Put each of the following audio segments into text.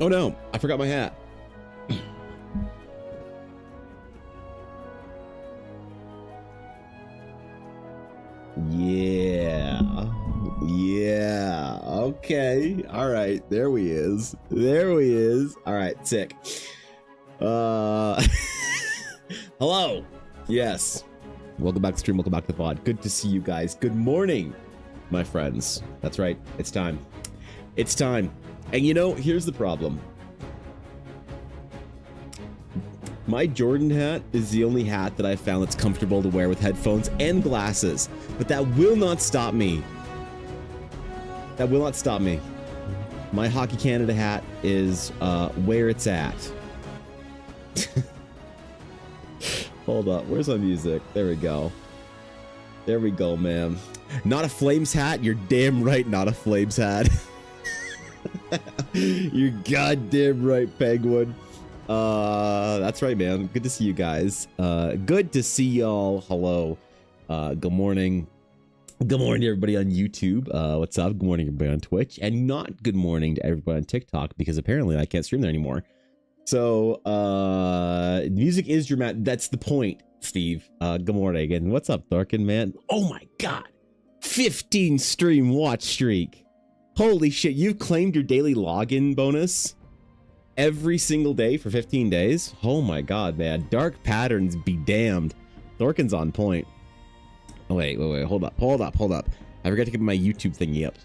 Oh no, I forgot my hat. Yeah. Yeah. Okay. All right. There we is. There he is. All right. Sick. Hello. Yes. Welcome back to the stream. Welcome back to the pod. Good to see you guys. Good morning, my friends. That's right. It's time. It's time. And you know, here's the problem. My Jordan hat is the only hat that I found that's comfortable to wear with headphones and glasses, but that will not stop me. That will not stop me. My Hockey Canada hat is where it's at. Hold up, where's my music? There we go. There we go, man. Not a Flames hat? You're damn right, not a Flames hat. You're goddamn right, Penguin. That's right, man. Good to see you guys. Good to see y'all. Hello. Good morning. Good morning to everybody on YouTube. What's up? Good morning to everybody on Twitch. And not good morning to everybody on TikTok, because apparently I can't stream there anymore. So, music is dramatic. That's the point, Steve. Good morning. And what's up, Thorkin, man? Oh my god. 15 stream watch streak. Holy shit, you've claimed your daily login bonus every single day for 15 days? Oh my god, man. Dark patterns be damned. Thorkin's on point. Oh, wait. Hold up. I forgot to get my YouTube thingy up.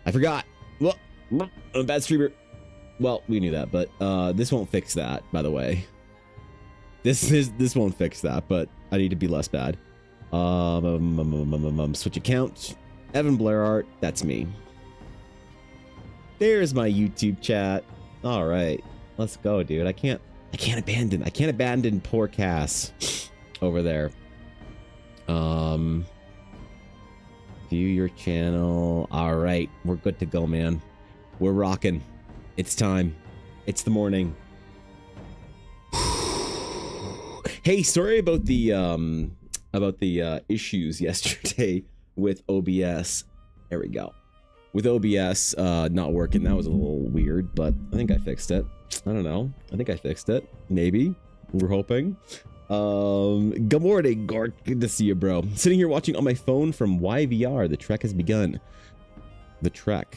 I forgot. Well, I'm a bad streamer. Well, we knew that, but this won't fix that, by the way. This won't fix that, but I need to be less bad. Switch account. Evan Blair Art. That's me. There's my YouTube chat. All right, let's go, dude. I can't abandon poor Cass over there. View your channel. All right, we're good to go, man. We're rocking. It's time. It's the morning. Hey, sorry about the issues yesterday with OBS. There we go. With OBS not working, that was a little weird, but I think I fixed it. I don't know. I think I fixed it. Maybe. We're hoping. Good morning, Gort. Good to see you, bro. Sitting here watching on my phone from YVR. The trek has begun. The trek.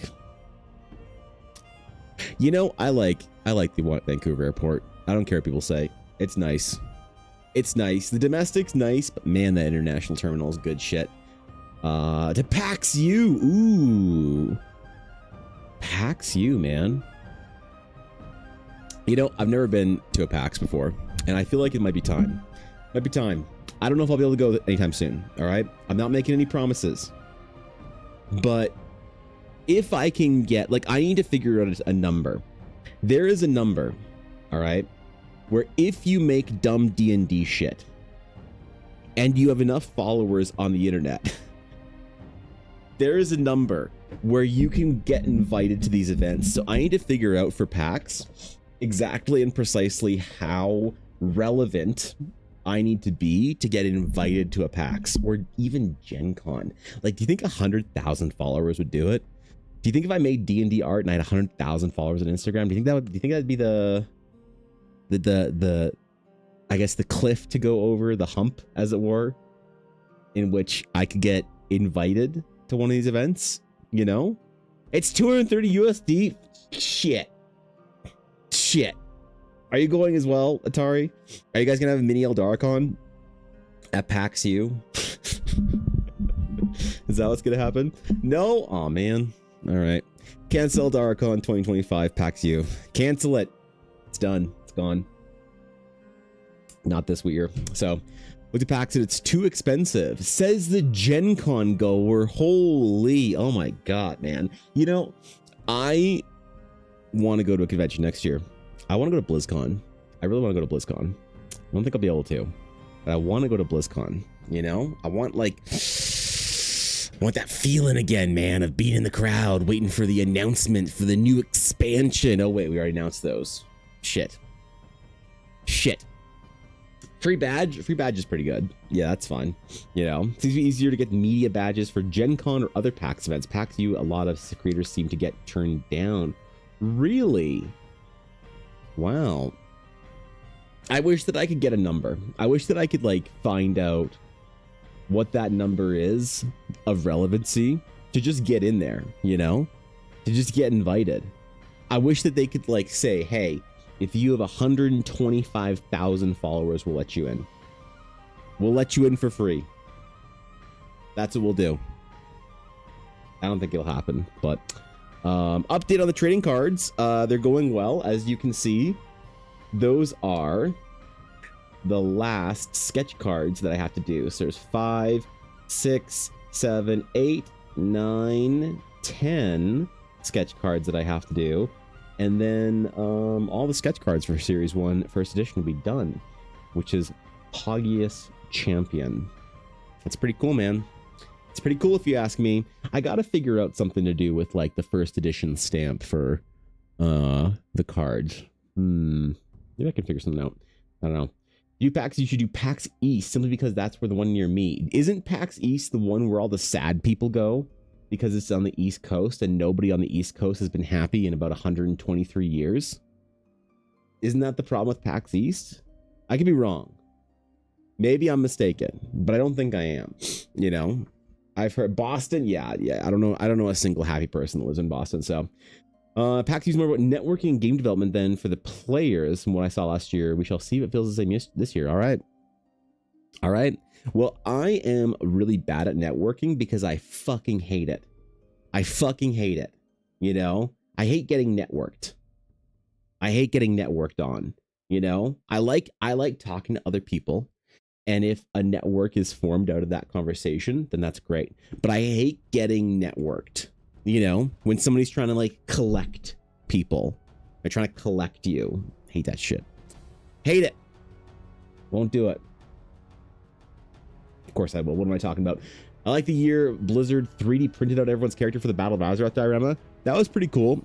You know, I like the Vancouver airport. I don't care what people say. It's nice. It's nice. The domestic's nice, but man, that international terminal is good shit. To PAX U. Ooh. PAX U, man. You know, I've never been to a PAX before, and I feel like it might be time. Might be time. I don't know if I'll be able to go anytime soon, all right? I'm not making any promises. But if I can get, like, I need to figure out a number. There is a number, all right, where if you make dumb D&D shit, and you have enough followers on the internet, there is a number where you can get invited to these events. So I need to figure out for PAX exactly and precisely how relevant I need to be to get invited to a PAX or even Gen Con. Like, do you think 100,000 followers would do it? Do you think if I made D&D art and I had 100,000 followers on Instagram, do you think that'd be the I guess the cliff to go over, the hump, as it were, in which I could get invited to one of these events? You know, it's 230 USD. Shit. Are you going as well, Atari? Are you guys gonna have a mini Eldaricon at PAX U? Is that what's gonna happen? No? Oh man. All right. Cancel Eldaricon 2025 PAX U. Cancel it. It's done. It's gone. Not this year. So look at PAX and it's too expensive. Says the Gen Con goer. Holy, oh my god, man. You know, I want to go to a convention next year. I want to go to BlizzCon. I really want to go to BlizzCon. I don't think I'll be able to, but I want to go to BlizzCon. You know, I want that feeling again, man, of being in the crowd, waiting for the announcement for the new expansion. Oh wait, we already announced those. Shit. Free badge is pretty good. Yeah, that's fine. You know, it seems to be easier to get media badges for Gen Con or other PAX events. PAX U, a lot of creators seem to get turned down. Really? Wow. I wish that I could get a number. I wish that I could like find out what that number is of relevancy to just get in there, you know, to just get invited. I wish that they could like say, hey, if you have 125,000 followers, we'll let you in. We'll let you in for free. That's what we'll do. I don't think it'll happen, but update on the trading cards. They're going well, as you can see. Those are the last sketch cards that I have to do. So there's 5, 6, 7, 8, 9, 10 sketch cards that I have to do. And then all the sketch cards for Series 1 First Edition will be done, which is Poggius Champion. That's pretty cool, man. It's pretty cool if you ask me. I gotta figure out something to do with like the First Edition stamp for the cards. Maybe I can figure something out. I don't know. Do PAX, you should do PAX East simply because that's where the one near me. Isn't PAX East the one where all the sad people go? Because it's on the East Coast and nobody on the East Coast has been happy in about 123 years? Isn't that the problem with PAX East? I could be wrong. Maybe I'm mistaken, but I don't think I am. You know, I've heard Boston. Yeah. I don't know a single happy person that lives in Boston. So PAX is more about networking and game development than for the players. From what I saw last year, we shall see if it feels the same this year. All right. Well, I am really bad at networking because I fucking hate it. You know, I hate getting networked. I hate getting networked on. You know, I like talking to other people. And if a network is formed out of that conversation, then that's great. But I hate getting networked. You know, when somebody's trying to like collect people, they're trying to collect you. Hate that shit. Hate it. Won't do it. Of course I will. What am I talking about? I like the year Blizzard 3D printed out everyone's character for the Battle of Azeroth diorama. That was pretty cool.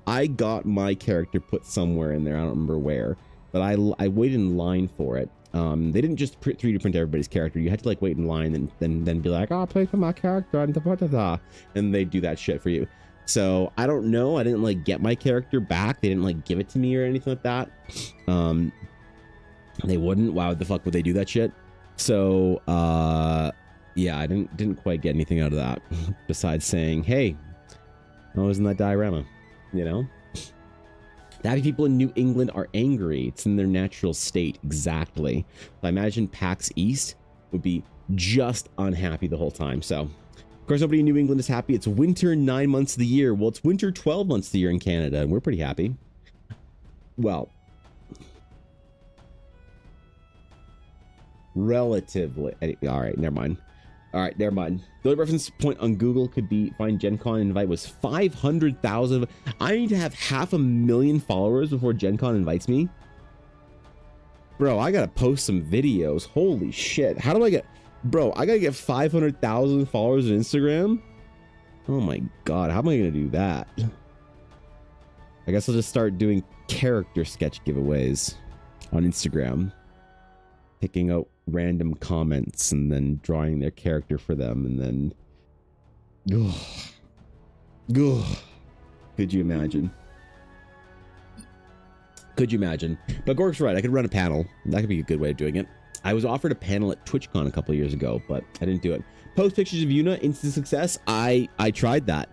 I got my character put somewhere in there. I don't remember where, but I waited in line for it. They didn't just 3D print everybody's character. You had to like wait in line and then be like, oh, play for my character and they do that shit for you. So I don't know. I didn't like get my character back. They didn't like give it to me or anything like that. They wouldn't. Why the fuck would they do that shit? So yeah, I didn't quite get anything out of that besides saying, hey, I was in that diorama, you know. The happy people in New England are angry. It's in their natural state. Exactly. I imagine PAX East would be just unhappy the whole time. So, of course, nobody in New England is happy. It's winter 9 months of the year. Well, it's winter 12 months of the year in Canada, and we're pretty happy. Well, relatively. All right, never mind. The only reference point on Google could be find Gen Con invite was 500,000. I need to have 500,000 followers before Gen Con invites me. Bro, I gotta post some videos. Holy shit. How do I get... Bro, I gotta get 500,000 followers on Instagram? Oh my god, how am I gonna do that? I guess I'll just start doing character sketch giveaways on Instagram. Picking out random comments and then drawing their character for them and then could you imagine? But Gork's right, I could run a panel. That could be a good way of doing it. I was offered a panel at TwitchCon a couple of years ago, but I didn't do it. Post pictures of Yuna, instant success. I tried that.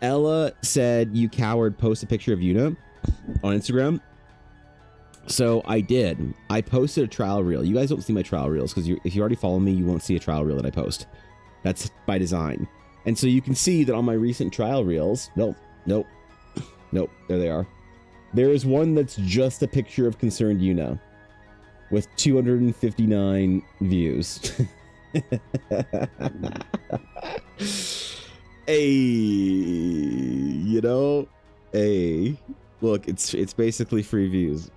Ella said, you coward, post a picture of Yuna on Instagram. So I did. I posted a trial reel. You guys don't see my trial reels because if you already follow me, you won't see a trial reel that I post. That's by design. And so you can see that on my recent trial reels, nope, there they are. There is one that's just a picture of concerned Yuna with 259 views. Hey, you know, hey, look, it's basically free views.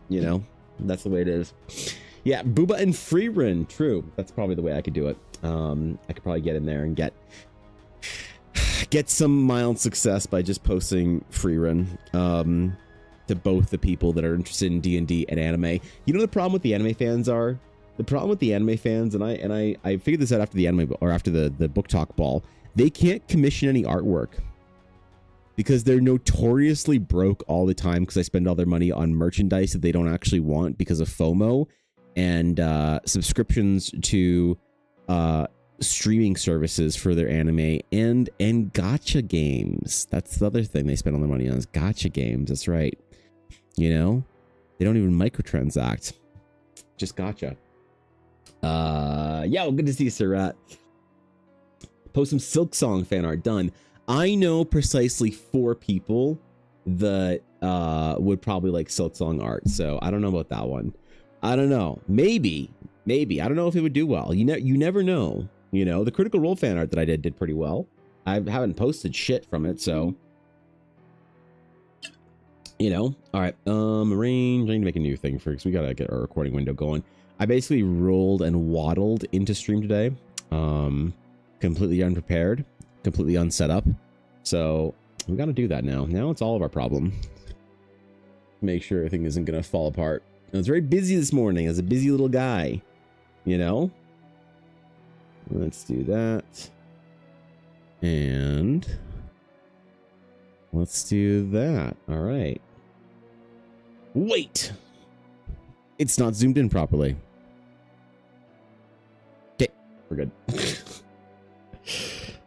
You know, that's the way it is. Yeah, Booba and Freerun. True. That's probably the way I could do it. I could probably get in there and get some mild success by just posting Freerun to both the people that are interested in D&D and anime. You know the problem with the anime fans are? The problem with the anime fans, and I figured this out after the anime or after the book talk ball, they can't commission any artwork. because they're notoriously broke all the time because they spend all their money on merchandise that they don't actually want because of FOMO and subscriptions to streaming services for their anime and gacha games. That's the other thing they spend all their money on is gacha games. That's right. You know, they don't even microtransact. Just gacha. Yeah, well, good to see you, Sir Rat. Post some Silk Song fan art. Done. I know precisely 4 people that would probably like Silk Song art, so I don't know about that one. I don't know. Maybe. I don't know if it would do well. You never know. You know, the Critical Role fan art that I did pretty well. I haven't posted shit from it, so you know. All right. Arrange. I need to make a new thing because we gotta get our recording window going. I basically rolled and waddled into stream today. Completely unprepared, completely unset up. So we got to do that now. Now it's all of our problem. Make sure everything isn't going to fall apart. I was very busy this morning as a busy little guy, you know? Let's do that. And let's do that. All right. Wait. It's not zoomed in properly. Okay, we're good.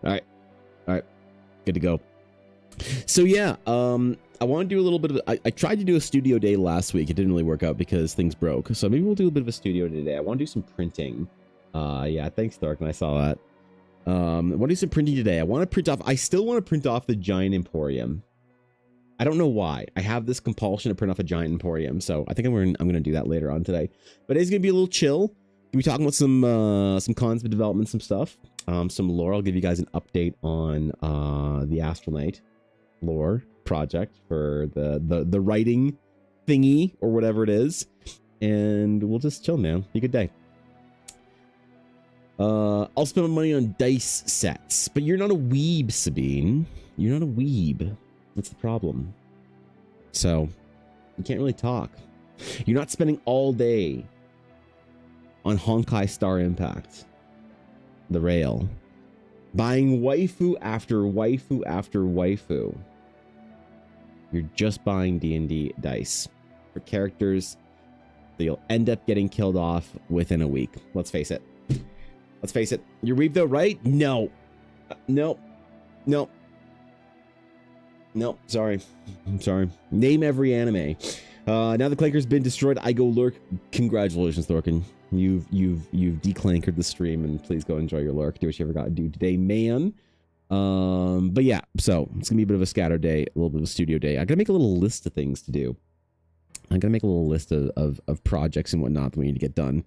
All right, good to go. So yeah, I want to do a little bit of. I tried to do a studio day last week. It didn't really work out because things broke. So maybe we'll do a bit of a studio day today. I want to do some printing. Yeah, thanks, Dark. I saw that. I want to do some printing today. I want to print off. I still want to print off the Giant Emporium. I don't know why. I have this compulsion to print off a Giant Emporium, so I think I'm gonna do that later on today. But it's gonna be a little chill. We'll be talking about some cons of development, some stuff, some lore. I'll give you guys an update on the Astral Knight lore project for the writing thingy or whatever it is, and we'll just chill, man. Be a good day. I'll spend my money on dice sets, but you're not a weeb, Sabine. You're not a weeb. That's the problem. So you can't really talk. You're not spending all day on Honkai Star Impact, the rail, buying waifu after waifu after waifu. You're just buying D&D dice for characters that you'll end up getting killed off within a week. Let's face it. Let's face it. You're weeb though, right? No. Nope. Nope. Nope. Sorry. I'm sorry. Name every anime. Now the clanker's been destroyed. I go lurk. Congratulations, Thorkin. You've declankered the stream, and please go enjoy your lurk. Do what you ever got to do today, man. But yeah, so it's gonna be a bit of a scatter day, a little bit of a studio day. I gotta make a little list of things to do. I'm gonna make a little list of projects and whatnot that we need to get done.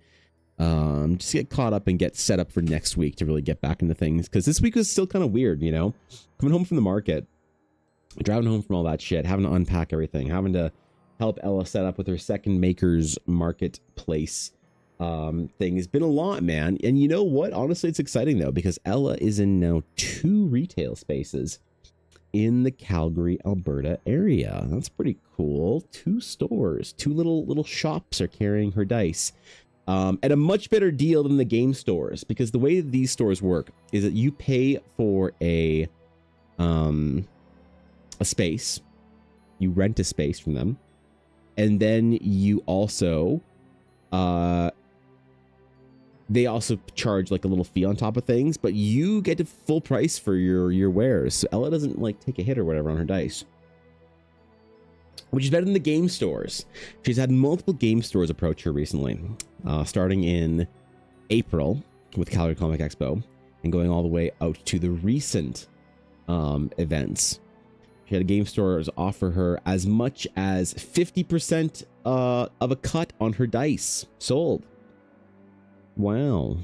Just get caught up and get set up for next week to really get back into things, because this week was still kind of weird, you know, coming home from the market, driving home from all that shit, having to unpack everything, having to help Ella set up with her second Maker's Marketplace thing. Has been a lot, man. And you know what? Honestly, it's exciting though, because Ella is in now 2 retail spaces in the Calgary, Alberta area. That's pretty cool. 2 stores, 2 little shops are carrying her dice at a much better deal than the game stores, because the way that these stores work is that you pay for a space, you rent a space from them, and then you also they also charge like a little fee on top of things, but you get a full price for your wares. So Ella doesn't like take a hit or whatever on her dice, which is better than the game stores. She's had multiple game stores approach her recently, starting in April with Calgary Comic Expo and going all the way out to the recent events. She had a game stores offer her as much as 50% of a cut on her dice sold. Wow,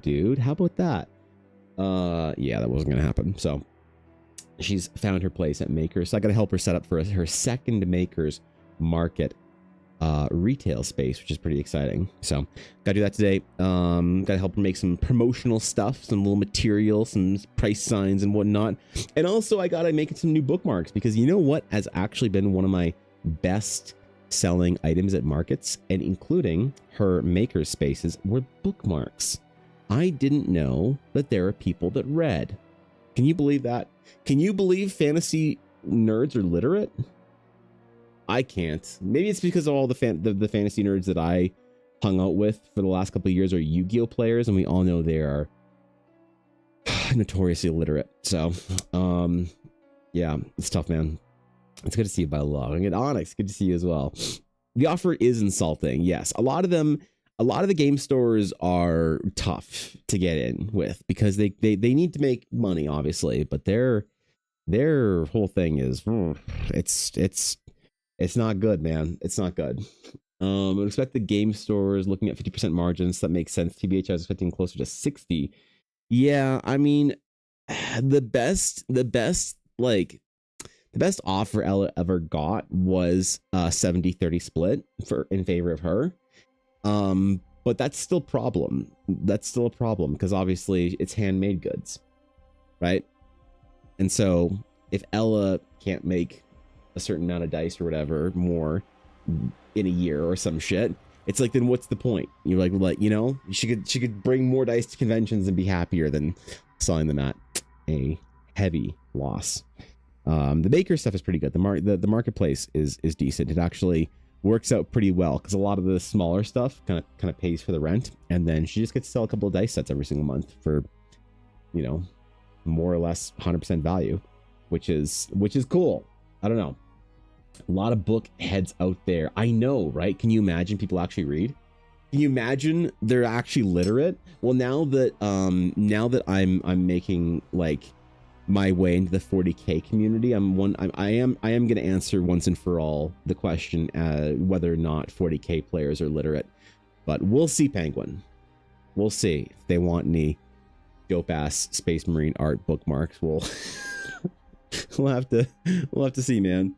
dude, how about that? Yeah, that wasn't gonna happen. So she's found her place at Makers. So I gotta help her set up for her second Makers Market retail space, which is pretty exciting. So gotta do that today. Gotta help her make some promotional stuff, some little material, some price signs and whatnot. And also I gotta make some new bookmarks, because you know what has actually been one of my best selling items at markets, and including her maker spaces, were bookmarks. I didn't know that there are people that read. Can you believe that? Can you believe fantasy nerds are literate? I can't. Maybe it's because of all the fantasy nerds that I hung out with for the last couple of years are Yu-Gi-Oh players, and we all know they are notoriously illiterate. So, yeah, it's tough, man. It's good to see you by log. And Onyx, good to see you as well. The offer is insulting. Yes, a lot of the game stores are tough to get in with because they need to make money, obviously, but their whole thing is it's not good, man. It's not good. I would expect the game stores looking at 50% margins. That makes sense. TBH I was expecting closer to 60. Yeah, I mean, the best offer Ella ever got was a 70-30 split in favor of her. But that's still a problem. That's still a problem because obviously it's handmade goods, right? And so if Ella can't make a certain amount of dice or whatever more in a year or some shit, it's like, then what's the point? You're like, you know, she could bring more dice to conventions and be happier than selling them at a heavy loss. The Baker stuff is pretty good. The marketplace is decent. It actually works out pretty well because a lot of the smaller stuff kind of pays for the rent, and then she just gets to sell a couple of dice sets every single month for, you know, more or less 100% value, which is cool. I don't know. A lot of book heads out there. I know, right? Can you imagine people actually read? Can you imagine they're actually literate? Well, now that I'm making like my way into the 40K community, I am going to answer once and for all the question whether or not 40K players are literate. But we'll see, Penguin. We'll see if they want any dope ass Space Marine art bookmarks. We'll have to see, man.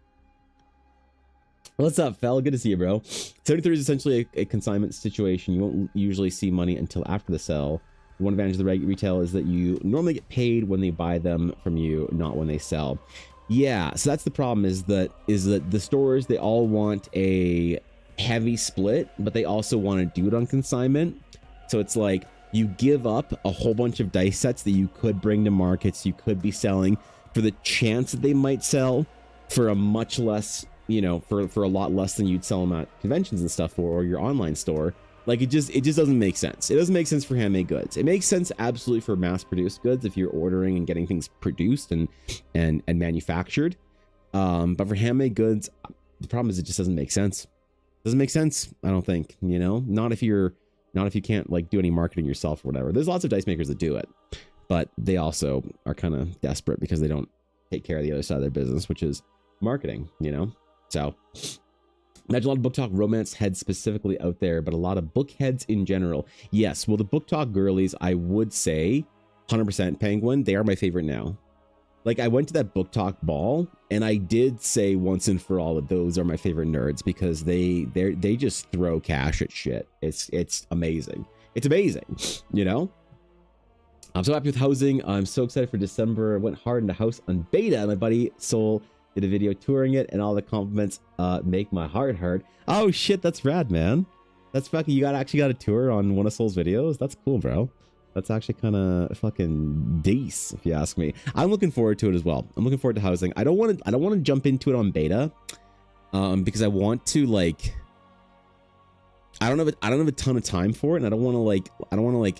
What's up, Fel? Good to see you, bro. 73 is essentially a consignment situation. You won't usually see money until after the sell. One advantage of the retail is that you normally get paid when they buy them from you, not when they sell. Yeah, so that's the problem, is that the stores, they all want a heavy split, but they also want to do it on consignment. So it's like you give up a whole bunch of dice sets that you could bring to markets, you could be selling, for the chance that they might sell for a much less, you know, for a lot less than you'd sell them at conventions and stuff for, or your online store. Like it just doesn't make sense. It doesn't make sense for handmade goods. It makes sense absolutely for mass-produced goods if you're ordering and getting things produced and manufactured. But for handmade goods, the problem is it just doesn't make sense. It doesn't make sense, I don't think. You know, not if you can't like do any marketing yourself or whatever. There's lots of dice makers that do it, but they also are kind of desperate because they don't take care of the other side of their business, which is marketing. You know, so. Imagine a lot of book talk romance heads specifically out there, but a lot of book heads in general. Yes, well, the book talk girlies, I would say 100% Penguin, they are my favorite now. Like, I went to that book talk ball and I did say once and for all that those are my favorite nerds because they just throw cash at shit. It's amazing. It's amazing, you know? I'm so happy with housing. I'm so excited for December. I went hard into house on beta. My buddy Soul did a video touring it, and all the compliments make my heart hurt. Oh shit, that's rad, man. That's fucking, you actually got a tour on one of Soul's videos. That's cool, bro. That's actually kind of fucking decent, if you ask me. I'm looking forward to it as well. I'm looking forward to housing. I don't want to jump into it on beta, because I want to like, I don't have a ton of time for it, and I don't want to like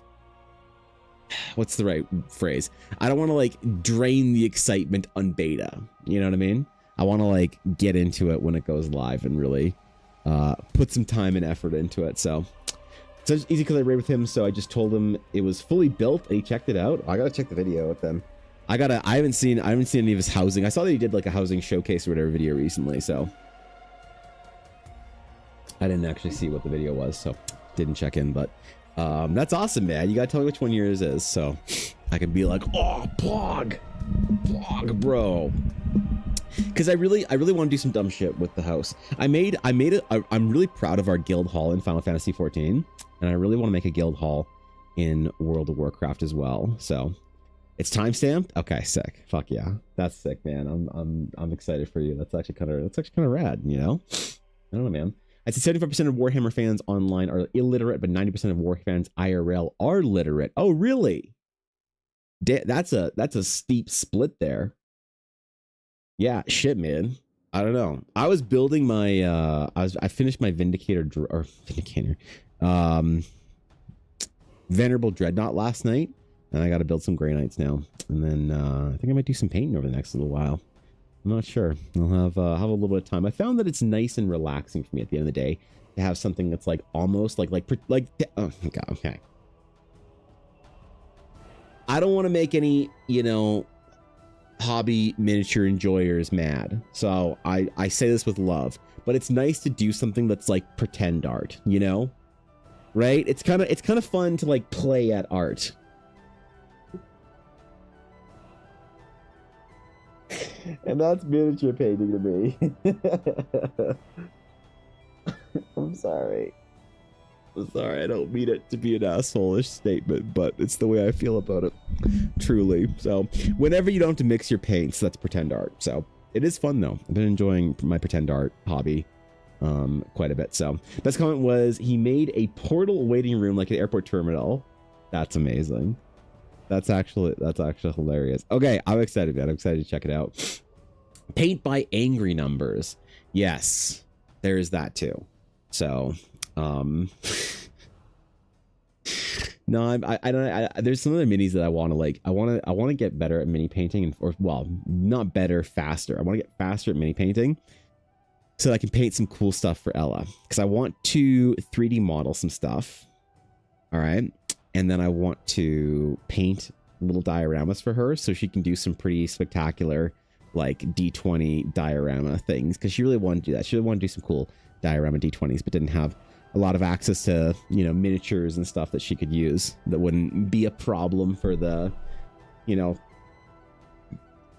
what's the right phrase? I don't want to like drain the excitement on beta. You know what I mean? I want to like get into it when it goes live and really put some time and effort into it. So it's easy because I raid with him. So I just told him it was fully built and he checked it out. I gotta check the video with them. I haven't seen any of his housing. I saw that he did like a housing showcase or whatever video recently. So I didn't actually see what the video was, so didn't check in, but that's awesome, man. You gotta tell me which one yours is so I can be like, oh, Pog, bro. Because I really want to do some dumb shit with the house. I'm really proud of our guild hall in Final Fantasy 14, and I really want to make a guild hall in World of Warcraft as well. So it's timestamped. Okay, sick. Fuck yeah, that's sick, man. I'm excited for you. That's actually kind of rad. You know, I don't know, man. I'd say 75% of Warhammer fans online are illiterate, but 90% of Warhammer fans IRL are literate. Oh, really? That's a steep split there. Yeah, shit, man. I don't know. I was building my I finished my Vindicator um Venerable Dreadnought last night, and I got to build some Grey Knights now. And then I think I might do some painting over the next little while. I'm not sure. I'll have a little bit of time. I found that it's nice and relaxing for me at the end of the day to have something that's like almost like oh god, okay. I don't want to make any, hobby miniature enjoyers mad. So I say this with love, but it's nice to do something that's like pretend art, right? It's kind of fun to like play at art. And that's miniature painting to me. I'm sorry. I don't mean it to be an assholeish statement, but it's the way I feel about it, truly. So whenever you don't have to mix your paints, that's pretend art. So it is fun though. I've been enjoying my pretend art hobby quite a bit. So best comment was, he made a portal waiting room like an airport terminal. That's amazing. That's actually hilarious. Okay, I'm excited, man. I'm excited to check it out. Paint by Angry Numbers. Yes, there is that too. So no, I don't. There's some other minis that I want to like. I want to get better at mini painting, or well, not better, faster. I want to get faster at mini painting, so that I can paint some cool stuff for Ella. Because I want to 3D model some stuff. All right, and then I want to paint little dioramas for her, so she can do some pretty spectacular like D20 diorama things. Because she really wanted to do that. She really wanted to do some cool diorama D20s, but didn't have a lot of access to, miniatures and stuff that she could use that wouldn't be a problem for the,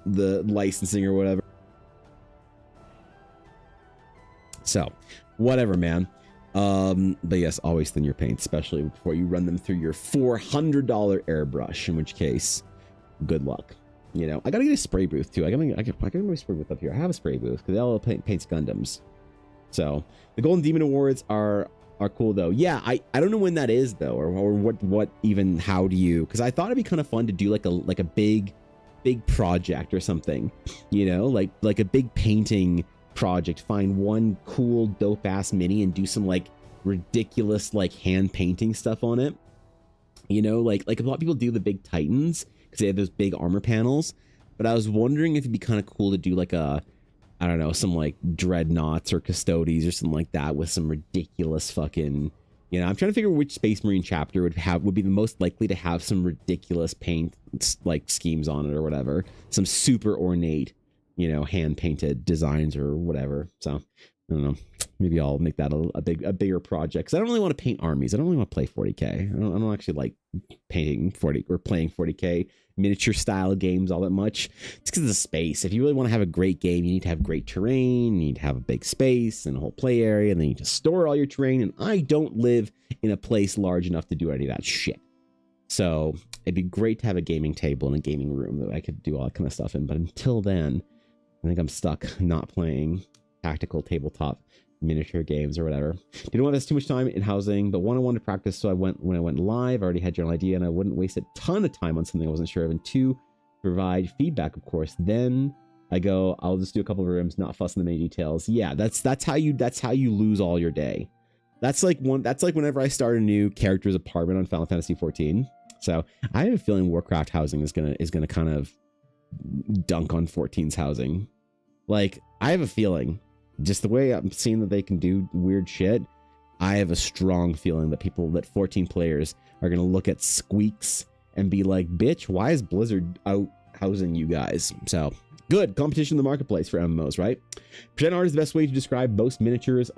the licensing or whatever. So whatever, man. But yes, always thin your paint, especially before you run them through your $400 airbrush, in which case, good luck. I gotta get a spray booth too. I got my spray booth up here. I have a spray booth because they all paints Gundams. So the Golden Demon Awards are cool though. Yeah, I don't know when that is though, or what even, how do you, because I thought it'd be kind of fun to do like a big project or something, like a big painting project. Find one cool dope ass mini and do some like ridiculous like hand painting stuff on it. Like a lot of people do the big Titans because they have those big armor panels. But I was wondering if it'd be kind of cool to do like I don't know, some like dreadnoughts or custodes or something like that with some ridiculous fucking, I'm trying to figure which Space Marine chapter would be the most likely to have some ridiculous paint like schemes on it or whatever. Some super ornate, hand painted designs or whatever. So I don't know. Maybe I'll make that a bigger project, because I don't really want to paint armies. I don't really want to play 40k. I don't actually like painting 40 or playing 40k miniature style games all that much. It's because of the space. If you really want to have a great game, you need to have great terrain, you need to have a big space and a whole play area, and then you need to store all your terrain. And I don't live in a place large enough to do any of that shit. So it'd be great to have a gaming table and a gaming room that I could do all that kind of stuff in. But until then, I think I'm stuck not playing tactical tabletop miniature games or whatever. Didn't want to waste too much time in housing, but one, I wanted to practice, so when I went live, I already had general idea, and I wouldn't waste a ton of time on something I wasn't sure of. And two, provide feedback, of course. Then I go, I'll just do a couple of rooms, not fuss in the many details. Yeah, that's how you lose all your day. That's like whenever I start a new character's apartment on Final Fantasy 14. So I have a feeling Warcraft housing is gonna kind of dunk on 14's housing. Like, I have a feeling, just the way I'm seeing that they can do weird shit, I have a strong feeling that 14 players are going to look at Squeaks and be like, bitch, why is Blizzard out housing you guys? So good competition in the marketplace for MMOs, right? Pretend art is the best way to describe most miniatures,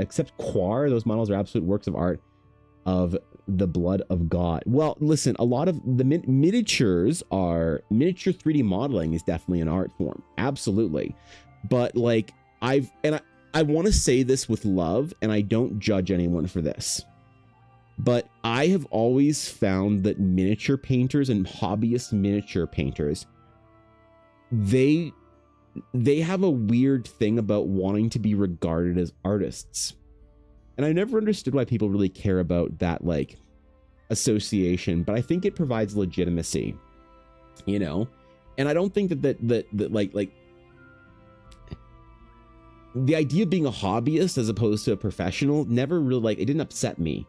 except Quar. Those models are absolute works of art of the blood of God. Well, listen, a lot of the miniatures are miniature 3D modeling is definitely an art form. Absolutely. But like, I want to say this with love, and I don't judge anyone for this, but I have always found that miniature painters and hobbyist miniature painters, they have a weird thing about wanting to be regarded as artists. And I never understood why people really care about that, like, association, but I think it provides legitimacy. you know. And I don't think that like the idea of being a hobbyist as opposed to a professional never really, like, it didn't upset me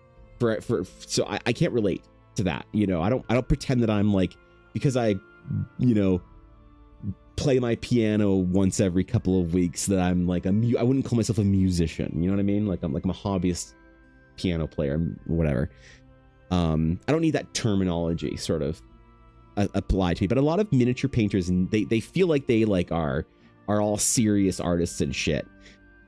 so I can't relate to that, you know. I don't pretend that I'm like, because I, you know, play my piano once every couple of weeks, that I'm like I wouldn't call myself a musician, you know what I mean? Like I'm a hobbyist piano player or whatever. I don't need that terminology sort of applied to me, but a lot of miniature painters, and they feel like they like are all serious artists and shit.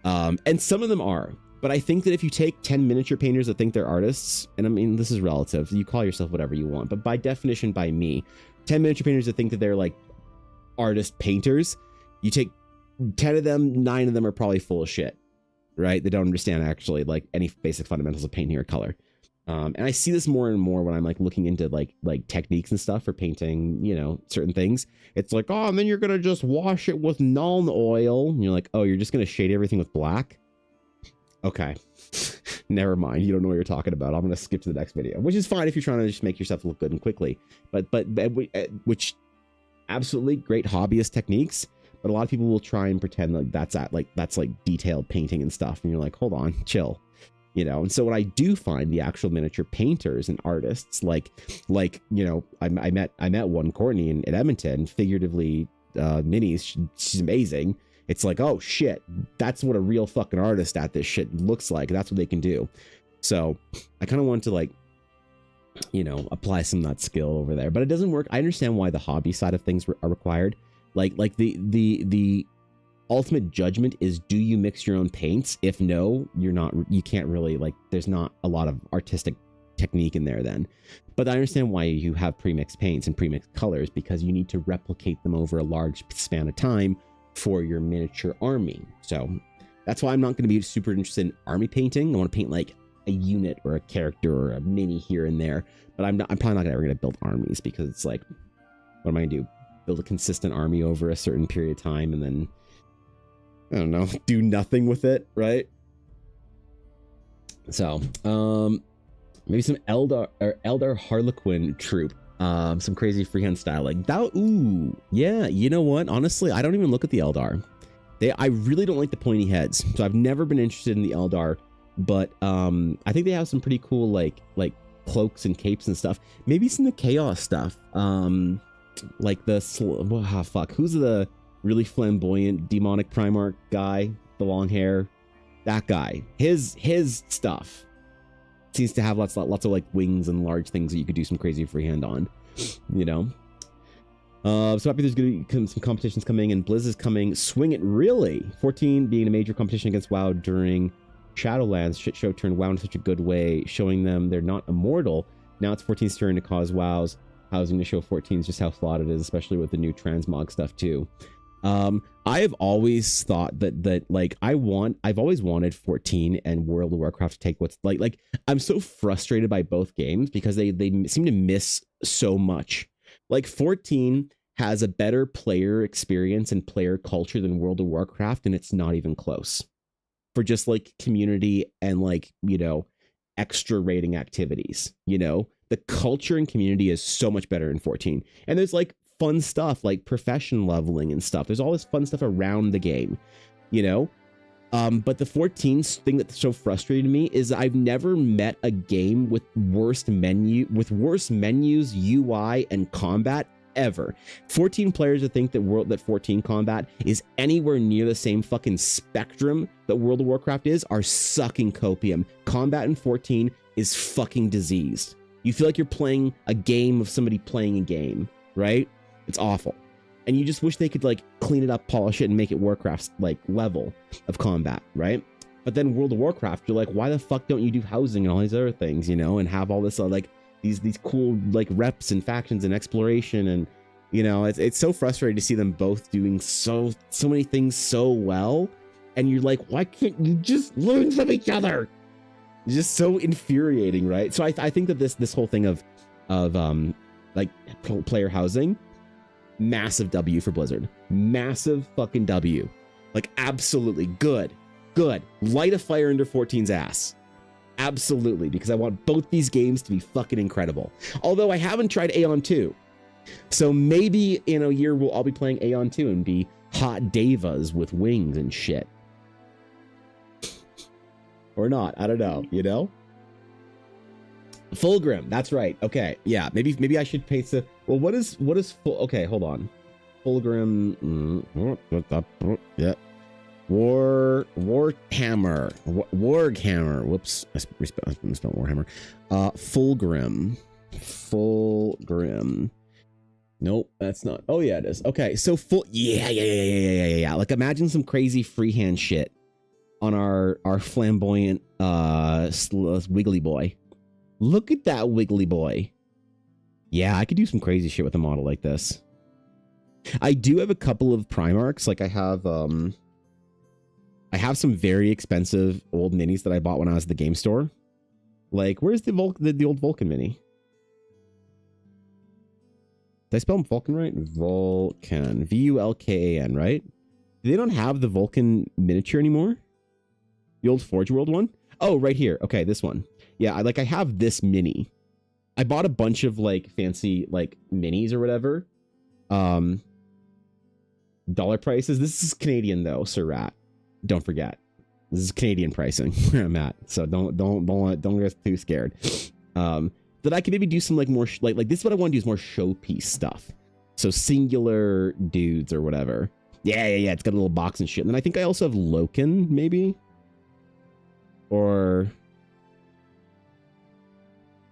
And some of them are, but I think that if you take 10 miniature painters that think they're artists, and I mean, this is relative, you call yourself whatever you want, but by definition, by me, 10 miniature painters that think that they're like artist painters, you take 10 of them, 9 of them are probably full of shit, right? They don't understand actually like any basic fundamentals of painting or color. And I see this more and more when I'm like looking into like techniques and stuff for painting, you know, certain things. It's like, oh, and then you're gonna just wash it with Nuln Oil, and you're like, oh, you're just gonna shade everything with black? Okay. Never mind, you don't know what you're talking about. I'm gonna skip to the next video, which is fine if you're trying to just make yourself look good and quickly, but which absolutely great hobbyist techniques, but a lot of people will try and pretend like that's detailed painting and stuff, and you're like, hold on, chill, you know. And so when I do find the actual miniature painters and artists, like you know, I met one Courtney in Edmonton, figuratively, minis, she's amazing. It's like, oh shit, that's what a real fucking artist at this shit looks like. That's what they can do. So I kind of want to, like, you know, apply some of that skill over there, but it doesn't work. I understand why the hobby side of things are required. Like the ultimate judgment is, do you mix your own paints? If no, you can't really, like, there's not a lot of artistic technique in there then. But I understand why you have pre-mixed paints and pre-mixed colors, because you need to replicate them over a large span of time for your miniature army. So that's why I'm not going to be super interested in army painting. I want to paint like a unit or a character or a mini here and there, but I'm probably not ever going to build armies, because it's like, what am I going to do? Build a consistent army over a certain period of time and then, I don't know, do nothing with it, right? So maybe some Eldar Harlequin troop. Some crazy freehand styling. That, ooh, yeah, you know what? Honestly, I don't even look at the Eldar. I really don't like the pointy heads, so I've never been interested in the Eldar. But I think they have some pretty cool like cloaks and capes and stuff. Maybe some of the chaos stuff. Like the fuck, who's the really flamboyant demonic Primarch guy? The long hair, that guy. His stuff seems to have lots of like wings and large things that you could do some crazy freehand on, you know. So happy there's going to be some competitions coming, and Blizz is coming. Swing it, really? 14 being a major competition against WoW during Shadowlands. Shit show turned WoW in such a good way, showing them they're not immortal. Now it's 14's turn to cause WoW's housing to show 14's just how flawed it is, especially with the new transmog stuff too. I have always thought that like I've always wanted 14 and World of Warcraft to take what's like I'm so frustrated by both games because they seem to miss so much. Like 14 has a better player experience and player culture than World of Warcraft, and it's not even close for just like community and like, you know, extra rating activities. You know, the culture and community is so much better in 14, and there's like fun stuff like profession leveling and stuff. There's all this fun stuff around the game, you know. But the 14 thing that's so frustrating me is I've never met a game with worse menus, UI, and combat ever. 14 players that think that 14 combat is anywhere near the same fucking spectrum that World of Warcraft is are sucking copium. Combat in 14 is fucking diseased. You feel like you're playing a game of somebody playing a game, right? It's awful. And you just wish they could like clean it up, polish it, and make it Warcraft's like level of combat, right? But then World of Warcraft, you're like, why the fuck don't you do housing and all these other things, you know, and have all this like these cool like reps and factions and exploration, and you know, it's so frustrating to see them both doing so many things so well, and you're like, why can't you just learn from each other? It's just so infuriating, right? So I think that this whole thing of like player housing, massive W for Blizzard. Massive fucking W. Like absolutely good. Light a fire under 14's ass. Absolutely, because I want both these games to be fucking incredible. Although I haven't tried Aeon 2. So maybe in a year we'll all be playing Aeon 2 and be hot Devas with wings and shit. Or not, I don't know, you know? Fulgrim, that's right. Okay, yeah, maybe I should paste the. Well, what is full? Okay, hold on. Fulgrim, yeah. Warhammer. Warhammer. Whoops, I spelled Warhammer. Fulgrim. Nope, that's not. Oh yeah, it is. Okay, so yeah. Like imagine some crazy freehand shit on our flamboyant wiggly boy. Look at that wiggly boy. Yeah, I could do some crazy shit with a model like this. I do have a couple of Primarchs. Like I have some very expensive old minis that I bought when I was at the game store. Like, where's the old Vulcan mini? Did I spell Vulcan right? Vulcan. Vulkan, right? They don't have the Vulcan miniature anymore? The old Forge World one? Oh, right here. Okay, this one. Yeah, I have this mini. I bought a bunch of like fancy like minis or whatever. Dollar prices. This is Canadian though, Sir Rat. Don't forget. This is Canadian pricing where I'm at. So don't get too scared. That I can maybe do some like more like this is what I want to do is more showpiece stuff. So singular dudes or whatever. Yeah. It's got a little box and shit. And then I think I also have Loken maybe. Or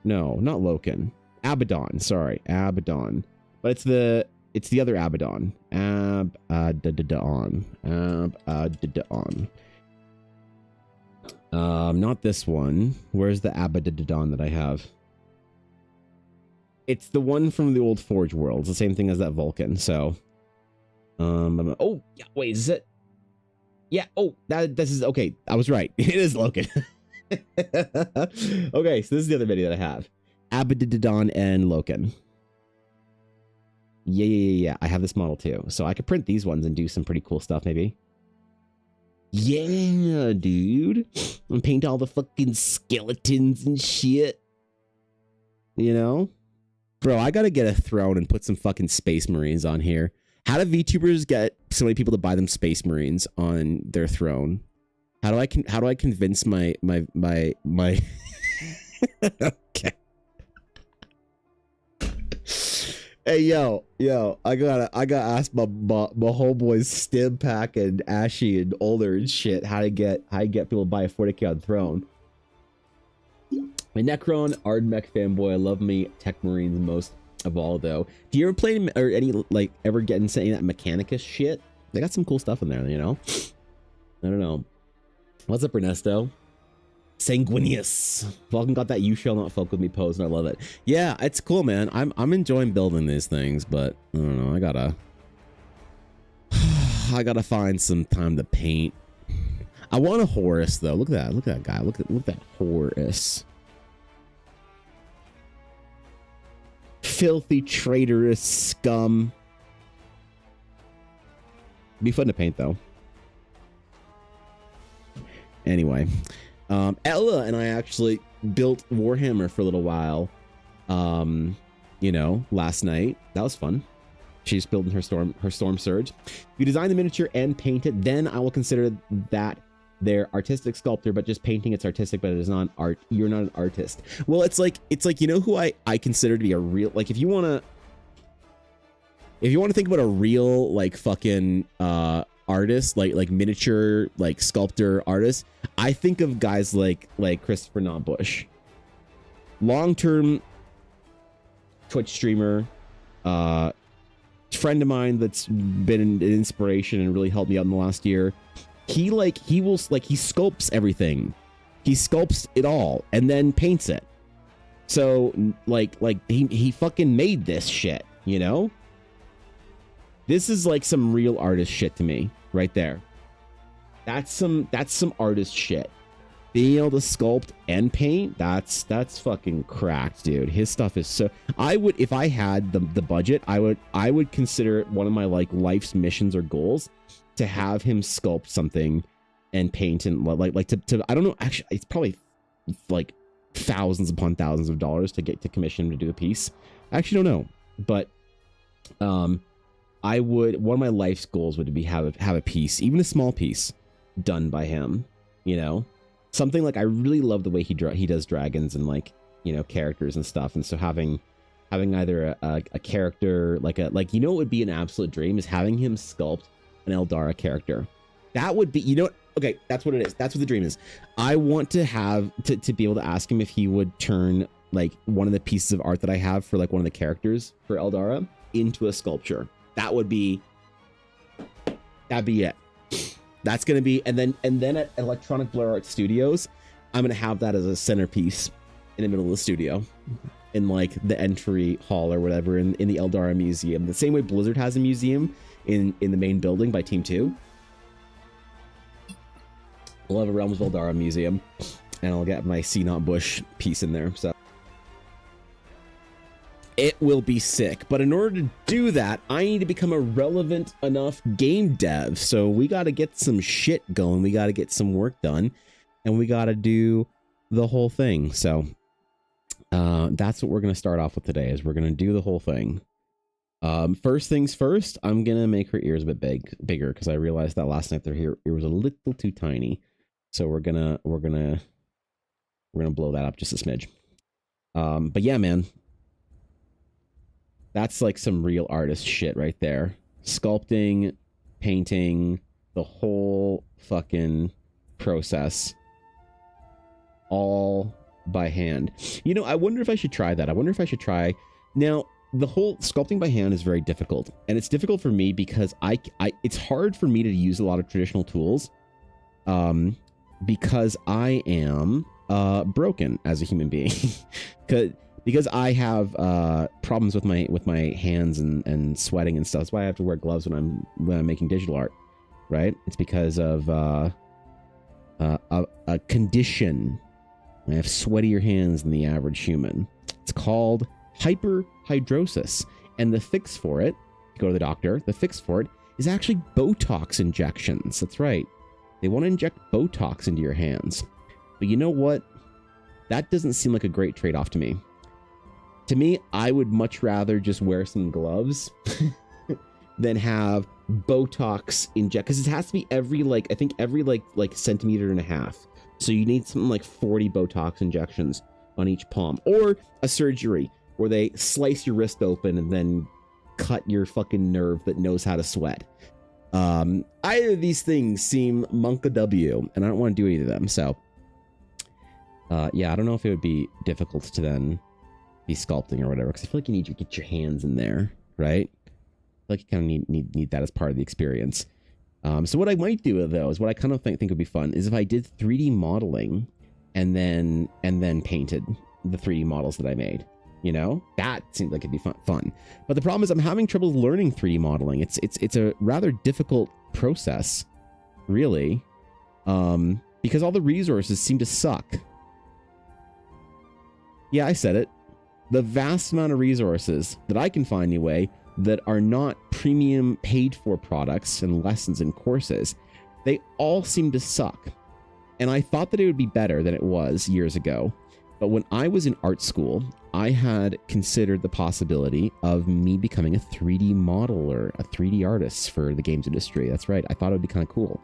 no, not Loken. Abaddon, sorry, Abaddon. But it's the other Abaddon. Abaddon. Not this one. Where's the Abaddon that I have? It's the one from the old Forge World. It's the same thing as that Vulcan. So, oh yeah, wait, is it? Yeah. Oh, this is okay. I was right. It is Loken. Okay, so this is the other video that I have. Abaddon and Loken. Yeah. I have this model too. So I could print these ones and do some pretty cool stuff maybe. Yeah, dude. And paint all the fucking skeletons and shit. You know? Bro, I gotta get a throne and put some fucking Space Marines on here. How do VTubers get so many people to buy them Space Marines on their throne? How do I convince my okay. Hey yo, I gotta ask my homeboys Stim Pack and Ashy and Older and shit how to get people to buy a 40k on throne. My Necron, Ardmech fanboy, I love me Tech Marines most of all though. Do you ever play or ever get into any of that Mechanicus shit? They got some cool stuff in there, you know? I don't know. What's up, Ernesto? Sanguinius. Vulcan got that "you shall not fuck with me" pose, and I love it. Yeah, it's cool, man. I'm enjoying building these things, but I don't know. I gotta find some time to paint. I want a Horus though. Look at that guy. Look at that Horus. Filthy traitorous scum. Be fun to paint though. Anyway, Ella and I actually built Warhammer for a little while. You know, last night. That was fun. She's building her storm surge. If you design the miniature and paint it, then I will consider that their artistic sculptor, but just painting it's artistic, but it is not art. You're not an artist. Well, it's like you know who I consider to be a real, like if you want to think about a real like fucking artist, like miniature like sculptor artist, I think of guys like Christopher Knobbush, long-term Twitch streamer, friend of mine that's been an inspiration and really helped me out in the last year. He sculpts everything. He sculpts it all and then paints it. So like he fucking made this shit, you know? This is like some real artist shit to me right there. That's some artist shit. Being able to sculpt and paint, that's fucking cracked, dude. His stuff is so. I would, if I had the budget, I would consider it one of my like life's missions or goals to have him sculpt something and paint and like to I don't know, actually it's probably like thousands upon thousands of dollars to get to commission him to do a piece. I actually don't know, but I would, one of my life's goals would be have a piece, even a small piece, done by him. You know, something like, I really love the way he does dragons and like, you know, characters and stuff. And so having either a character like you know, what would be an absolute dream is having him sculpt an Eldara character. That would be, you know, okay, that's what it is. That's what the dream is. I want to have to be able to ask him if he would turn like one of the pieces of art that I have for like one of the characters for Eldara into a sculpture. That'd be it. That's gonna be, and then at Electronic Blur Art Studios, I'm gonna have that as a centerpiece in the middle of the studio, in like the entry hall or whatever, in the Eldara Museum, the same way Blizzard has a museum in the main building by Team 2. We'll have a Realms of Eldara museum, and I'll get my Seanot Bush piece in there. So it will be sick. But in order to do that, I need to become a relevant enough game dev. So we got to get some shit going. We got to get some work done, and we got to do the whole thing. So that's what we're going to start off with today, is we're going to do the whole thing. First things first, I'm going to make her ears a bit bigger, because I realized that last night their ear was a little too tiny. So we're gonna blow that up just a smidge. But yeah, man, that's like some real artist shit right there. Sculpting, painting, the whole fucking process, all by hand. You know, I wonder if I should try that. I wonder if I should try now. The whole sculpting by hand is very difficult, and it's difficult for me because it's hard for me to use a lot of traditional tools. Because I am broken as a human being, because I have problems with my hands and sweating and stuff. That's why I have to wear gloves when I'm making digital art, right? It's because of a condition. I have sweatier hands than the average human. It's called hyperhidrosis, and the fix for it, go to the doctor. The fix for it is actually Botox injections. That's right. They want to inject Botox into your hands. But you know what? That doesn't seem like a great trade-off to me. To me, I would much rather just wear some gloves than have Botox inject, because it has to be every centimeter and a half. So you need something like 40 Botox injections on each palm, or a surgery where they slice your wrist open and then cut your fucking nerve that knows how to sweat. Either of these things seem monka W, and I don't want to do either of them. So, yeah, I don't know if it would be difficult to then be sculpting or whatever, because I feel like you need to get your hands in there, right? I feel like you kind of need that as part of the experience. So what I might do though is, what I kind of think would be fun is if I did 3D modeling and then painted the 3D models that I made. You know, that seems like it'd be fun. But the problem is I'm having trouble learning 3D modeling. It's a rather difficult process, really, because all the resources seem to suck. Yeah, I said it. The vast amount of resources that I can find anyway that are not premium paid for products and lessons and courses, they all seem to suck. And I thought that it would be better than it was years ago. But when I was in art school, I had considered the possibility of me becoming a 3D modeler, a 3D artist for the games industry. That's right. I thought it would be kind of cool.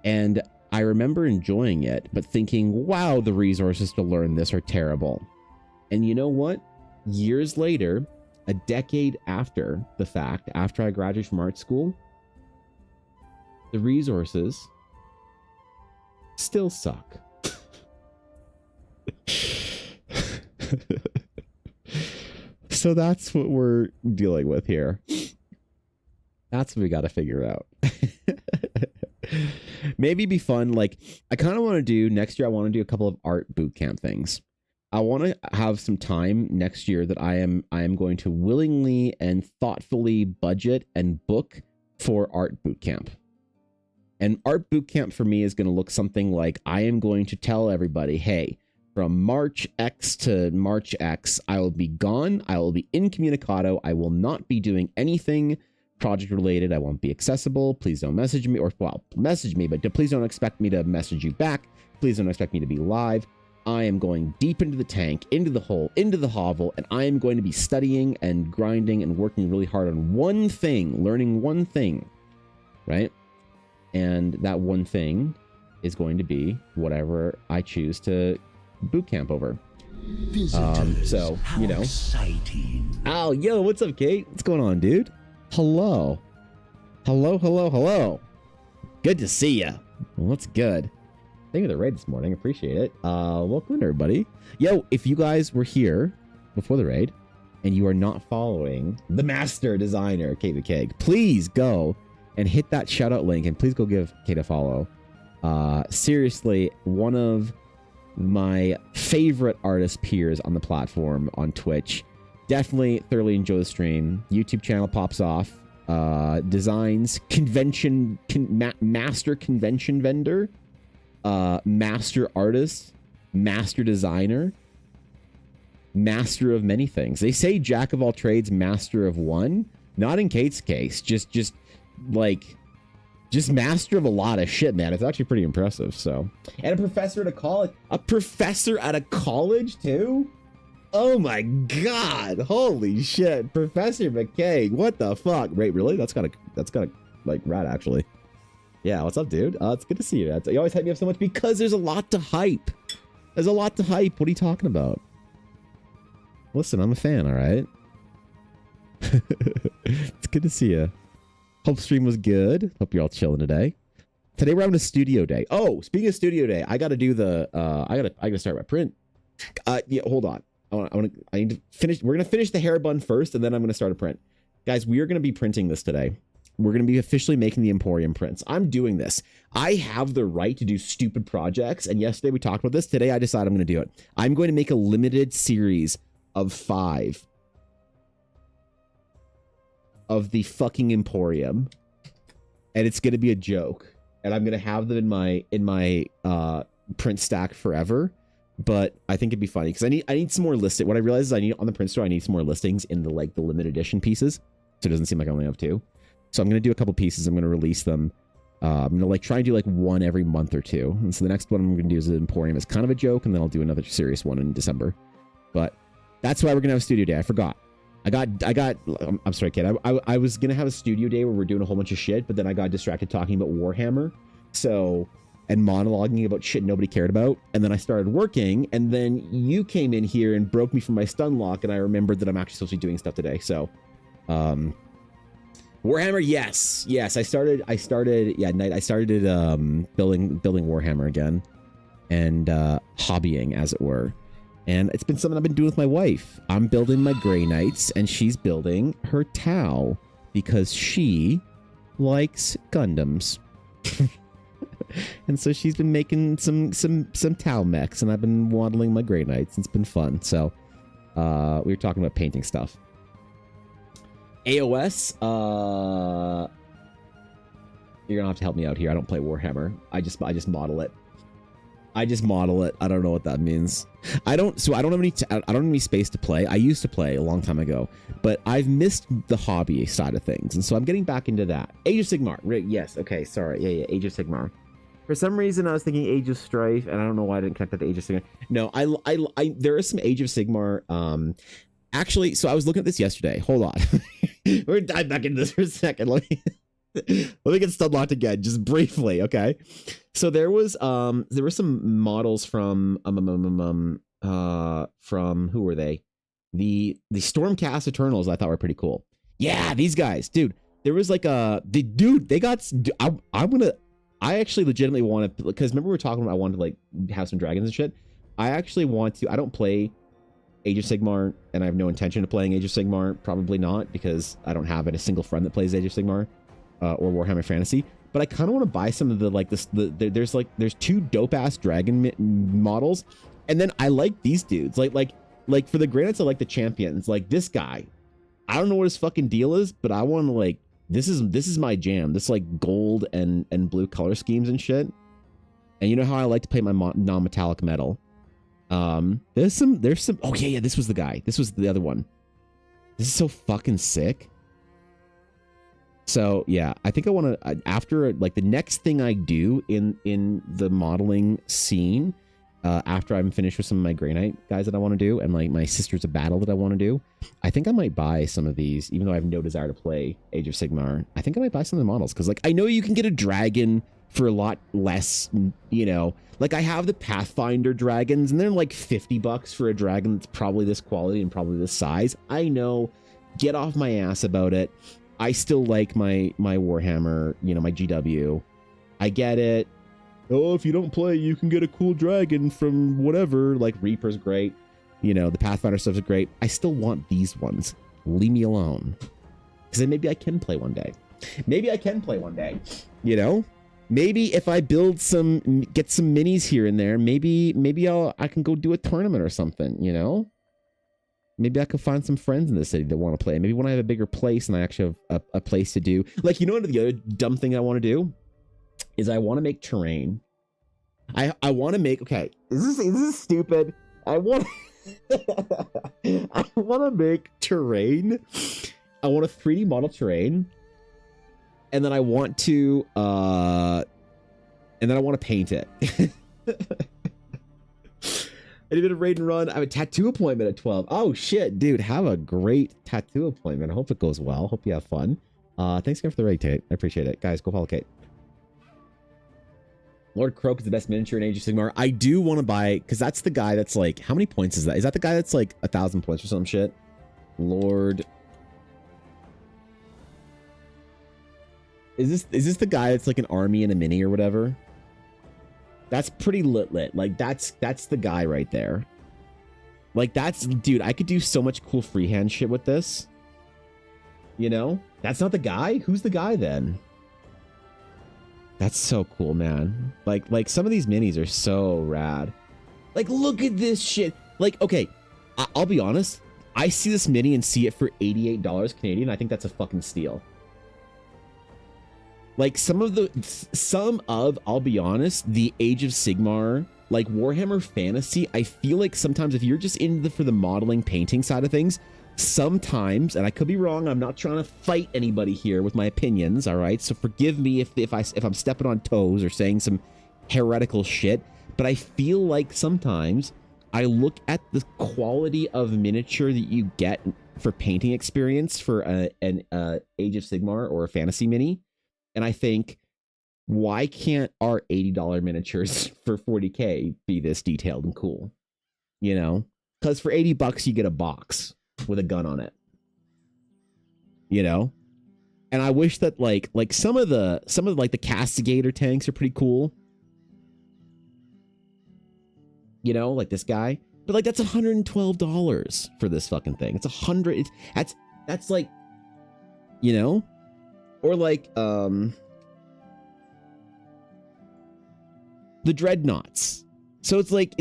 And I remember enjoying it, but thinking, wow, the resources to learn this are terrible. And you know what? Years later, a decade after the fact, after I graduated from art school, the resources still suck. So that's what we're dealing with here. That's what we got to figure out. Maybe be fun. Like, I kind of want to do next year, I want to do a couple of art bootcamp things. I want to have some time next year that I am going to willingly and thoughtfully budget and book for art bootcamp. And art bootcamp for me is going to look something like, I am going to tell everybody, hey, from March X to March X, I will be gone. I will be incommunicado. I will not be doing anything project related. I won't be accessible. Please don't message me, or, well, message me, but please don't expect me to message you back. Please don't expect me to be live. I am going deep into the tank, into the hole, into the hovel, and I am going to be studying and grinding and working really hard on one thing, learning one thing, right? And that one thing is going to be whatever I choose to boot camp over. So, you know. Exciting. Oh, yo, what's up, Kate? What's going on, dude? Hello. Hello. Good to see ya. Well, what's good? Thank you for the raid this morning. Appreciate it. Welcome in, everybody. Yo, if you guys were here before the raid and you are not following the master designer, Kate the Keg, please go and hit that shout out link and please go give Kate a follow. Seriously, one of my favorite artist peers on the platform on Twitch. Definitely thoroughly enjoy the stream. YouTube channel pops off. Designs, convention, master convention vendor, master artist, master designer, master of many things. They say jack of all trades, master of one. Not in Kate's case. Just master of a lot of shit, man. It's actually pretty impressive. So, and a professor at a college. A professor at a college too? Oh my god! Holy shit, Professor McKay! What the fuck? Wait, really? That's gotta like rad actually. Yeah, what's up, dude? It's good to see you. You always hype me up so much because there's a lot to hype. There's a lot to hype. What are you talking about? Listen, I'm a fan. All right. It's good to see you. Hope stream was good. Hope you're all chilling today. Today we're having a studio day. Oh, speaking of studio day, I gotta do the. I gotta start my print. Yeah, hold on. I need to finish. We're going to finish the hair bun first, and then I'm going to start a print. Guys, we are going to be printing this today. We're going to be officially making the Emporium prints. I'm doing this. I have the right to do stupid projects. And yesterday we talked about this. Today I decided I'm going to do it. I'm going to make a limited series of 5 of the fucking Emporium. And it's going to be a joke. And I'm going to have them in my print stack forever. But I think it'd be funny because I need some more listing. What I realized is I need on the print store, I need some more listings in the the limited edition pieces. So it doesn't seem like I only have 2. So I'm going to do a couple pieces. I'm going to release them. I'm going to try and do one every month or 2. And so the next one I'm going to do is the Emporium. It's kind of a joke. And then I'll do another serious one in December. But that's why we're going to have a studio day. I forgot. I'm sorry, kid. I was going to have a studio day where we're doing a whole bunch of shit. But then I got distracted talking about Warhammer. And monologuing about shit nobody cared about. And then I started working, and then you came in here and broke me from my stun lock, and I remembered that I'm actually supposed to be doing stuff today. So, Warhammer, yes. I started building Warhammer again, and hobbying, as it were. And it's been something I've been doing with my wife. I'm building my Grey Knights, and she's building her Tau, because she likes Gundams. And so she's been making some Tau mechs, and I've been waddling my Grey Knights. It's been fun. So we were talking about painting stuff. AOS, you're gonna have to help me out here. I don't play Warhammer. I just model it. I don't know what that means. I don't have any space to play. I used to play a long time ago, but I've missed the hobby side of things, and so I'm getting back into that. Age of Sigmar, right? Yes. Okay. Sorry. Yeah. Age of Sigmar. For some reason, I was thinking Age of Strife, and I don't know why I didn't connect that to Age of Sigmar. No, I there is some Age of Sigmar. Actually, so I was looking at this yesterday. Hold on. We're gonna dive back into this for a second. Let me get Studlocked again, just briefly, okay? So there were some models from who were they? The Stormcast Eternals I thought were pretty cool. Yeah, these guys, dude. There was I actually legitimately want to, because remember we were talking about I wanted to have some dragons and shit. I actually want to. I don't play Age of Sigmar, and I have no intention of playing Age of Sigmar. Probably not, because I don't have a single friend that plays Age of Sigmar or Warhammer Fantasy. But I kind of want to buy some of there's 2 dope ass dragon models, and then I like these dudes. Like for the Grey Knights, I like the champions. Like this guy, I don't know what his fucking deal is, but I want to this is my jam. This gold and blue color schemes and shit. And you know how I like to play my non-metallic metal. There's some. Oh yeah. This was the guy. This was the other one. This is so fucking sick. So yeah, I think I want to after the next thing I do in the modeling scene after I'm finished with some of my Grey Knight guys that I want to do, and like my Sisters of Battle that I want to do, I think I might buy some of these, even though I have no desire to play Age of Sigmar. I think I might buy some of the models, because like I know you can get a dragon for a lot less, you know, like I have the Pathfinder dragons and they're like $50 for a dragon that's probably this quality and probably this size. I know, get off my ass about it. I still like my Warhammer, you know, my GW. I get it. Oh, if you don't play, you can get a cool dragon from whatever, like Reaper's great. You know, the Pathfinder stuff is great. I still want these ones. Leave me alone. Because then maybe I can play one day. Maybe I can play one day, you know? Maybe if I build some, get some minis here and there, maybe I can go do a tournament or something, you know? Maybe I could find some friends in the city that want to play. Maybe when I have a bigger place and I actually have a place to do. Like, you know what the other dumb thing I want to do? Is I want to make terrain. I want to make, okay, is this stupid? I want to make terrain. I want a 3D model terrain. And then I want to paint it. I did a raid and run. I have a tattoo appointment at 12. Oh shit, dude, have a great tattoo appointment. I hope it goes well. Hope you have fun. Thanks again for the raid, Kate. I appreciate it. Guys, go follow Kate. Lord Croak is the best miniature in Age of Sigmar. I do want to buy, because that's the guy that's like, how many points is that? Is that the guy that's like 1,000 points or some shit? Lord. Is this the guy that's like an army and a mini or whatever? That's pretty lit. Like that's the guy right there. Like that's, dude, I could do so much cool freehand shit with this. You know? That's not the guy? Who's the guy then? That's so cool, man. Like some of these minis are so rad. Like, look at this shit. Like, okay, I'll be honest. I see this mini and see it for $88 Canadian. I think that's a fucking steal. Like some of, I'll be honest, the Age of Sigmar, like Warhammer Fantasy, I feel like sometimes if you're just in for the modeling, painting side of things, sometimes, and I could be wrong, I'm not trying to fight anybody here with my opinions, all right? So forgive me if I'm stepping on toes or saying some heretical shit, but I feel like sometimes I look at the quality of miniature that you get for painting experience for an Age of Sigmar or a Fantasy mini, and I think, why can't our $80 miniatures for 40K be this detailed and cool? You know? Because for $80 you get a box with a gun on it. You know? And I wish that like some of the like the Castigator tanks are pretty cool. You know, like this guy. But like that's $112 for this fucking thing. It's $100. That's like, you know? Or like the Dreadnoughts. So it's like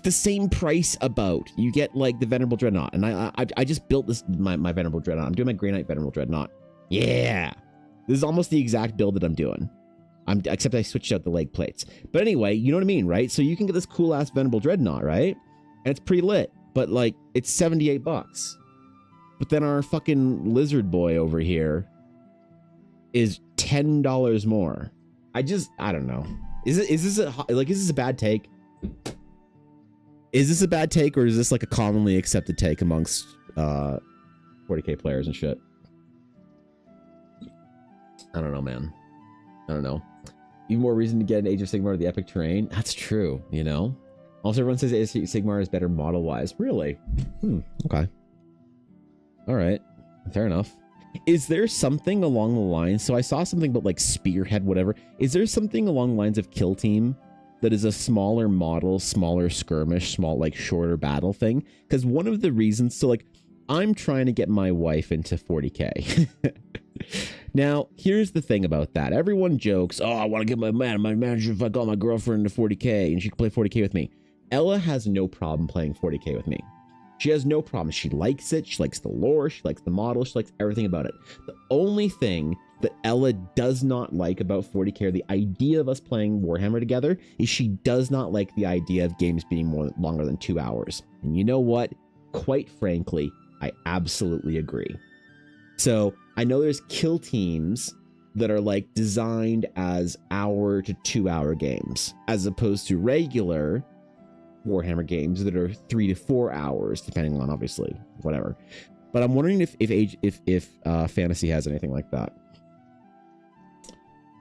the same price about. You get like the Venerable Dreadnought, and I just built this my Venerable Dreadnought. I'm doing my Grey Knight Venerable Dreadnought. Yeah, this is almost the exact build that I'm doing. Except I switched out the leg plates. But anyway, you know what I mean, right? So you can get this cool ass Venerable Dreadnought, right? And it's pretty lit, but like it's $78. But then our fucking Lizard Boy over here is $10 more. I don't know. Is this a bad take? Is this a bad take, or is this like a commonly accepted take amongst 40K players and shit? I don't know, man. I don't know. Even more reason to get an Age of Sigmar, the epic terrain. That's true, you know? Also, everyone says Age of Sigmar is better model-wise. Really? Okay. All right. Fair enough. Is there something along the lines? So I saw something about like Spearhead, whatever. Is there something along the lines of Kill Team that is a smaller model, smaller skirmish, like shorter battle thing? Because one of the reasons, so like I'm trying to get my wife into 40K. Now, here's the thing about that. Everyone jokes, oh, I want to get my manager if I got my girlfriend into 40K and she can play 40K with me. Ella has no problem playing 40K with me. She has no problem. She likes it. She likes the lore. She likes the model. She likes everything about it. The only thing that Ella does not like about 40K, or the idea of us playing Warhammer together, is she does not like the idea of games being longer than 2 hours. And you know what? Quite frankly, I absolutely agree. So I know there's kill teams that are like designed as 1 to 2 hour games, as opposed to regular Warhammer games that are 3 to 4 hours, depending on obviously whatever. But I'm wondering if Fantasy has anything like that.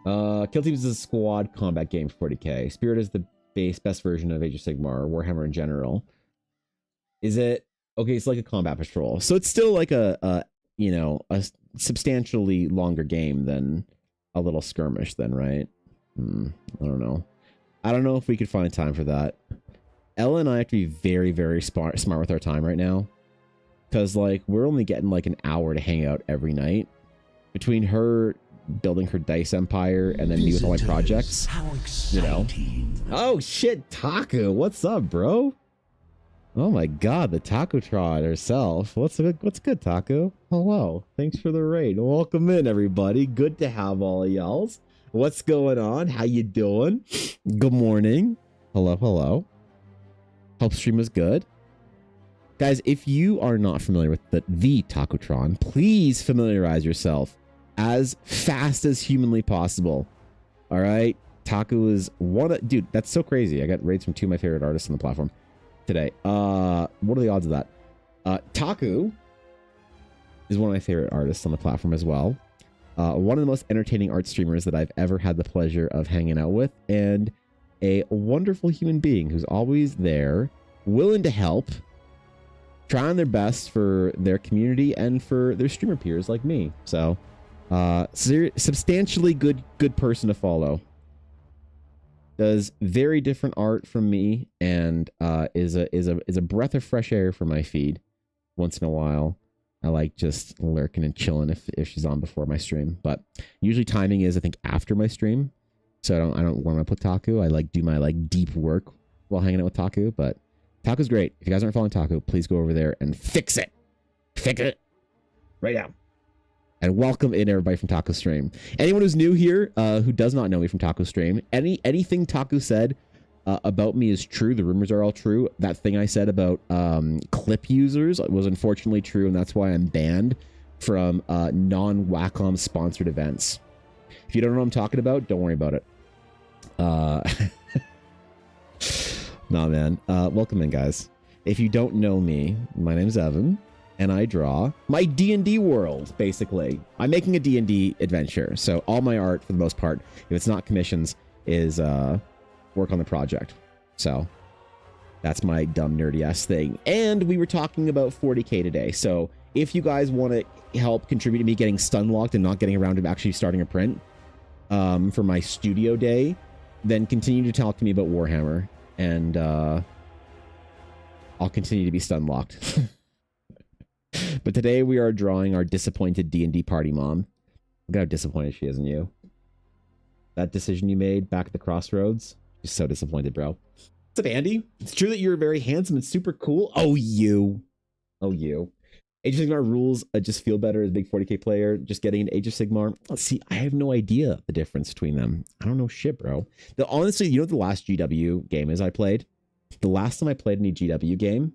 Kill Teams is a squad combat game for 40k. Spirit is the best version of Age of Sigmar or Warhammer in general. Is it okay? It's like a combat patrol, so it's still like a substantially longer game than a little skirmish, then, right? I don't know. I don't know if we could find time for that. Ella and I have to be very, very smart with our time right now, because like we're only getting like an hour to hang out every night between her building her dice empire and then me with all my projects. How exciting. Oh shit, Taco, what's up, bro? Oh my god, the Taco Trot herself. What's good, Taco? Hello, thanks for the raid. Welcome in, everybody. Good to have all of y'alls. What's going on? How you doing? Good morning. Hello. Hope stream was good. Guys, if you are not familiar with the Tacotron, please familiarize yourself as fast as humanly possible. All right, Taco is dude, that's so crazy. I got raids from 2 of my favorite artists on the platform today. What are the odds of that? Taku is one of my favorite artists on the platform as well. One of the most entertaining art streamers that I've ever had the pleasure of hanging out with, and a wonderful human being who's always there, willing to help, trying their best for their community and for their streamer peers like me. So substantially good person to follow. Does very different art from me, and is a breath of fresh air for my feed once in a while. I like just lurking and chilling if she's on before my stream, but usually timing is I think after my stream, so I don't want to put Taku. I like do my like deep work while hanging out with Taku, but Taku's great. If you guys aren't following Taku, please go over there and fix it right now. And welcome in everybody from Taco Stream. Anyone who's new here, who does not know me from Taco Stream, anything Taco said about me is true. The rumors are all true. That thing I said about clip users was unfortunately true, and that's why I'm banned from non-Wacom sponsored events. If you don't know what I'm talking about, don't worry about it. Nah, man. Welcome in, guys. If you don't know me, my name's Evan. And I draw my D&D world, basically. I'm making a D&D adventure, so all my art, for the most part, if it's not commissions, is work on the project. So that's my dumb, nerdy-ass thing. And we were talking about 40k today, so if you guys want to help contribute to me getting stun locked and not getting around to actually starting a print for my studio day, then continue to talk to me about Warhammer, and I'll continue to be stun locked. But today we are drawing our disappointed D&D party mom. Look how disappointed she is in you. That decision you made back at the crossroads. She's so disappointed, bro. What's up, Andy? It's true that you're very handsome and super cool. Oh, you. Age of Sigmar rules just feel better as a big 40k player. Just getting into Age of Sigmar. Let's see, I have no idea the difference between them. I don't know shit, bro. Honestly, you know what the last GW game is I played? The last time I played any GW game,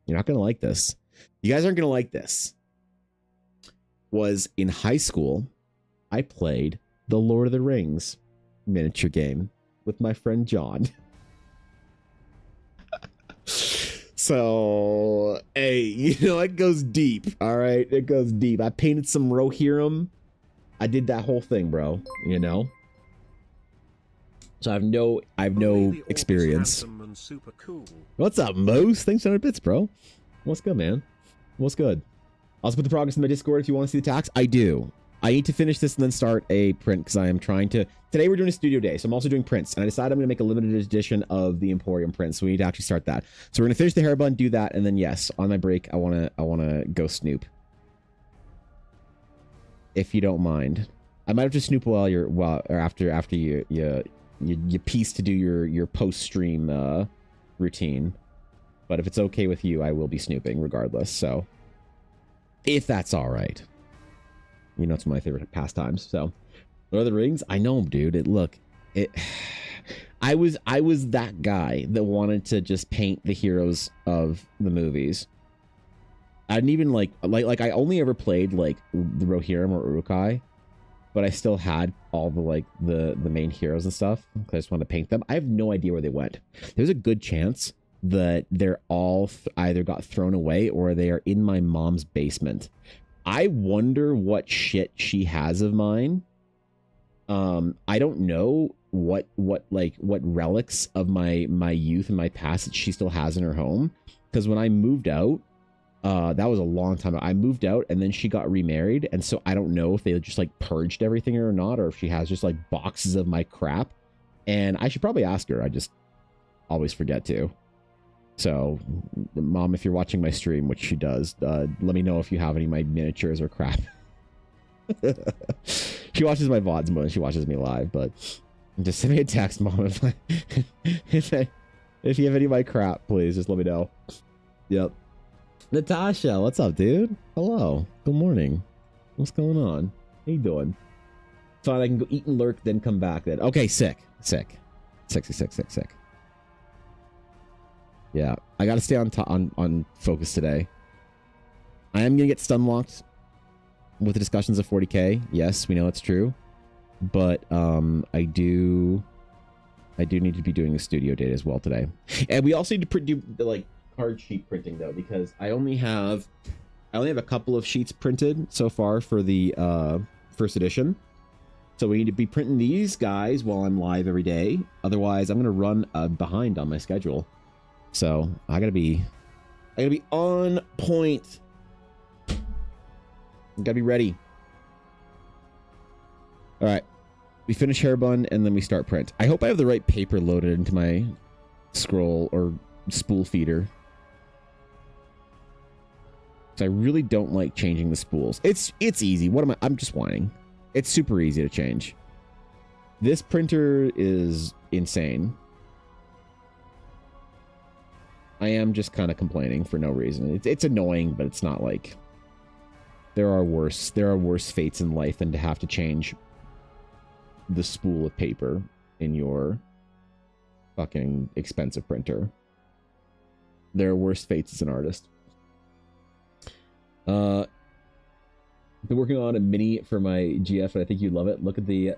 you're not going to like this. You guys aren't going to like this. Was in high school, I played the Lord of the Rings miniature game with my friend John. So, hey, it goes deep, all right? It goes deep. I painted some Rohirrim. I did that whole thing, bro, So I have no experience. Cool. What's up, Moose? Thanks for 100 bits, bro. What's good, man? What's good? I'll also put the progress in my Discord if you want to see the tax. I do. I need to finish this and then start a print because I am trying to... Today we're doing a studio day, so I'm also doing prints. And I decided I'm going to make a limited edition of the Emporium print, so we need to actually start that. So we're going to finish the hair bun, do that, and then yes, on my break, I want to go snoop. If you don't mind. I might have to snoop after you piece to do your post-stream routine. But if it's okay with you, I will be snooping regardless, so... If that's alright. It's one of my favorite pastimes, so... Lord of the Rings? I know, dude. I was that guy that wanted to just paint the heroes of the movies. I didn't even like I only ever played, like, the Rohirrim or Uruk-hai. but I still had all the like the main heroes and stuff because I just wanted to paint them. I have no idea where they went. There's a good chance that they're all either got thrown away or they are in my mom's basement. I wonder what shit she has of mine. I don't know what relics of my youth and my past that she still has in her home, because when I moved out, that was a long time ago. I moved out and then she got remarried, and so I don't know if they just like purged everything or not, or if she has just like boxes of my crap. And I should probably ask her. I just always forget to. So, Mom, if you're watching my stream, which she does, let me know if you have any of my miniatures or crap. She watches my VODs more than she watches me live, but just send me a text, Mom. If you have any of my crap, please just let me know. Yep. Natasha, what's up, dude? Hello. Good morning. What's going on? How you doing? Fine, I can go eat and lurk, then come back then. Okay, sick. Yeah, I gotta stay on focus today. I am gonna get stun locked with the discussions of 40k. Yes, we know it's true, but I do need to be doing the studio date as well today, and we also need to do the like card sheet printing though, because I only have a couple of sheets printed so far for the first edition. So we need to be printing these guys while I'm live every day. Otherwise, I'm gonna run behind on my schedule. So I gotta be on point. Gotta be ready. All right, we finish hair bun and then we start print. I hope I have the right paper loaded into my scroll or spool feeder. So I really don't like changing the spools. It's easy. I'm just whining. It's super easy to change. This printer is insane. I am just kind of complaining for no reason. It's annoying, but it's not like there are worse fates in life than to have to change the spool of paper in your fucking expensive printer. There are worse fates as an artist. Been working on a mini for my GF, and I think you'd love it. Look at the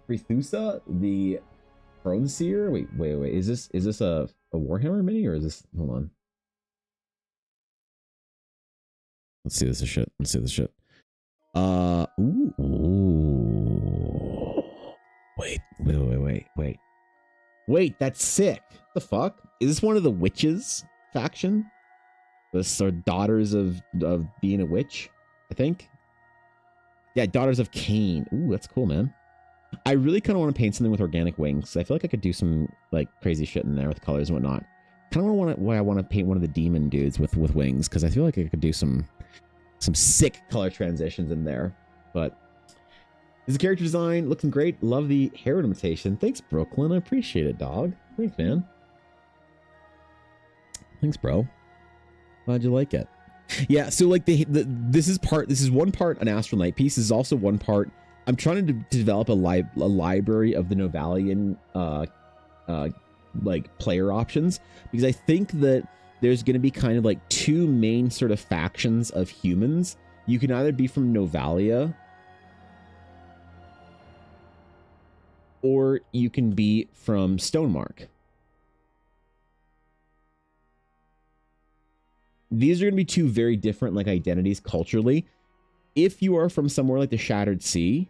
Krithusa, the Throne Seer. Wait. Is this a Warhammer mini, or is this? Hold on. Let's see this shit. Ooh. Wait, that's sick. What the fuck? Is this one of the witches faction? This are daughters of being a witch, I think. Yeah, daughters of Cain. Ooh, that's cool, man. I really kind of want to paint something with organic wings. I feel like I could do some like crazy shit in there with colors and whatnot. Kind of want to paint one of the demon dudes with wings, because I feel like I could do some sick color transitions in there. But this is character design looking great. Love the hair imitation. Thanks, Brooklyn. I appreciate it, dog. Thanks, man. Thanks, bro. Glad you like it. Yeah, so like this is one part an Astral Night piece. This is also one part. I'm trying to develop a library of the Novalian like player options, because I think that there's going to be kind of like two main sort of factions of humans. You can either be from Novalia, or you can be from Stonemark. These are going to be two very different like identities culturally. If you are from somewhere like the Shattered Sea,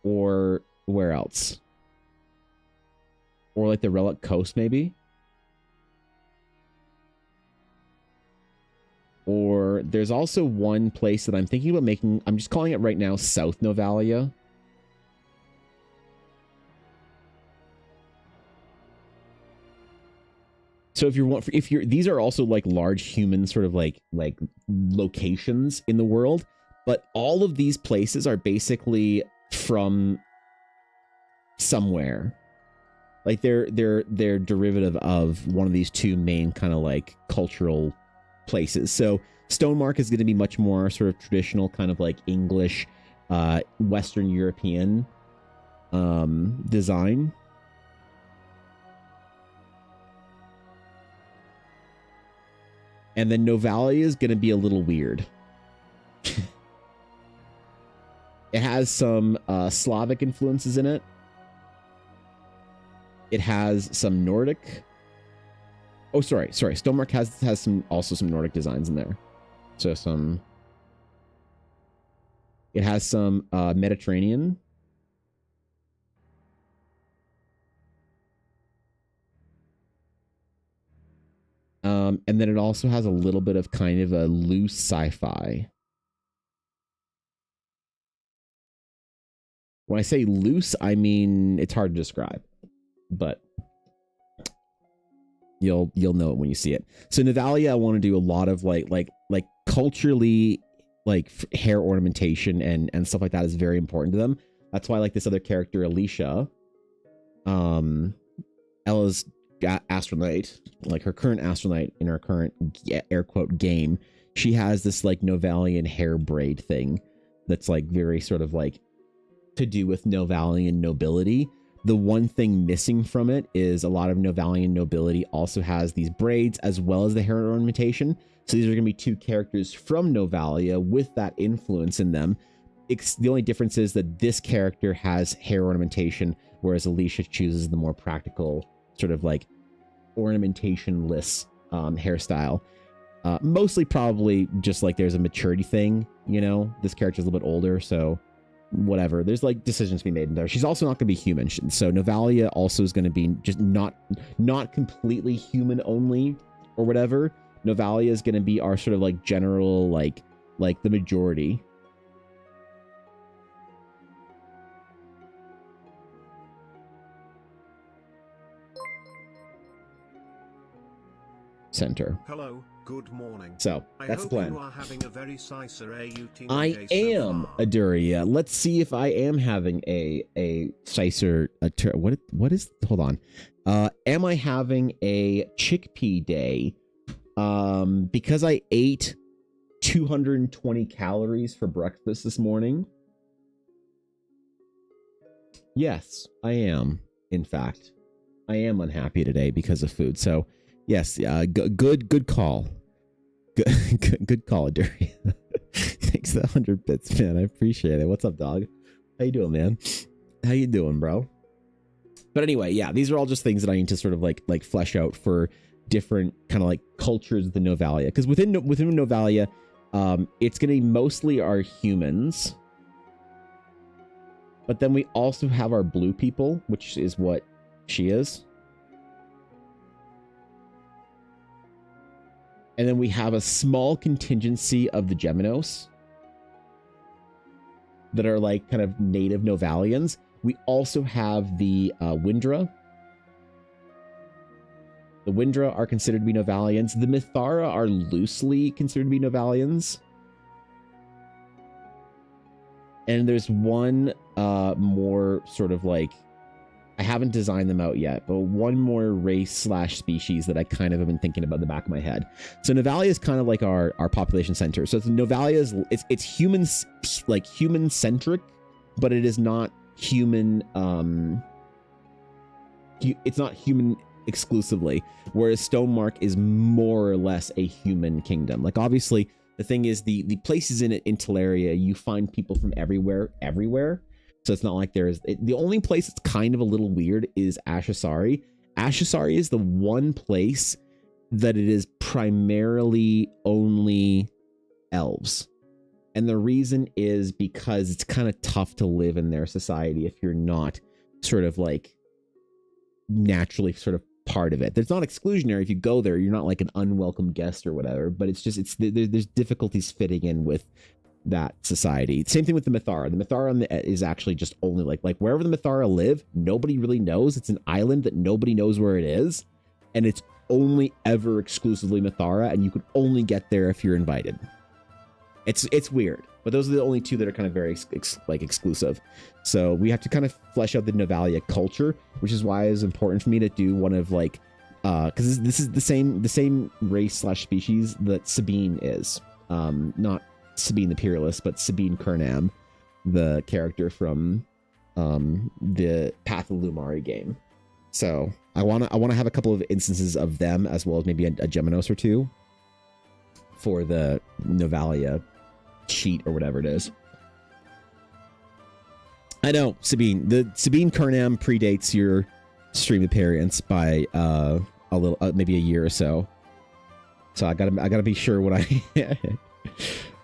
or where else? Or like the Relic Coast, maybe? Or there's also one place that I'm thinking about making, I'm just calling it right now South Novalia. So if you're these are also like large human sort of like locations in the world, but all of these places are basically from somewhere. Like they're derivative of one of these two main kind of like cultural places. So Stonemark is going to be much more sort of traditional kind of like English, Western European design. And then Novalia is going to be a little weird. It has some Slavic influences in it. It has some Nordic. Oh, sorry. Stonemark has some Nordic designs in there. So it has some Mediterranean. And then it also has a little bit of kind of a loose sci-fi. When I say loose, I mean it's hard to describe, but you'll know it when you see it. So Novalia, I want to do a lot of like culturally, like hair ornamentation and stuff like that is very important to them. That's why I like this other character, Alicia. Ella's Astronaut, like her current Astronaut in her current air quote game, she has this like Novalian hair braid thing that's like very sort of like to do with Novalian nobility. The one thing missing from it is a lot of Novalian nobility also has these braids as well as the hair ornamentation. So these are going to be two characters from Novalia with that influence in them. The only difference is that this character has hair ornamentation, whereas Alicia chooses the more practical sort of like ornamentation-less hairstyle. Mostly probably just like there's a maturity thing, you know, this character's a little bit older, so whatever. There's like decisions to be made in there. She's also not going to be human, so Novalia also is going to be just not completely human only or whatever. Novalia is going to be our sort of like general like the majority. Center. Hello, good morning. So that's the plan. You are having a very I am Aduria. Let's see if I am having a Sicer. What is? Hold on. Am I having a chickpea day? Because I ate 220 calories for breakfast this morning. Yes, I am. In fact, I am unhappy today because of food. So. Yes, good call. Good call, Aduria. Thanks for the 100 bits, man. I appreciate it. What's up, dog? How you doing, man? How you doing, bro? But anyway, yeah, these are all just things that I need to sort of like flesh out for different kind of like cultures of the Novalia. Because within Novalia, it's going to be mostly our humans. But then we also have our blue people, which is what she is. And then we have a small contingency of the Geminos that are like kind of native Novalians. We also have the Windra. The Windra are considered to be Novalians. The Mithara are loosely considered to be Novalians. And there's one more sort of like, I haven't designed them out yet, but one more race/species that I kind of have been thinking about in the back of my head. So Novalia is kind of like our population center. So Novalia is it's humans, like human centric, but it is not human. It's not human exclusively. Whereas Stonemark is more or less a human kingdom. Like obviously the thing is the places in Teleria, you find people from everywhere. So it's not like the only place that's kind of a little weird is Ashasari. Ashasari is the one place that it is primarily only elves. And the reason is because it's kind of tough to live in their society if you're not sort of like naturally sort of part of it. There's not exclusionary. If you go there, you're not like an unwelcome guest or whatever, but there's difficulties fitting in with that society. Same thing with the Mithara. The Mithara is actually just only like wherever the Mithara live, nobody really knows. It's an island that nobody knows where it is, and it's only ever exclusively Mithara, and you can only get there if you're invited. It's weird, but those are the only two that are kind of very exclusive. So we have to kind of flesh out the Novalia culture, which is why it's important for me to do one of like because this is the same race/species that Sabine is. Not Sabine the Peerless, but Sabine Kernam, the character from the Path of Lumari game. So I want to have a couple of instances of them as well as maybe a Geminos or two. for the Novalia cheat or whatever it is. I know, Sabine. The Sabine Karnam predates your stream appearance by a little, maybe a year or so. So I gotta be sure when I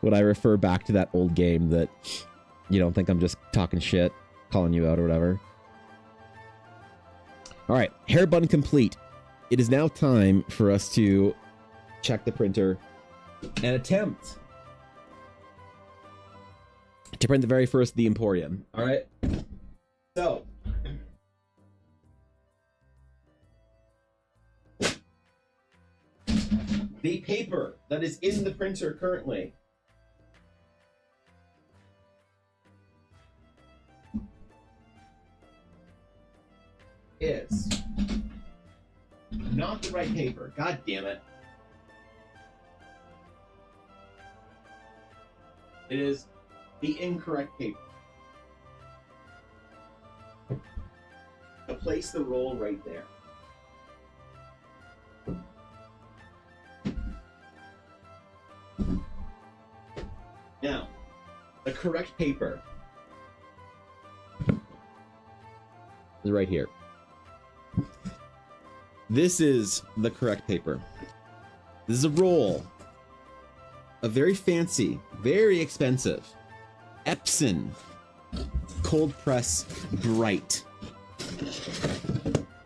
when I refer back to that old game that you don't think I'm just talking shit, calling you out or whatever. All right, hair bun complete. It is now time for us to check the printer and attempt to print the very first The Emporium. All right. So, the paper that is in the printer currently is not the right paper. God damn it. It is the incorrect paper. To place the roll right there. Now, the correct paper is right here. This is the correct paper. This is a roll. A very fancy, very expensive Epson cold press bright.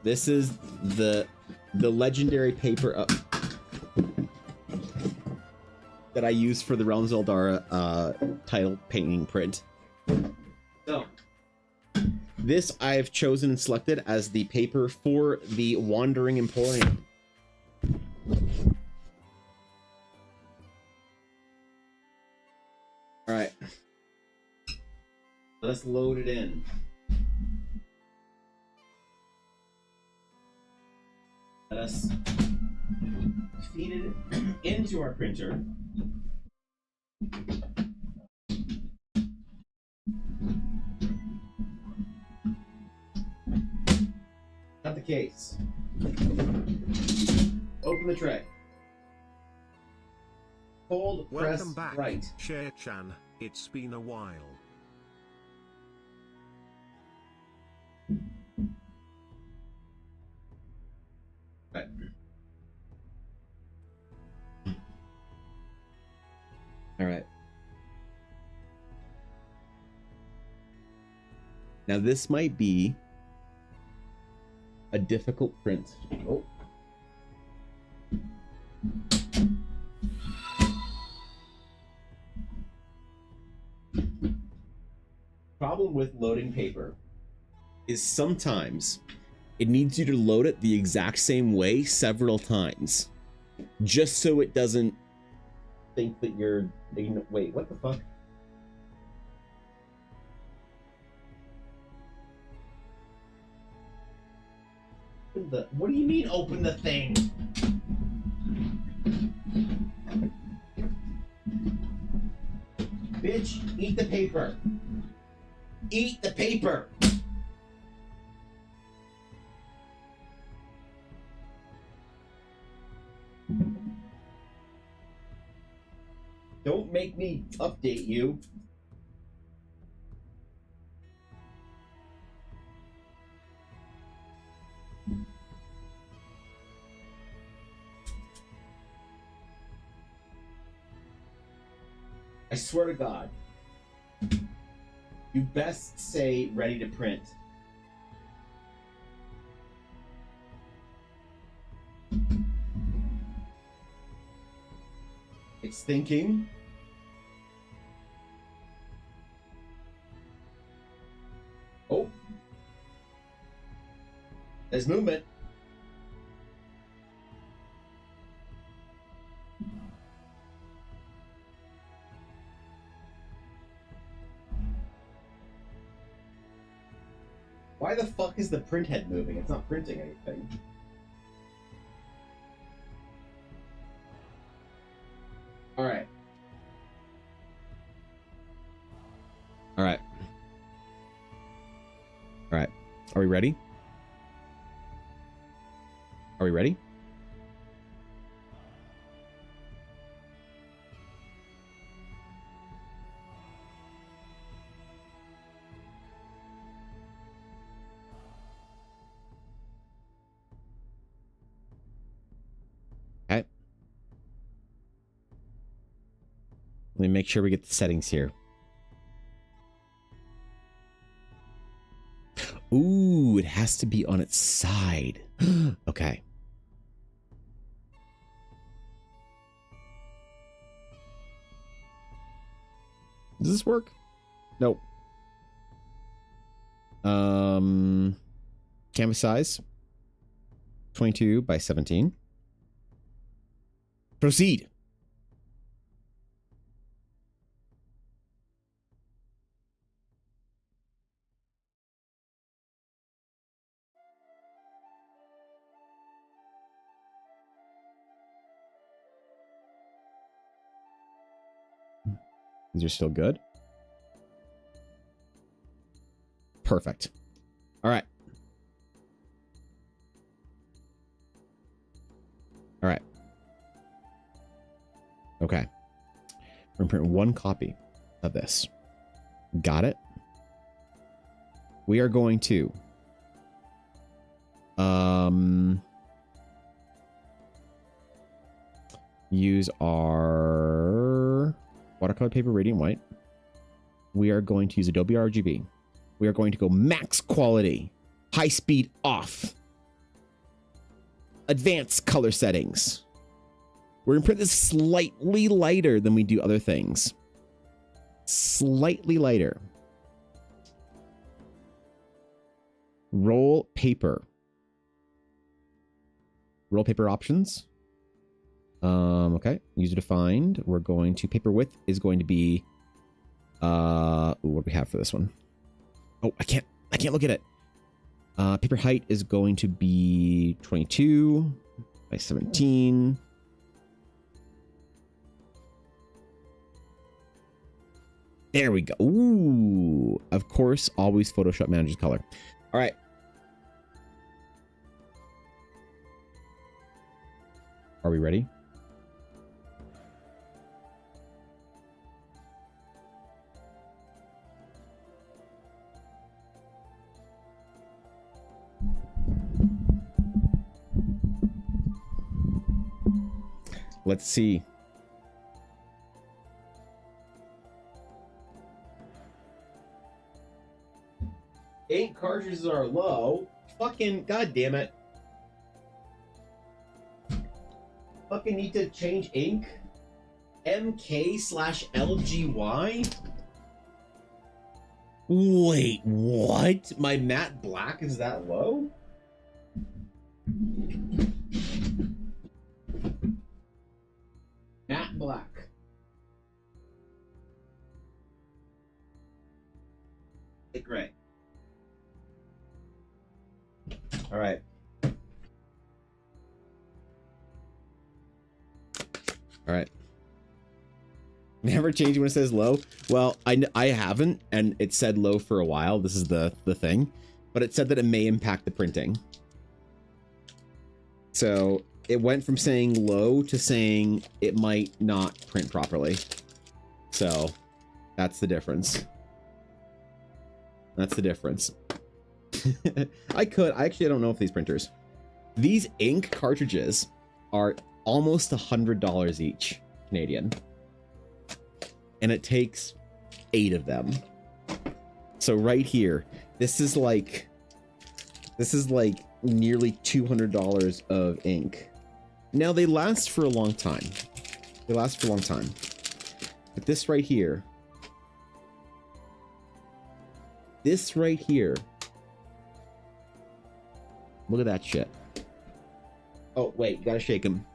This is the legendary paper that I use for the Realms of Eldara title painting print. So, this I've chosen and selected as the paper for the Wandering Emporium. All right. Let us load it in. Let us feed it into our printer. Not the case. Open the tray. Cold press Welcome back, right. Cher-chan. It's been a while. Right. All right. Now this might be a difficult print. Oh. Problem with loading paper is sometimes it needs you to load it the exact same way several times, just so it doesn't think that you're... Wait, what the fuck? What do you mean open the thing? Bitch, eat the paper. Eat the paper. Don't make me update you. I swear to God, you best say ready to print. It's thinking. Oh. There's movement. Why the fuck is the print head moving? It's not printing anything. All right. All right. All right. Are we ready? Are we ready? Let me make sure we get the settings here. Ooh, it has to be on its side. Okay. Does this work? Nope. Canvas size 22 by 17. Proceed. These are still good. Perfect. All right. All right. Okay. We're going to print one copy of this. Got it. We are going to use our watercolor paper Radiant White. We are going to use Adobe RGB. We are going to go max quality, high speed off, advanced color settings. We're going to print this slightly lighter than we do other things. Slightly lighter. Roll paper. Roll paper options. Okay. User defined. We're going to paper width is going to be what do we have for this one? Oh, I can't look at it. Paper height is going to be 22 by 17. There we go. Ooh, of course, always Photoshop manages color. All right. Are we ready? Let's see. Ink cartridges are low. Fucking goddamn it. Fucking need to change ink. MK/LGY? Wait, what? My matte black is that low? Matte black. Light gray. All right. All right. Never change when it says low. Well, I haven't, and it said low for a while. This is the thing, but it said that it may impact the printing. So it went from saying low to saying it might not print properly. So that's the difference. That's the difference. I actually don't know if these printers. These ink cartridges are almost $100 each Canadian. And it takes 8 of them. So right here, this is like nearly $200 of ink. Now they last for a long time. They last for a long time. But this right here, look at that shit. Oh, wait, you gotta shake him.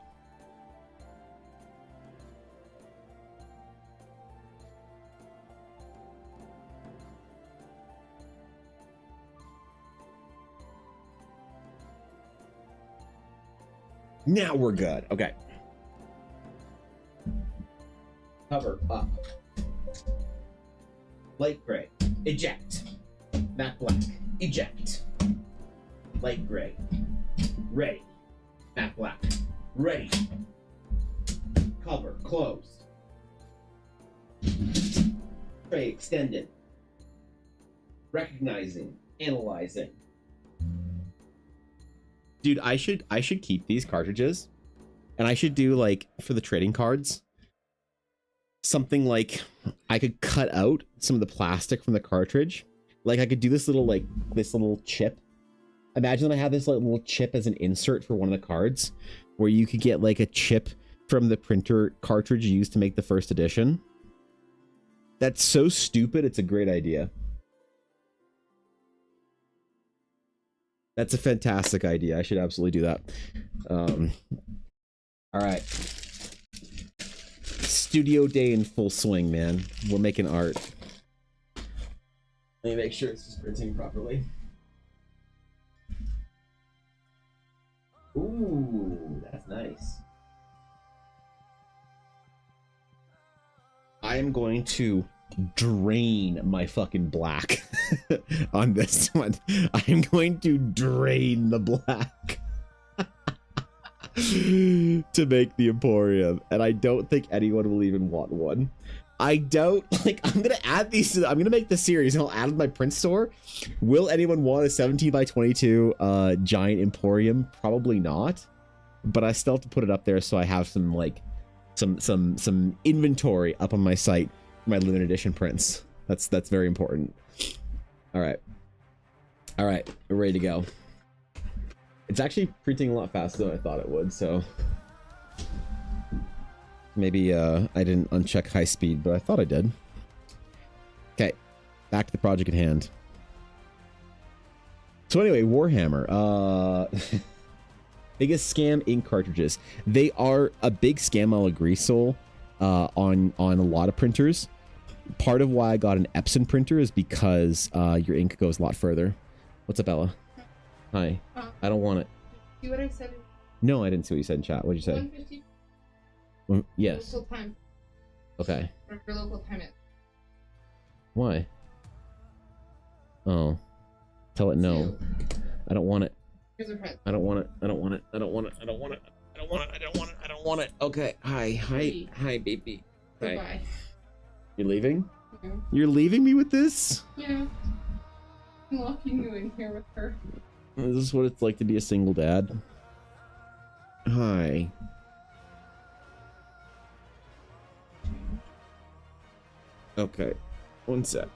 Now we're good. Okay. Cover up. Light gray. Eject. Matte black. Eject. Light gray. Ready. Matte black. Ready. Cover closed. Tray extended. Recognizing. Analyzing. Dude, I should keep these cartridges, and I should do, like, for the trading cards, something like I could cut out some of the plastic from the cartridge. Like I could do this little chip. Imagine I have this little chip as an insert for one of the cards, where you could get like a chip from the printer cartridge used to make the first edition. That's so stupid, it's a great idea. That's a fantastic idea. I should absolutely do that. All right. Studio day in full swing, man. We're making art. Let me make sure it's just printing properly. Ooh, that's nice. I am going to drain my fucking black on this one. I am going to drain the black to make the Emporium, and I don't think anyone will even want one. I don't like. I'm gonna add these. I'm gonna make the series, and I'll add it to my print store. Will anyone want a 17 by 22 giant Emporium? Probably not, but I still have to put it up there so I have some like some inventory up on my site for my limited edition prints. That's very important. All right, we're ready to go. It's actually printing a lot faster than I thought it would, so maybe I didn't uncheck high speed, but I thought I did. Okay, back to the project at hand. So anyway, Warhammer. Biggest scam, ink cartridges. They are a big scam, I'll agree, Soul, on a lot of printers. Part of why I got an Epson printer is because your ink goes a lot further. What's up, Ella? Hi. I don't want it. See what I said? No, I didn't see what you said in chat. What'd you say? 1:50. Yes. Local time. Okay. For local time it. Why? Oh. Tell it no. I don't want it. Here's a friend. I don't want it. I don't want it. I don't want it. I don't want it. I don't want it. I don't want it. I don't want it. Okay. Hi, baby. Hi. Goodbye. You're leaving? Yeah. You're leaving me with this? Yeah. I'm locking you in here with her. Is this what it's like to be a single dad? Hi. Okay. One sec.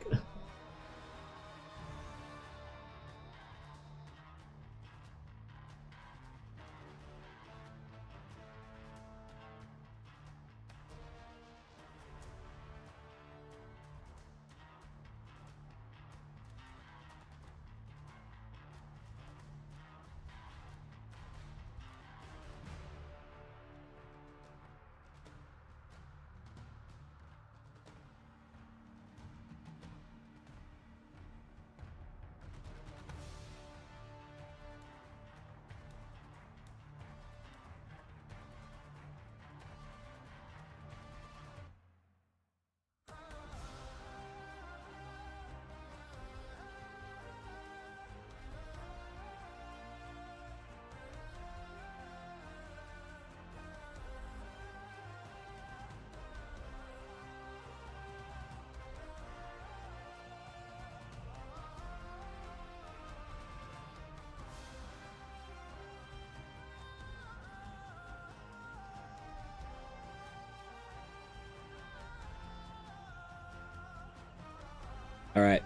All right.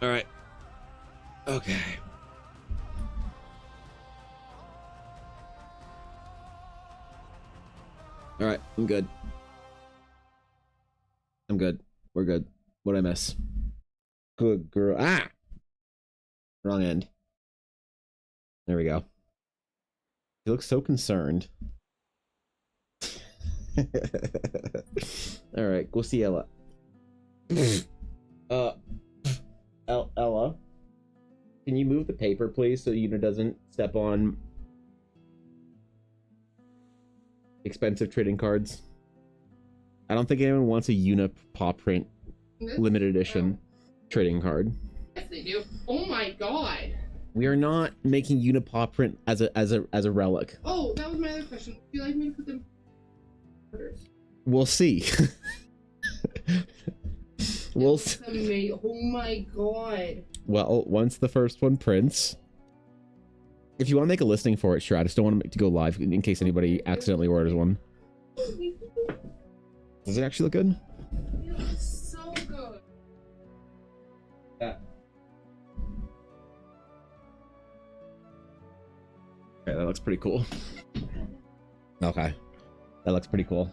All right. Okay. All right. I'm good. I'm good. We're good. What'd I miss? Good girl. Ah! Wrong end. There we go. He looks so concerned. All right. Go see Ella. Ella, can you move the paper, please, so Una doesn't step on expensive trading cards? I don't think anyone wants a Una paw print limited edition trading card. Yes, they do. Oh my god. We are not making Una paw print as a relic. Oh, that was my other question. Would you like me to put them orders? We'll see. We'll see. Oh my god. Well, once the first one prints, if you want to make a listing for it, sure. I just don't want to go live in case anybody accidentally orders one. Does it actually look good? It looks so good. Yeah. Okay, that looks pretty cool. Okay. That looks pretty cool.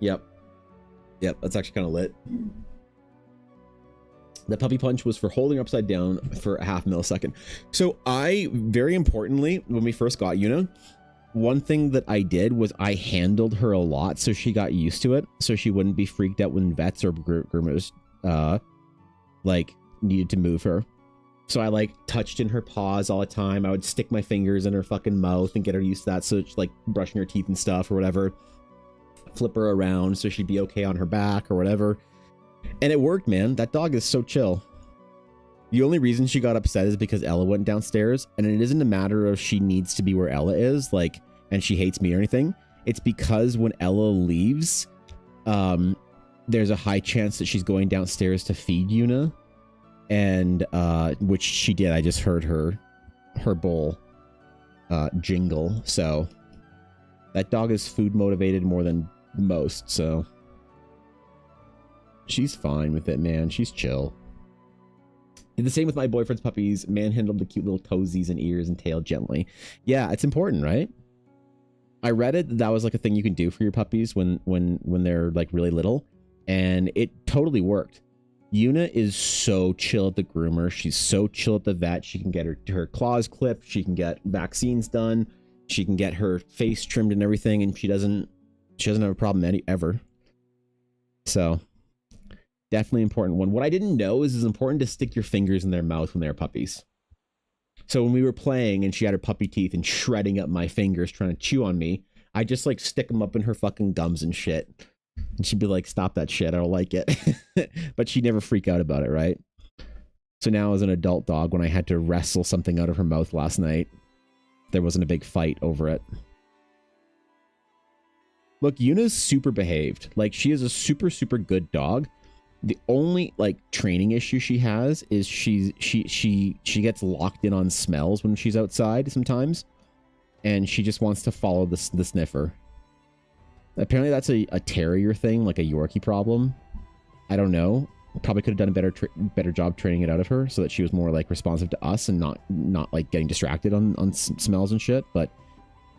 Yep. Yep, that's actually kind of lit. The puppy punch was for holding her upside down for a half millisecond. So I, very importantly, when we first got Yuna, one thing that I did was I handled her a lot so she got used to it, so she wouldn't be freaked out when vets or groomers like needed to move her. So I like touched in her paws all the time. I would stick my fingers in her fucking mouth and get her used to that, so it's like brushing her teeth and stuff or whatever. Flip her around so she'd be okay on her back or whatever. And it worked, man. That dog is so chill. The only reason she got upset is because Ella went downstairs, and it isn't a matter of she needs to be where Ella is, like, and she hates me or anything. It's because when Ella leaves, there's a high chance that she's going downstairs to feed Yuna, and which she did. I just heard her bowl jingle. So that dog is food motivated more than most, so she's fine with it, man. She's chill. Did the same with my boyfriend's puppies. Manhandled the cute little toesies and ears and tail gently. Yeah, it's important, right? I read it that was like a thing you can do for your puppies when they're like really little, and it totally worked. Yuna is so chill at the groomer. She's so chill at the vet. She can get her claws clipped. She can get vaccines done. She can get her face trimmed and everything, and she doesn't have a problem ever. So definitely important one. What I didn't know is it's important to stick your fingers in their mouth when they're puppies. So when we were playing and she had her puppy teeth and shredding up my fingers trying to chew on me, I just like stick them up in her fucking gums and shit. And she'd be like, stop that shit, I don't like it. But she'd never freak out about it, right? So now as an adult dog, when I had to wrestle something out of her mouth last night, there wasn't a big fight over it. Look, Yuna's super behaved. Like, she is a super, super good dog. The only like training issue she has is she gets locked in on smells when she's outside sometimes, and she just wants to follow the sniffer. Apparently that's a terrier thing, like a Yorkie problem. I don't know. Probably could have done a better job training it out of her so that she was more like responsive to us and not like getting distracted on smells and shit. But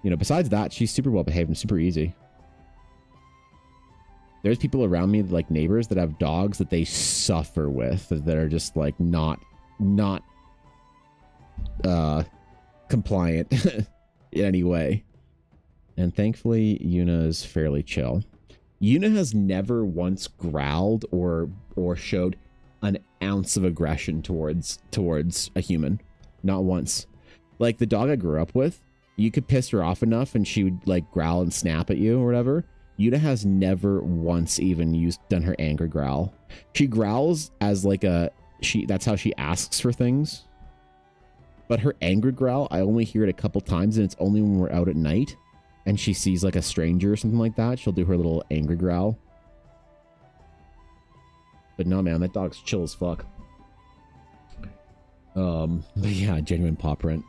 you know, besides that, she's super well behaved and super easy. There's people around me, like neighbors, that have dogs that they suffer with, that are just like not compliant in any way. And thankfully, Yuna is fairly chill. Yuna has never once growled or showed an ounce of aggression towards a human. Not once. Like the dog I grew up with, you could piss her off enough and she would like growl and snap at you or whatever. Yuna has never once even done her anger growl. She growls as like that's how she asks for things. But her anger growl, I only hear it a couple times, and it's only when we're out at night and she sees like a stranger or something like that. She'll do her little angry growl. But no, man, that dog's chill as fuck. But yeah, genuine paw print.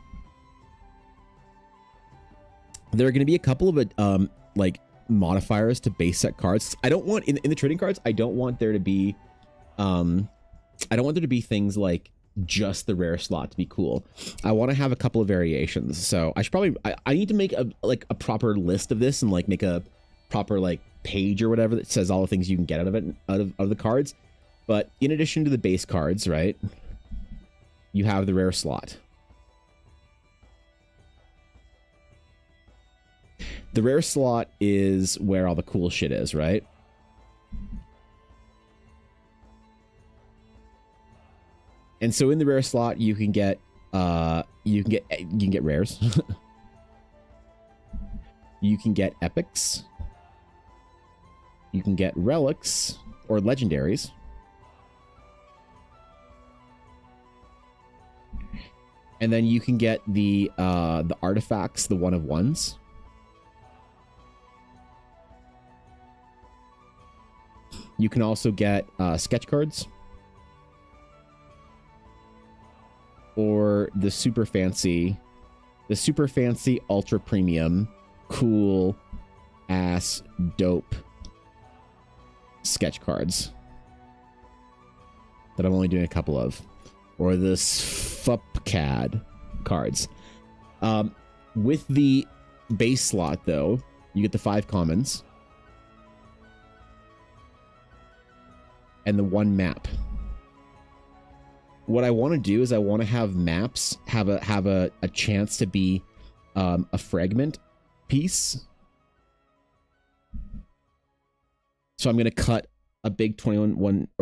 There are going to be a couple of like modifiers to base set cards. I don't want in the trading cards, I don't want there to be things like just the rare slot to be cool. I want to have a couple of variations. So I should probably I need to make a proper list of this and like make a proper like page or whatever that says all the things you can get out of it, out of the cards. But in addition to the base cards, right, you have the rare slot. The rare slot is where all the cool shit is, right? And so in the rare slot, you can get rares. You can get epics. You can get relics or legendaries. And then you can get the artifacts, the 1-of-1s. You can also get sketch cards. Or the super fancy, ultra premium, cool ass, dope sketch cards that I'm only doing a couple of, or the SFUPCAD cards. With the base slot, though, you get the 5 commons and the 1 map. What I want to do is I want to have maps have a chance to be a fragment piece. So I'm going to cut a big 13 by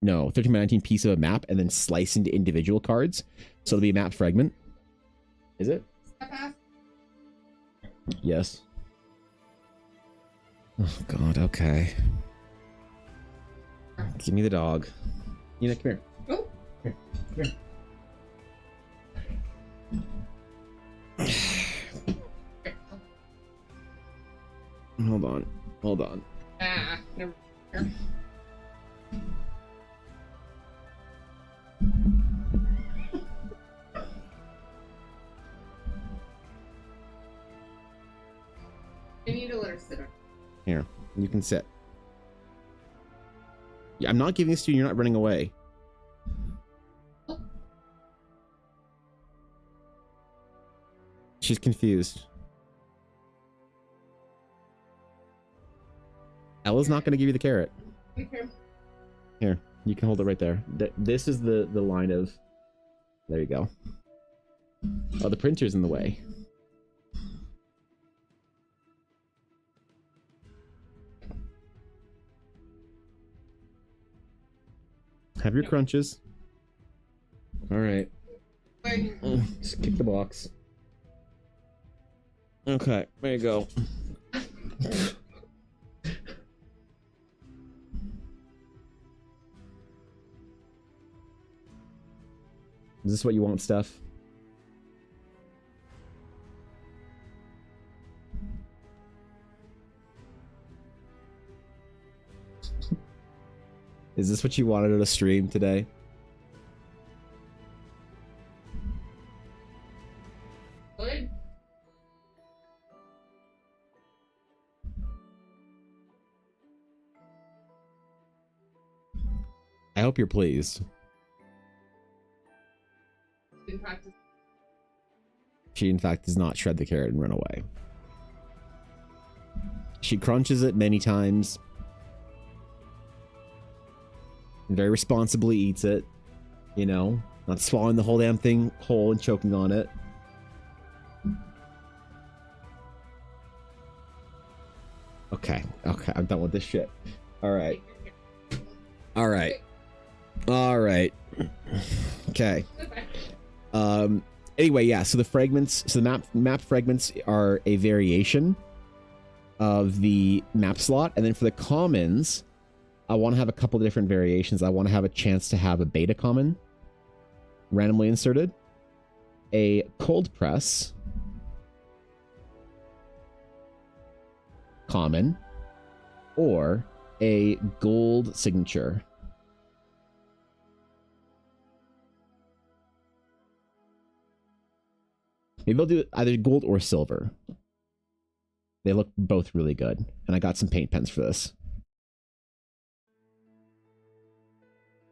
19 piece of a map and then slice into individual cards. So it'll be a map fragment. Is it? Yes. Oh God. Okay. Give me the dog. Come here. Oh. Come here. Hold on. Ah, never. I need to let her sit. Here, you can sit. Yeah, I'm not giving this to you. You're not running away. She's confused. Ella's not going to give you the carrot. Okay. Here, you can hold it right there. This is the line of... There you go. Oh, the printer's in the way. Have your crunches. All right. Wait. Just kick the box. Okay, there you go. Is this what you want, Steph? Is this what you wanted at a stream today? Good. I hope you're pleased. Been practicing. She, in fact, does not shred the carrot and run away. She crunches it many times. And very responsibly eats it. You know, not swallowing the whole damn thing whole and choking on it. Okay, I'm done with this shit. Alright. Alright. Alright. Okay. Anyway, yeah, so the fragments, so the map fragments are a variation of the map slot, and then for the commons, I want to have a couple of different variations. I want to have a chance to have a beta common randomly inserted, a cold press common, or a gold signature. Maybe they'll do either gold or silver. They look both really good. And I got some paint pens for this.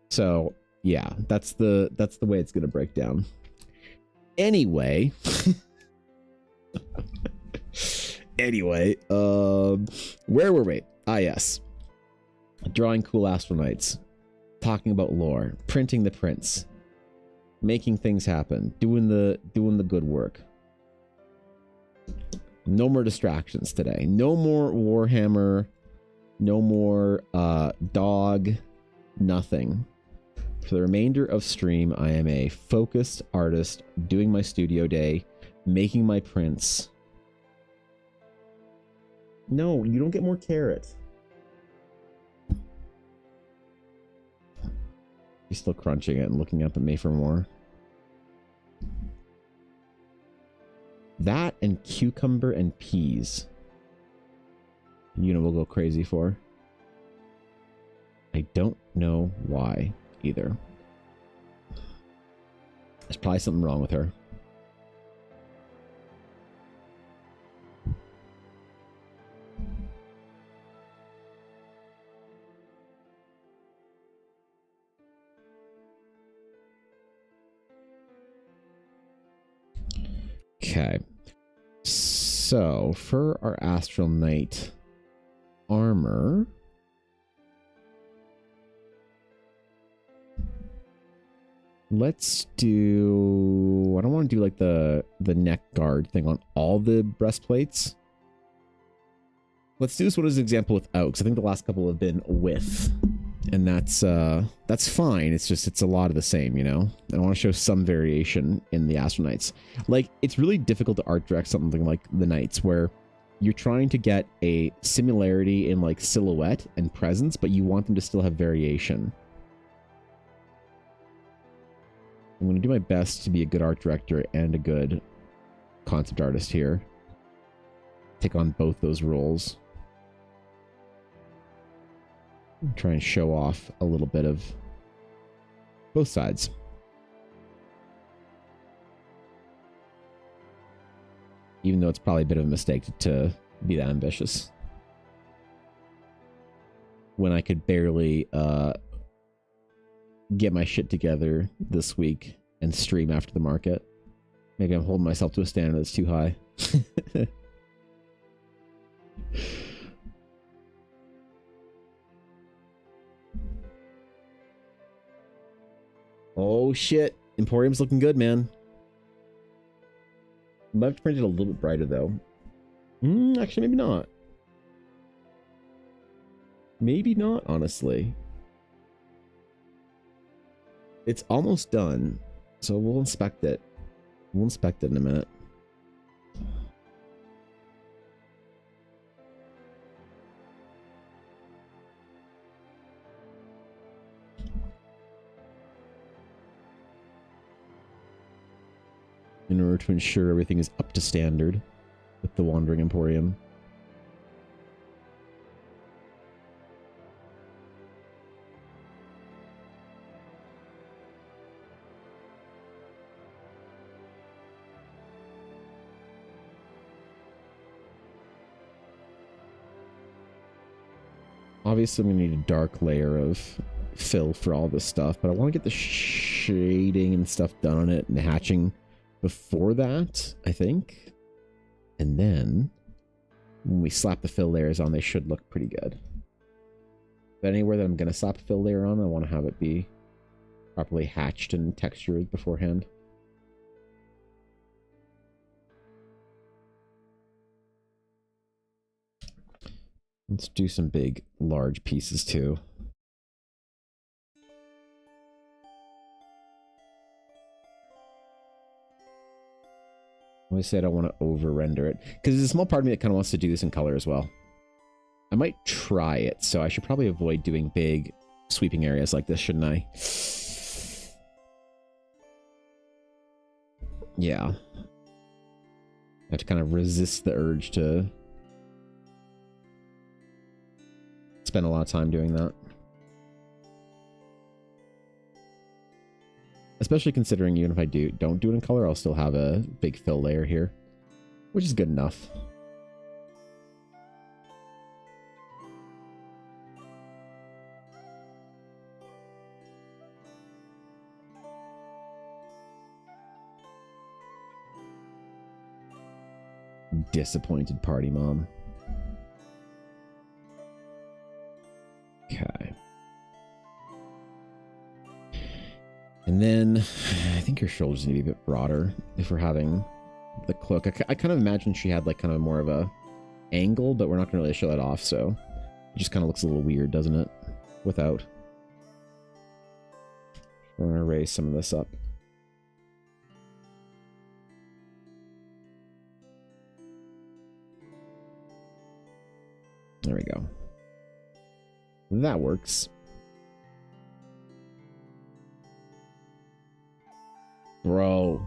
So, yeah, that's the way it's going to break down. Anyway. Anyway, where were we? Ah, yes. Drawing cool Astroknights. Talking about lore. Printing the prints. Making things happen. Doing the good work. No more distractions today. No more Warhammer. No more dog. Nothing. For the remainder of stream, I am a focused artist doing my studio day, making my prints. No, you don't get more carrot. He's still crunching it and looking up at me for more. That and cucumber and peas. Una will go crazy for. I don't know why either. There's probably something wrong with her. Okay. So, for our Astral Knight armor, let's do... I don't want to do like the neck guard thing on all the breastplates. Let's do this one as an example without, because I think the last couple have been with. And that's fine. It's just, it's a lot of the same, you know? I want to show some variation in the Astral Knights. Like, it's really difficult to art direct something like the Knights, where you're trying to get a similarity in like silhouette and presence, but you want them to still have variation. I'm going to do my best to be a good art director and a good concept artist here. Take on both those roles. Try and show off a little bit of both sides. Even though it's probably a bit of a mistake to be that ambitious. When I could barely get my shit together this week and stream after the market. Maybe I'm holding myself to a standard that's too high. Oh shit. Emporium's looking good, man. I might have to print it a little bit brighter though. Actually, maybe not. Maybe not, honestly. It's almost done, so we'll inspect it. We'll inspect it in a minute. In order to ensure everything is up to standard with the Wandering Emporium. Obviously, I'm going to need a dark layer of fill for all this stuff, but I want to get the shading and stuff done on it and hatching before that, I think. And then when we slap the fill layers on, they should look pretty good. But anywhere that I'm going to slap a fill layer on, I want to have it be properly hatched and textured beforehand. Let's do some big, large pieces too. I say I don't want to over-render it, because there's a small part of me that kind of wants to do this in color as well. I might try it, so I should probably avoid doing big, sweeping areas like this, shouldn't I? Yeah. I have to kind of resist the urge to spend a lot of time doing that. Especially considering even if I don't do it in color, I'll still have a big fill layer here, which is good enough. Disappointed party mom. Okay. And then I think your shoulders need to be a bit broader if we're having the cloak. I kind of imagine she had like kind of more of a angle, but we're not going to really show that off, so it just kind of looks a little weird, doesn't it? Without. We're going to raise some of this up. There we go. That works. Bro.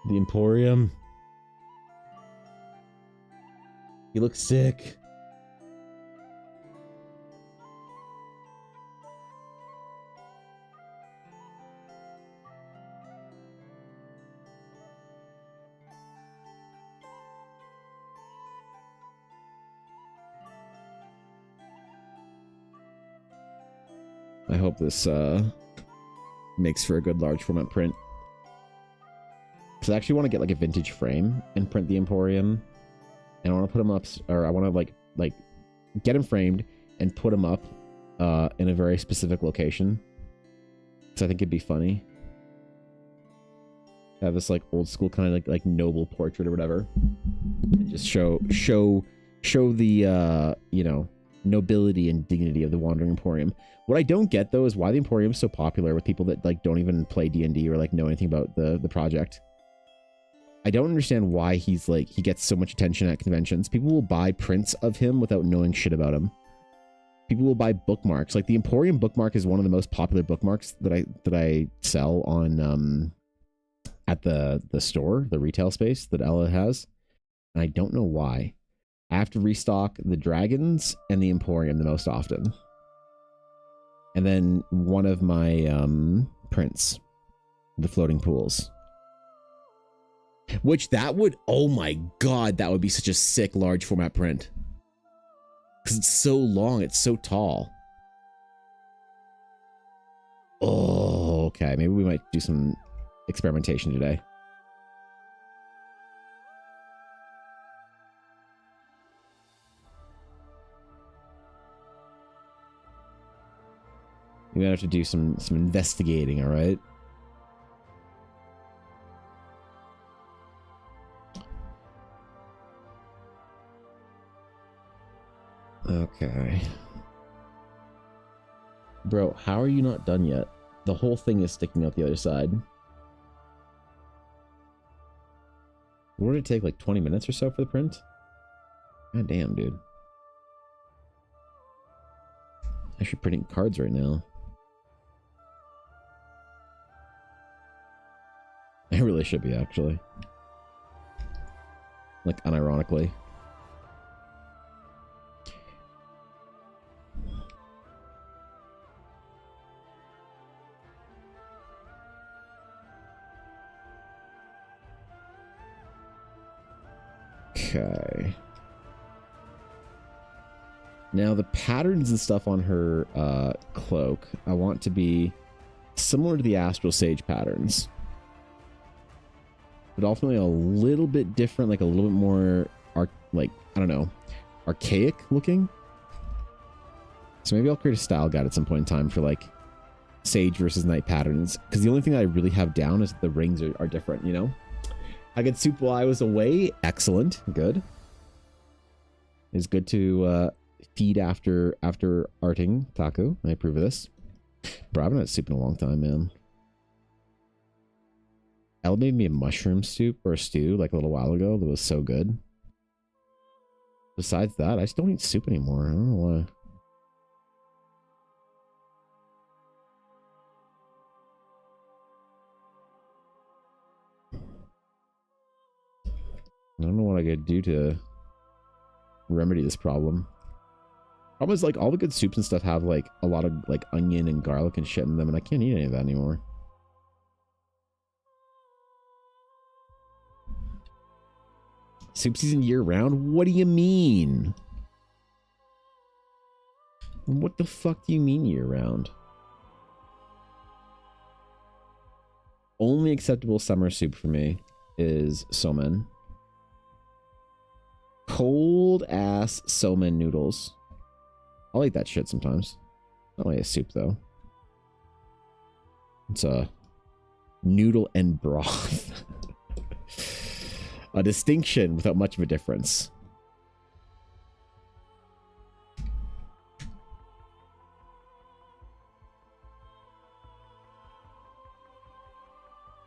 The Emporium. He looks sick. I hope this makes for a good large format print. Because I actually want to get like a vintage frame and print the Emporium. And I want to put them up, or I want to like get them framed and put them up in a very specific location. So I think it'd be funny. Have this like old school kind of like noble portrait or whatever. And just show the you know, nobility and dignity of the Wandering Emporium. What I don't get though is why the Emporium is so popular with people that like don't even play D&D or like know anything about the project. I don't understand why he gets so much attention at conventions. People will buy prints of him without knowing shit about him. People will buy bookmarks. Like the Emporium bookmark is one of the most popular bookmarks that I sell on at the store, the retail space that Ella has. And I don't know why. I have to restock the Dragons and the Emporium the most often. And then one of my prints, the Floating Pools. Which that would, oh my god, that would be such a sick large format print. Because it's so long, it's so tall. Oh, okay. Maybe we might do some experimentation today. We might have to do some investigating, all right? Okay. Bro, how are you not done yet? The whole thing is sticking out the other side. What did it take, like 20 minutes or so for the print? God damn, dude. I should printing cards right now. I really should be, actually. Like, unironically. Okay. Now the patterns and stuff on her cloak, I want to be similar to the Astral Sage patterns. But ultimately a little bit different, like a little bit more, like, I don't know, archaic looking. So maybe I'll create a style guide at some point in time for like Sage versus Knight patterns. Because the only thing I really have down is that the rings are different, you know? I get soup while I was away. Excellent. Good. It's good to feed after arting, Taku. I approve of this. Bro, I haven't had soup in a long time, man. Elle made me a mushroom soup or a stew like a little while ago that was so good. Besides that, I just don't eat soup anymore. I don't know why. I don't know what I could do to remedy this problem. Problem is, like, all the good soups and stuff have like a lot of like onion and garlic and shit in them, and I can't eat any of that anymore. Soup season year round? What do you mean? What the fuck do you mean year round? Only acceptable summer soup for me is somen. Cold ass somen noodles. I'll eat that shit sometimes. Not really a soup though. It's a noodle and broth. A distinction without much of a difference.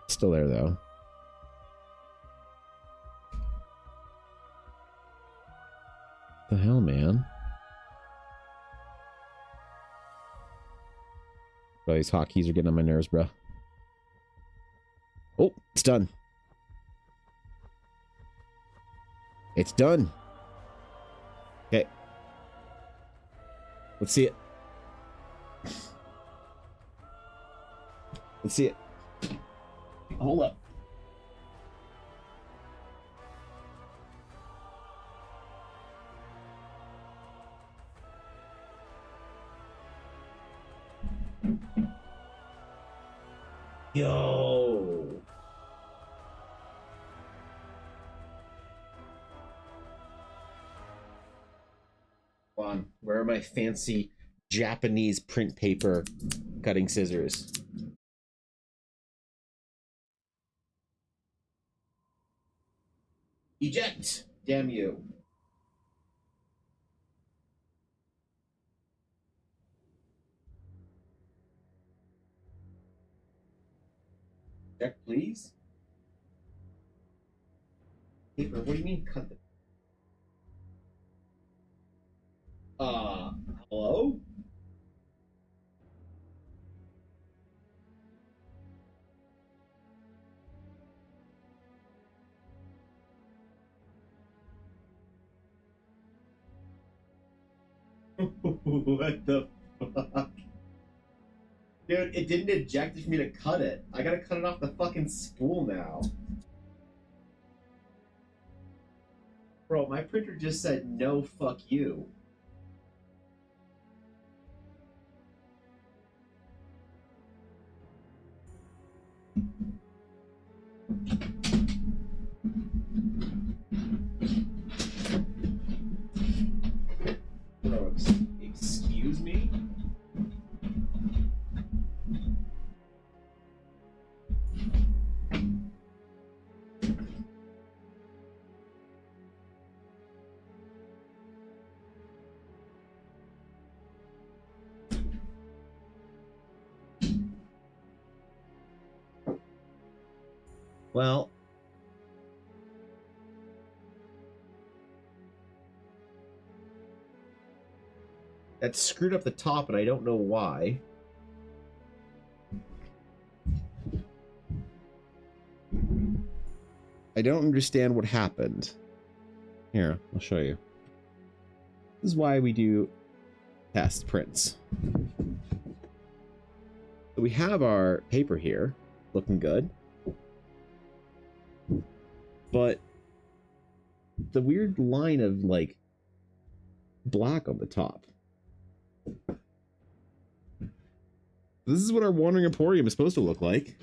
Still there though. The hell, man? Bro, these hotkeys are getting on my nerves, bro. Oh, it's done. It's done. Okay. Let's see it. Let's see it. Hold up. Yo. my fancy Japanese print paper cutting scissors. Eject! Damn you. Eject, please. Paper, what do you mean cut the... Hello? What the fuck? Dude, it didn't eject it for me to cut it. I gotta cut it off the fucking spool now. Bro, my printer just said no, fuck you. Bro, excuse me? Well, that screwed up the top, and I don't know why. I don't understand what happened. Here, I'll show you. This is why we do test prints. So we have our paper here, looking good. But the weird line of, like, black on the top. This is what our Wandering Emporium is supposed to look like.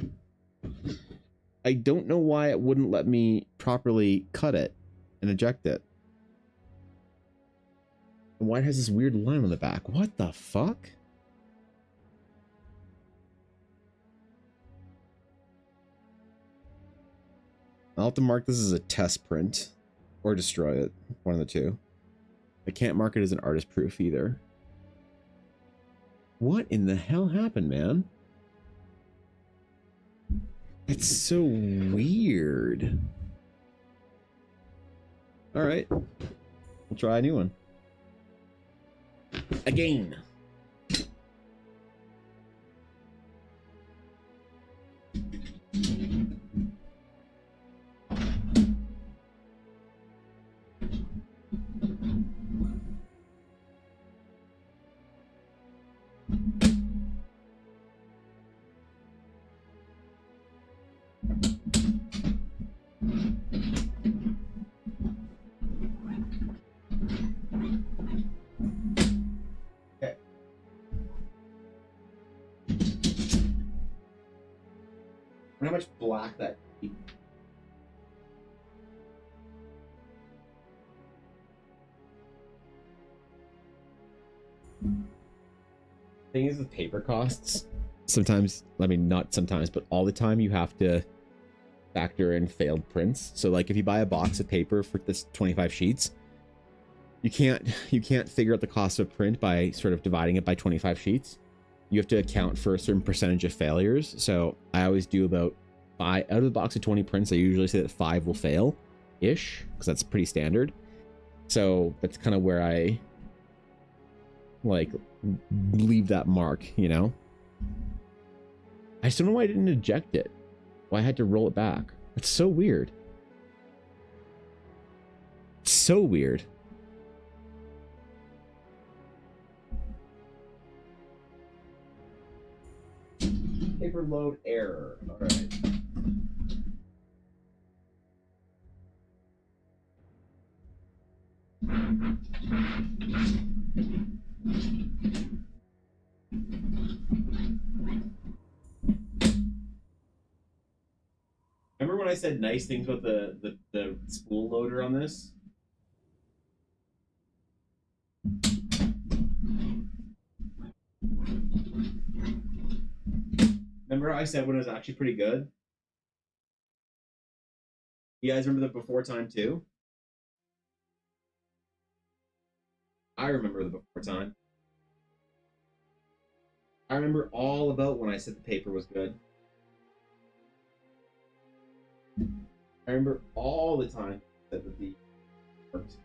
I don't know why it wouldn't let me properly cut it and eject it. And why it has this weird line on the back. What the fuck? I'll have to mark this as a test print or destroy it. One of the two. I can't mark it as an artist proof either. What in the hell happened, man? It's so weird. All right. We'll try a new one. Again. How much black that thing is with paper costs. Sometimes, I mean, not sometimes, but all the time you have to factor in failed prints. So like if you buy a box of paper for this 25 sheets, you can't figure out the cost of print by sort of dividing it by 25 sheets. You have to account for a certain percentage of failures. So I always do about 5 out of the box of 20 prints. I usually say that 5 will fail ish, because that's pretty standard. So that's kind of where I like leave that mark, you know. I just don't know why I didn't eject it. Why I had to roll it back. It's so weird. It's so weird. Paper load error. All right. Remember when I said nice things about the spool loader on this? Remember how I said when it was actually pretty good? You guys remember the before time too? I remember the before time. I remember all about when I said the paper was good. I remember all the time that the worked.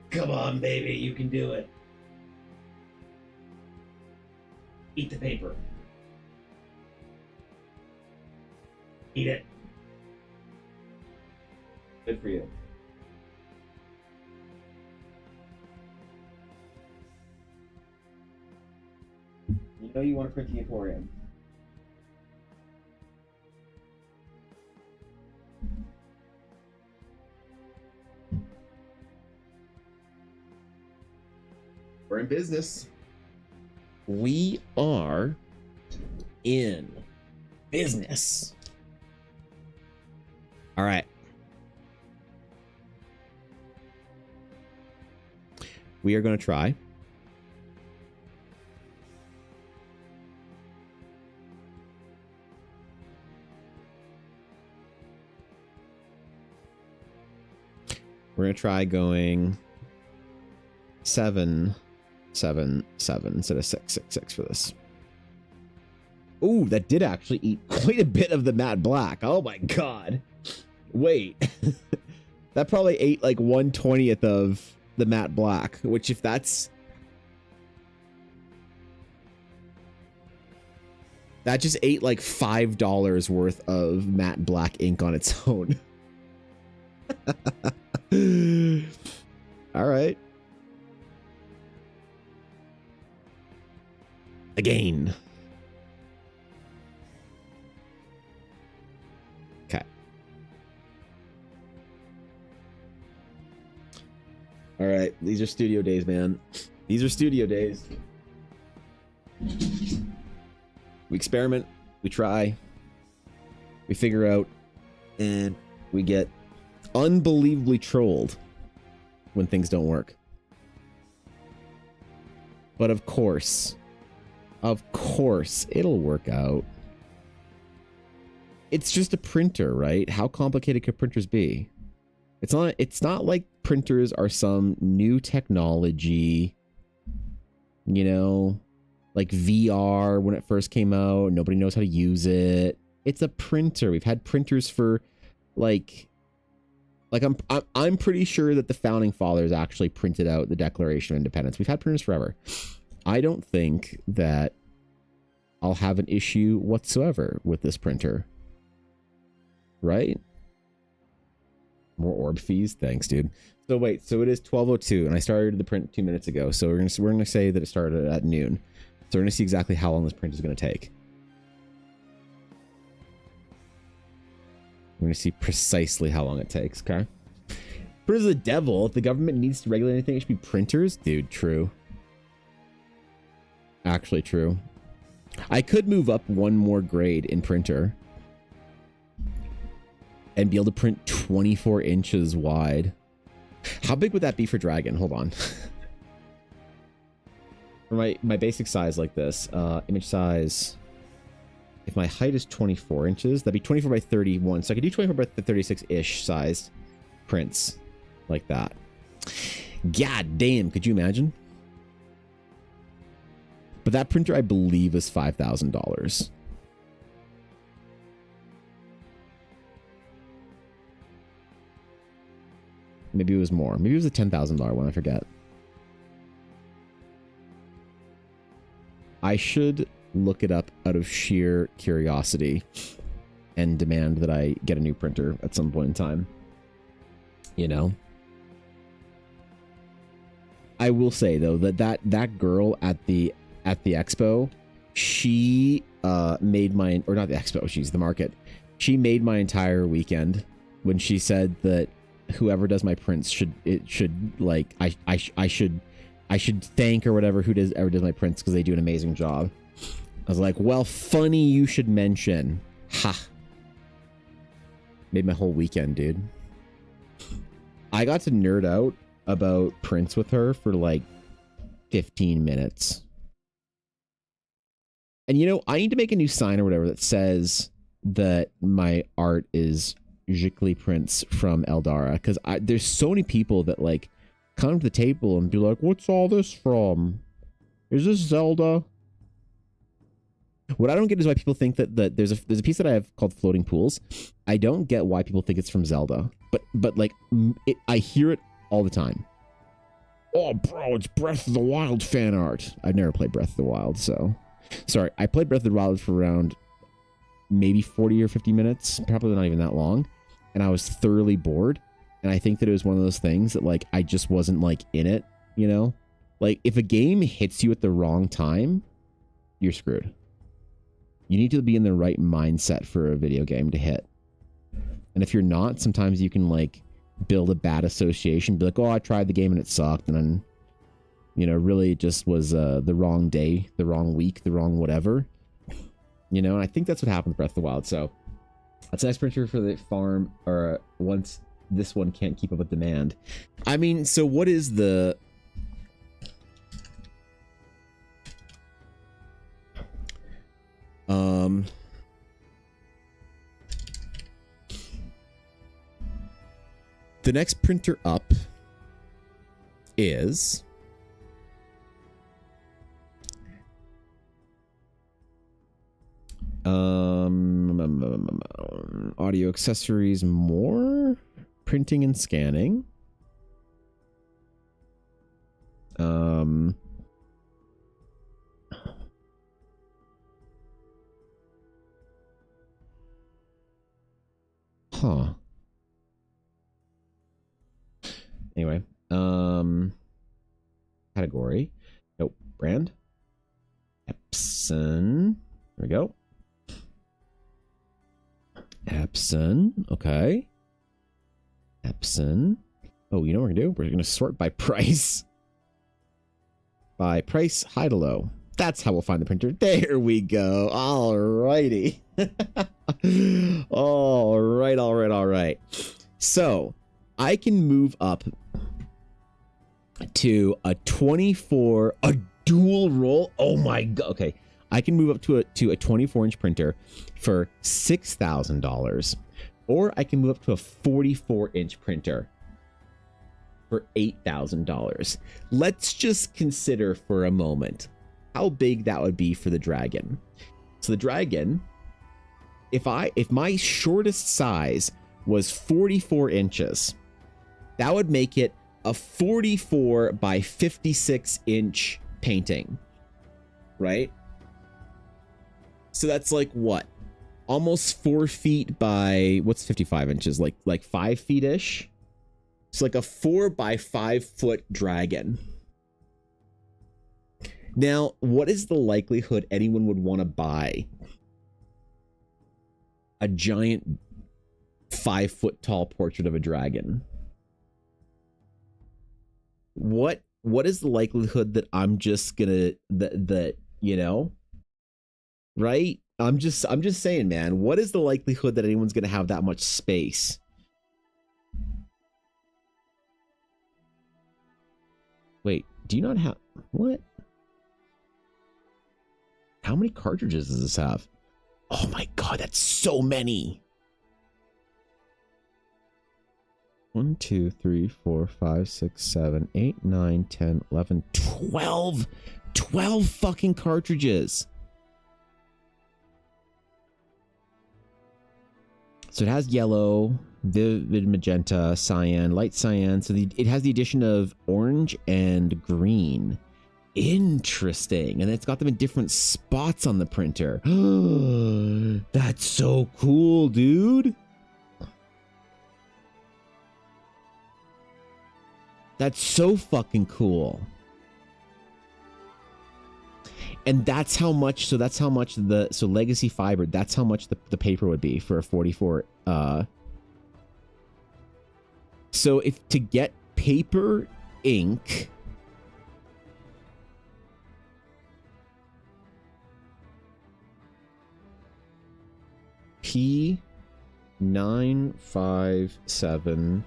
Come on, baby, you can do it. Eat the paper. Eat it. Good for you. You know you want to print the Emporium. We're in business. We are in business. All right. We are going to try. We're going to try going 7, 7, 7 instead of 6, 6, 6 for this. Ooh, that did actually eat quite a bit of the matte black. Oh my god. Wait. That probably ate like 1/20th of the matte black, which if that's... That just ate like $5 worth of matte black ink on its own. All right. Again. Okay. All right. These are studio days, man. These are studio days. We experiment. We try. We figure out. And we get unbelievably trolled when things don't work. But of course, it'll work out. It's just a printer, right? How complicated could printers be? It's not like printers are some new technology, you know, like VR when it first came out, nobody knows how to use it. It's a printer. We've had printers for like I'm pretty sure that the founding fathers actually printed out the Declaration of Independence. We've had printers forever. I don't think that I'll have an issue whatsoever with this printer. Right? More orb fees? Thanks, dude. So wait, so it is 12:02 and I started the print 2 minutes ago. So we're gonna say that it started at noon. So we're gonna see exactly how long this print is gonna take. We're gonna see precisely how long it takes, okay? Printers are the devil. If the government needs to regulate anything, it should be printers. Dude, true. Actually true. I could move up one more grade in printer and be able to print 24 inches wide. How big would that be for Dragon? Hold on. For my basic size like this, image size, if my height is 24 inches, that'd be 24 by 31. So I could do 24 by 36-ish sized prints like that. God damn, could you imagine? But that printer, I believe, is $5,000. Maybe it was more. Maybe it was a $10,000 one. I forget. I should look it up out of sheer curiosity and demand that I get a new printer at some point in time. You know? I will say, though, that girl at the expo, she made my, or not the expo, she's the market. She made my entire weekend when she said that whoever does my prints should like I should thank or whatever ever does my prints because they do an amazing job. I was like, well, funny you should mention. Ha. Made my whole weekend, dude. I got to nerd out about Prince with her for like 15 minutes. And you know, I need to make a new sign or whatever that says that my art is Giclée Prince from Eldara, because there's so many people that like come to the table and be like, what's all this from? Is this Zelda? What I don't get is why people think that there's a piece that I have called Floating Pools. I don't get why people think it's from Zelda, but like I hear it all the time. Oh, bro, it's Breath of the Wild fan art. I've never played Breath of the Wild, so sorry. I played Breath of the Wild for around maybe 40 or 50 minutes, probably not even that long, and I was thoroughly bored. And I think that it was one of those things that like I just wasn't like in it, you know? Like if a game hits you at the wrong time, you're screwed. You need to be in the right mindset for a video game to hit. And if you're not, sometimes you can like build a bad association, be like, oh, I tried the game and it sucked. And then, you know, really it just was the wrong day, the wrong week, the wrong whatever. You know, and I think that's what happened with Breath of the Wild. So that's a nice picture for the farm, or once this one can't keep up with demand. I mean, so what is the... The next printer up is audio accessories, more printing and scanning. Huh. Anyway, category. Nope. Brand. Epson. There we go. Epson. Okay. Epson. Oh, you know what we're gonna do? We're gonna sort by price. By price, high to low. That's how we'll find the printer. There we go. Alrighty. All right. So I can move up to a 24, a dual roll. Oh my god. Okay. I can move up to a 24-inch printer for $6,000, or I can move up to a 44-inch printer for $8,000. Let's just consider for a moment how big that would be for the Dragon. So the Dragon, if my shortest size was 44 inches, that would make it a 44 by 56 inch painting, right? So that's like what? Almost 4 feet by, what's 55 inches? Like 5 feet ish. It's like a 4 by 5 foot dragon. Now, what is the likelihood anyone would want to buy a giant 5 foot tall portrait of a dragon? What is the likelihood that I'm just gonna that you know, right? I'm just saying, man, what is the likelihood that anyone's gonna have that much space? Wait, do you not have what? How many cartridges does this have? Oh my god, that's so many. 1, 2, 3, 4, 5, 6, 7, 8, 9, 10, 11, 12. 12 fucking cartridges. So it has yellow, vivid magenta, cyan, light cyan. So it has the addition of orange and green. Interesting. And it's got them in different spots on the printer. That's so cool, dude. That's so fucking cool. And that's how much, so that's how much so Legacy Fiber, that's how much the paper would be for a 44. So if to get paper ink, P9570.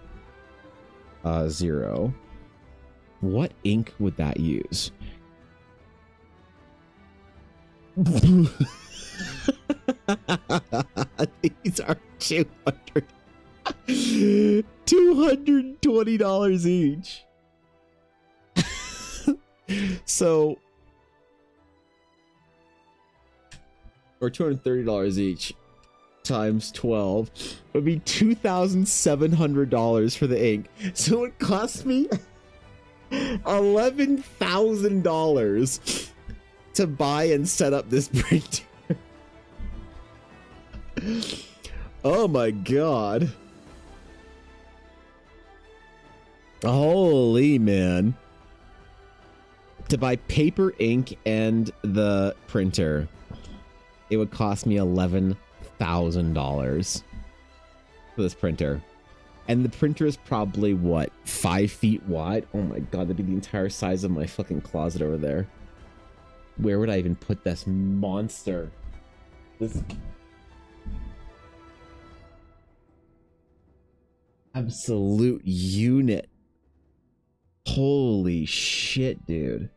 What ink would that use? These are $220 each. So, or $230 each times 12 would be $2,700 for the ink. So it cost me $11,000 to buy and set up this printer. Oh my god. Holy man. To buy paper, ink, and the printer, it would cost me $11,000 for this printer. And the printer is probably, what, 5 feet wide? Oh my god, that'd be the entire size of my fucking closet over there. Where would I even put this monster? This absolute unit. Holy shit, dude.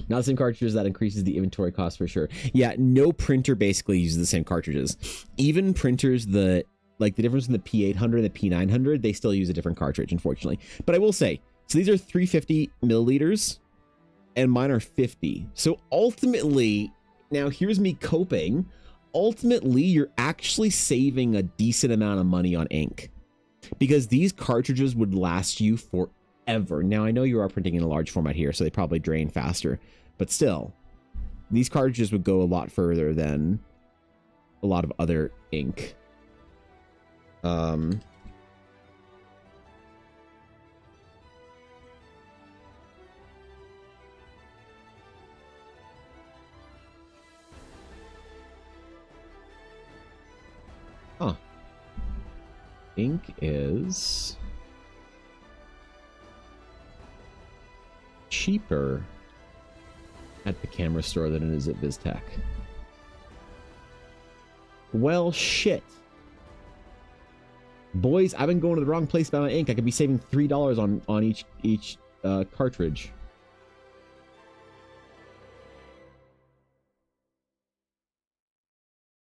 Not the same cartridges, that increases the inventory cost for sure. Yeah, no printer basically uses the same cartridges. Even printers that, like the difference in the P800 and the P900, they still use a different cartridge, unfortunately. But I will say, so these are 350 milliliters, and mine are 50. So ultimately, now here's me coping. Ultimately, you're actually saving a decent amount of money on ink, because these cartridges would last you forever. Now, I know you are printing in a large format here, so they probably drain faster, but still, these cartridges would go a lot further than a lot of other ink. Huh. Ink is cheaper at the camera store than it is at VizTech. Well, shit. Boys, I've been going to the wrong place about my ink. I could be saving $3 on each cartridge.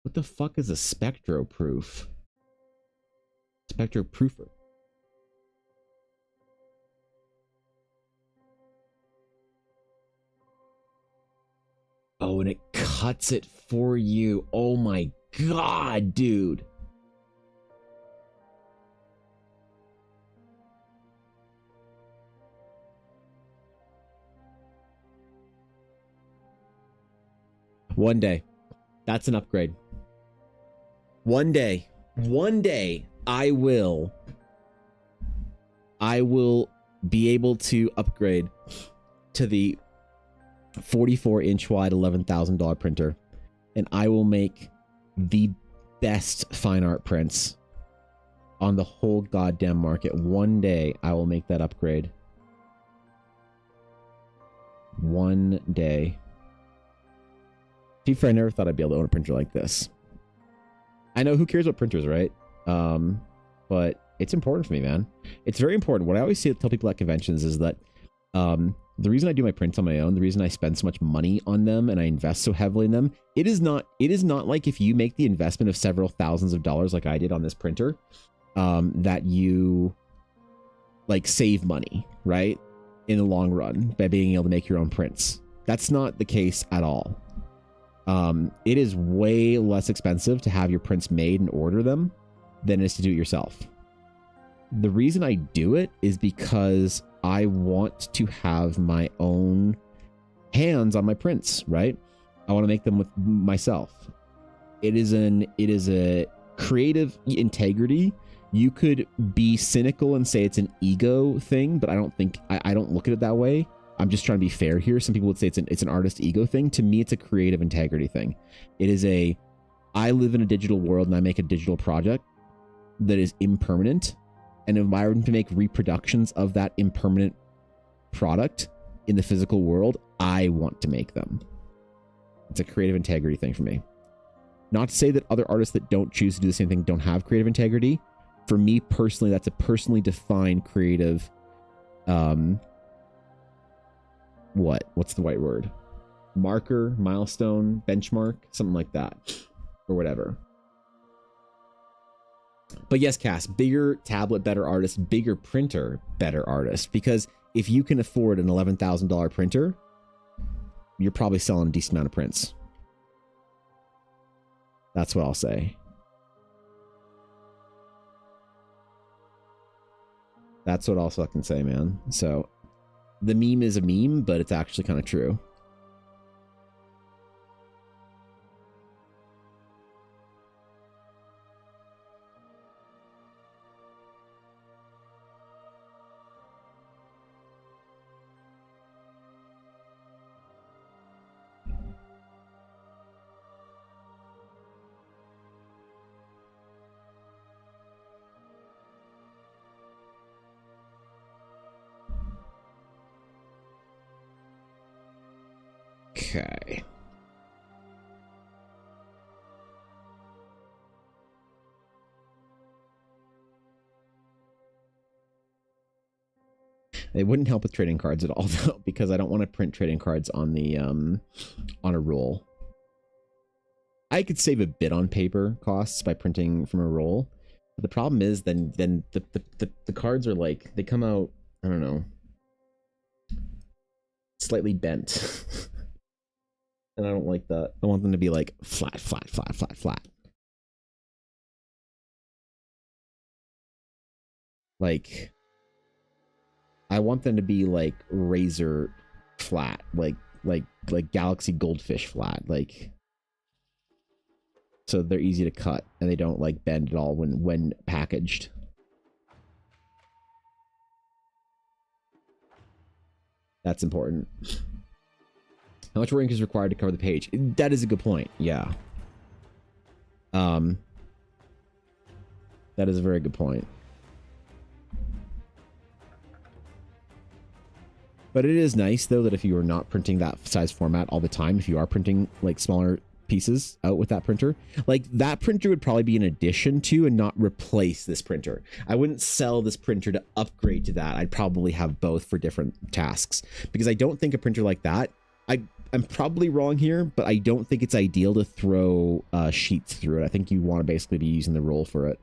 What the fuck is a spectroproof? Spectroproofer. Oh, and it cuts it for you. Oh my god, dude. One day. That's an upgrade. One day I will be able to upgrade to the 44-inch wide $11,000 printer, and I will make the best fine art prints on the whole goddamn market. One day I will make that upgrade. One day. To be fair, I never thought I'd be able to own a printer like this. I know, who cares what printers, right? But it's important for me, man. It's very important. What I always tell people at conventions is that the reason I do my prints on my own, the reason I spend so much money on them and I invest so heavily in them, it is not like if you make the investment of several thousands of dollars like I did on this printer, that you like save money, right? In the long run by being able to make your own prints. That's not the case at all. It is way less expensive to have your prints made and order them than it is to do it yourself. The reason I do it is because I want to have my own hands on my prints, right? I want to make them with myself. It is a creative integrity. You could be cynical and say it's an ego thing, but I don't look at it that way. I'm just trying to be fair here. Some people would say it's an artist ego thing. To me, it's a creative integrity thing. It is I live in a digital world and I make a digital project that is impermanent. And if I were to make reproductions of that impermanent product in the physical world, I want to make them. It's a creative integrity thing for me. Not to say that other artists that don't choose to do the same thing don't have creative integrity. For me personally, that's a personally defined creative, what's the right word? Marker, milestone, benchmark, something like that, or whatever. But yes, Cass, bigger tablet, better artist, bigger printer, better artist. Because if you can afford an $11,000 printer, you're probably selling a decent amount of prints. That's what I'll say. That's what I'll fucking say, man. So the meme is a meme, but it's actually kind of true. Okay. It wouldn't help with trading cards at all, though, because I don't want to print trading cards on the on a roll. I could save a bit on paper costs by printing from a roll. But the problem is then the cards are like, they come out, I don't know, slightly bent. And I don't like that. I want them to be like flat, flat, flat, flat, flat. Like, I want them to be like razor flat, like Galaxy Goldfish flat, like, so they're easy to cut and they don't like bend at all when packaged. That's important. How much more ink is required to cover the page? That is a good point. Yeah. That is a very good point. But it is nice, though, that if you are not printing that size format all the time, if you are printing like smaller pieces out with that printer, like that printer would probably be an addition to and not replace this printer. I wouldn't sell this printer to upgrade to that. I'd probably have both for different tasks, because I don't think a printer like that, I'm probably wrong here, but I don't think it's ideal to throw sheets through it. I think you want to basically be using the roll for it.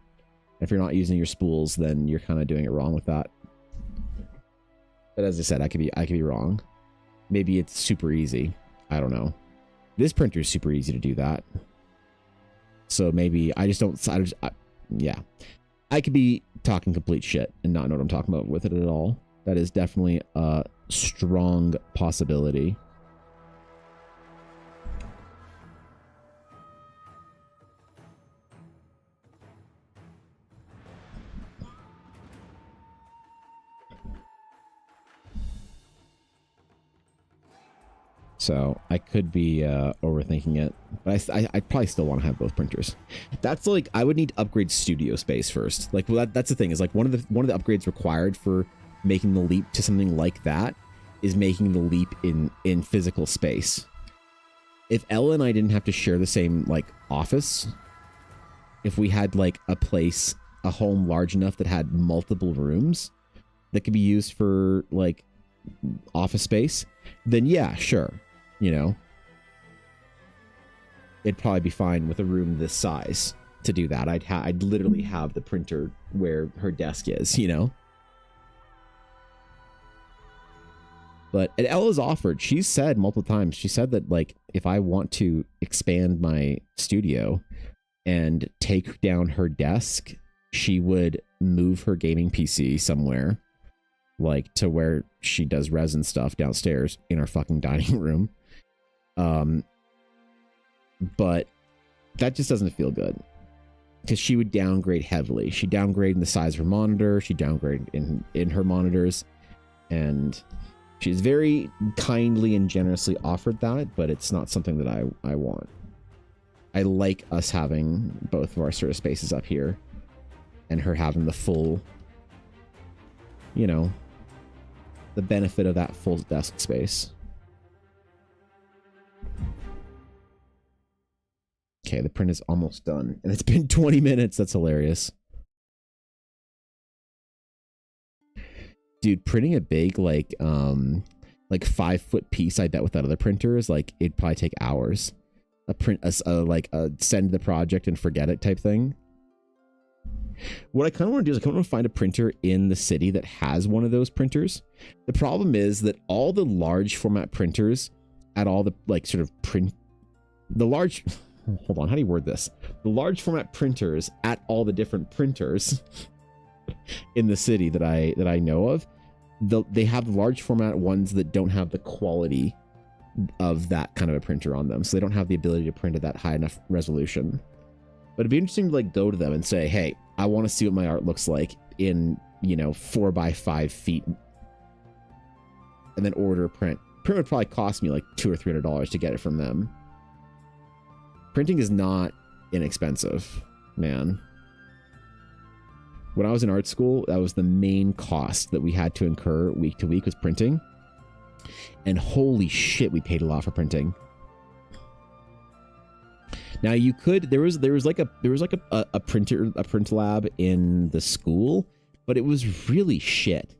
If you're not using your spools, then you're kind of doing it wrong with that. But as I said, I could be wrong. Maybe it's super easy. I don't know. This printer is super easy to do that. So maybe I just don't. Yeah, I could be talking complete shit and not know what I'm talking about with it at all. That is definitely a strong possibility. So I could be overthinking it, but I probably still want to have both printers. That's like, I would need to upgrade studio space first. Like, well, that's the thing, is like one of the upgrades required for making the leap to something like that is making the leap in physical space. If Ella and I didn't have to share the same like office, if we had like a home large enough that had multiple rooms that could be used for like office space, then yeah, sure. You know, it'd probably be fine with a room this size to do that. I'd literally have the printer where her desk is, you know. But Ella's offered, she's said multiple times, she said that like if I want to expand my studio and take down her desk, she would move her gaming PC somewhere, like to where she does resin stuff downstairs in our fucking dining room. But that just doesn't feel good, because she would downgrade heavily. She downgraded in the size of her monitor. She downgraded in her monitors, and she's very kindly and generously offered that, but it's not something that I want. I like us having both of our sort of spaces up here and her having the full, you know, the benefit of that full desk space. Okay, the print is almost done. And it's been 20 minutes. That's hilarious. Dude, printing a big, like 5-foot piece, I bet with that other printer is like, it'd probably take hours. Like a send the project and forget it type thing. What I kind of want to do is I kind of want to find a printer in the city that has one of those printers. The problem is that all the large format printers at all the like sort of hold on, how do you word this? The large format printers at all the different printers in the city that I know of, they have the large format ones that don't have the quality of that kind of a printer on them. So they don't have the ability to print at that high enough resolution. But it'd be interesting to like go to them and say, hey, I want to see what my art looks like in, 4 by 5 feet. And then order a print. Print would probably cost me like $200 or $300 to get it from them. Printing is not inexpensive, man. When I was in art school, that was the main cost that we had to incur week to week was printing. And holy shit, we paid a lot for printing. Now you could there was like a print lab in the school, but it was really shit.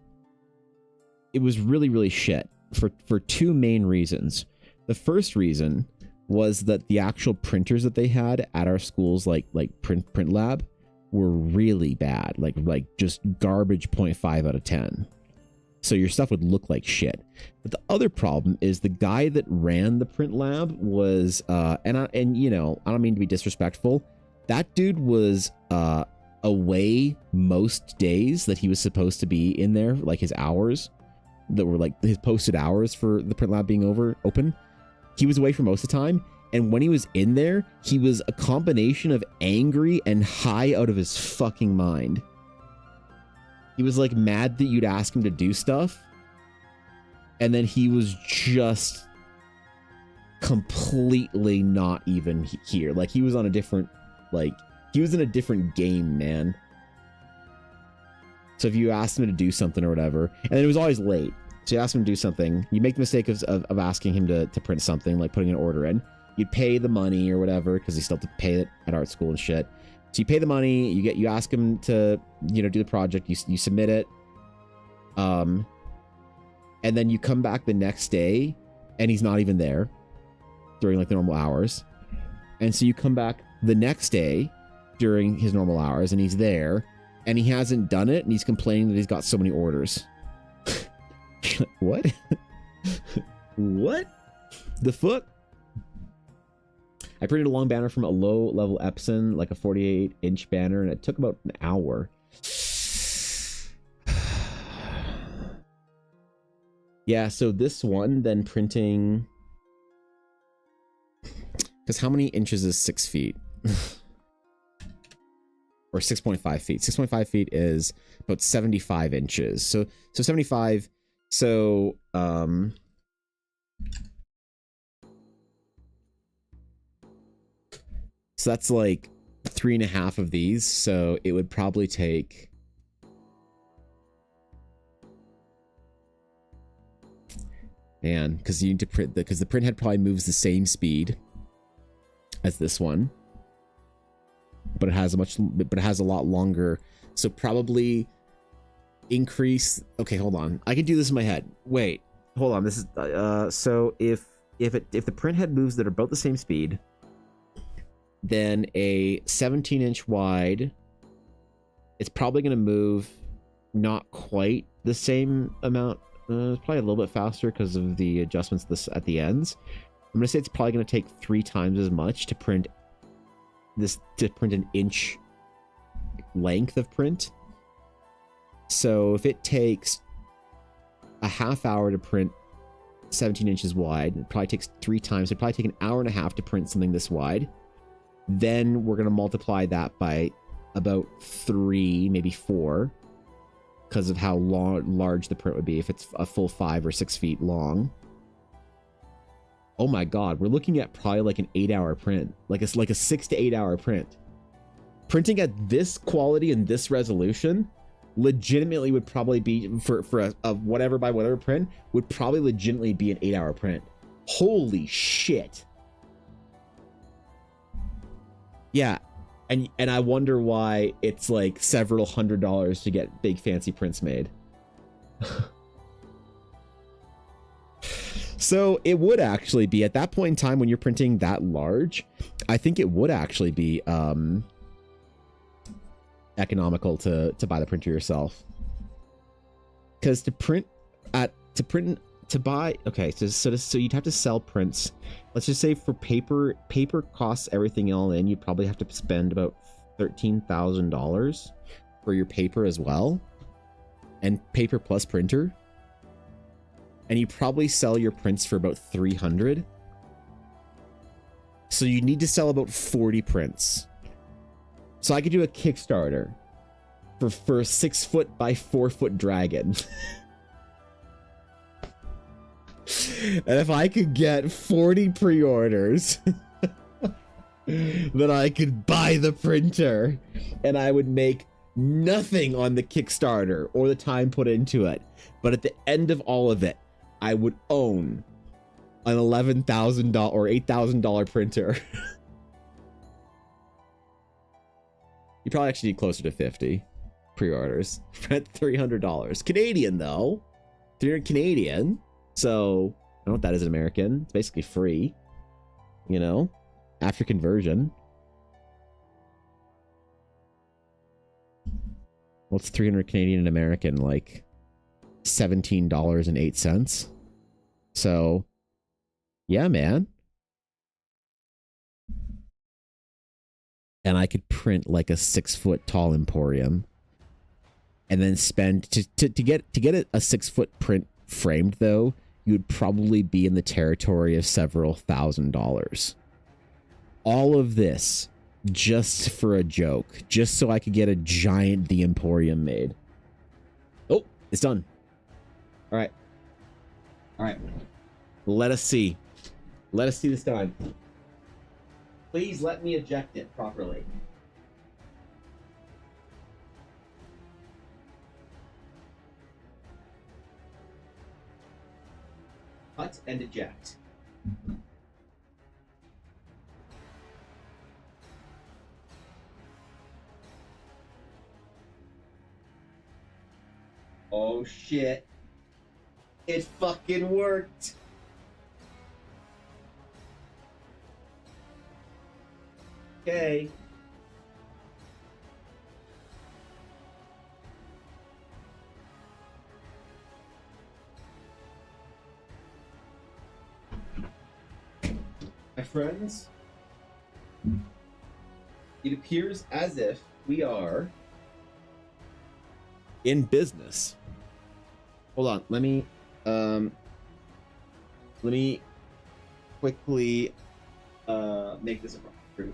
It was really, really shit for two main reasons. The first reason was that the actual printers that they had at our schools, like print lab, were really bad, like just garbage 0.5 out of 10. So your stuff would look like shit. But the other problem is the guy that ran the print lab was and I don't mean to be disrespectful, that dude was away most days that he was supposed to be in there, like his hours that were like his posted hours for the print lab being open. He was away for most of the time. And when he was in there, he was a combination of angry and high out of his fucking mind. He was like mad that you'd ask him to do stuff. And then he was just completely not even here. Like he was on a different, he was in a different game, man. So if you asked him to do something or whatever, and then it was always late. So you asked him to do something, you make the mistake of asking him to print something, like putting an order in. You'd pay the money or whatever, because you still have to pay it at art school and shit. So you pay the money, you ask him to, do the project, you submit it. And then you come back the next day and he's not even there during like the normal hours. And so you come back the next day during his normal hours and he's there and he hasn't done it and he's complaining that he's got so many orders. What? What the fuck? I printed a long banner from a low level Epson, like a 48-inch banner, and it took about an hour. Yeah, so this one then printing, because how many inches is 6 feet? Or 6.5 feet. 6.5 feet is about 75 inches. So 75. So so that's like 3.5 of these. So it would probably take, man, because you need to print because the print head probably moves the same speed as this one, but it has a lot longer. So probably increase. Okay, hold on. I can do this in my head. Wait, hold on. This is so if the print head moves that are about the same speed, then a 17-inch wide, it's probably going to move not quite the same amount. It's probably a little bit faster because of the adjustments at the ends. I'm going to say it's probably going to take 3 times as much to print an inch length of print. So if it takes a half hour to print 17 inches wide, it probably takes 3 times. It'd probably take an hour and a half to print something this wide. Then we're going to multiply that by about 3, maybe 4, because of how large the print would be if it's a full 5 or 6 feet long. Oh my god, we're looking at probably like an 8-hour print, like a 6 to 8 hour print. Printing at this quality and this resolution legitimately would probably be for a whatever by whatever print would probably legitimately be an 8-hour print. Holy shit. Yeah. And I wonder why it's like several $100s to get big fancy prints made. So it would actually be at that point in time when you're printing that large, I think it would actually be economical to buy the printer yourself. Because to buy, okay, so you'd have to sell prints. Let's just say for paper costs everything all in, you'd probably have to spend about $13,000 for your paper as well, and paper plus printer. And you probably sell your prints for about 300. So you need to sell about 40 prints. So I could do a Kickstarter for a 6 foot by 4 foot dragon. And if I could get 40 pre-orders, then I could buy the printer and I would make nothing on the Kickstarter or the time put into it. But at the end of all of it, I would own an $11,000 or $8,000 printer. You probably actually need closer to 50 pre-orders at $300 Canadian though. 300 Canadian. So I don't know what that is in American. It's basically free, you know, after conversion. What's 300 Canadian in American? Like $17.08. So yeah, man. And I could print like a 6 foot tall Emporium and then spend to get a 6 foot print framed though, you would probably be in the territory of several $1,000s. All of this just for a joke, just so I could get a giant The Emporium made. Oh, it's done. All right. All right. Let us see. Let us see this done. Please let me eject it properly. Cut and eject. Oh shit. It fucking worked. Okay. My friends, it appears as if we are in business. Hold on, let me quickly make this a proof.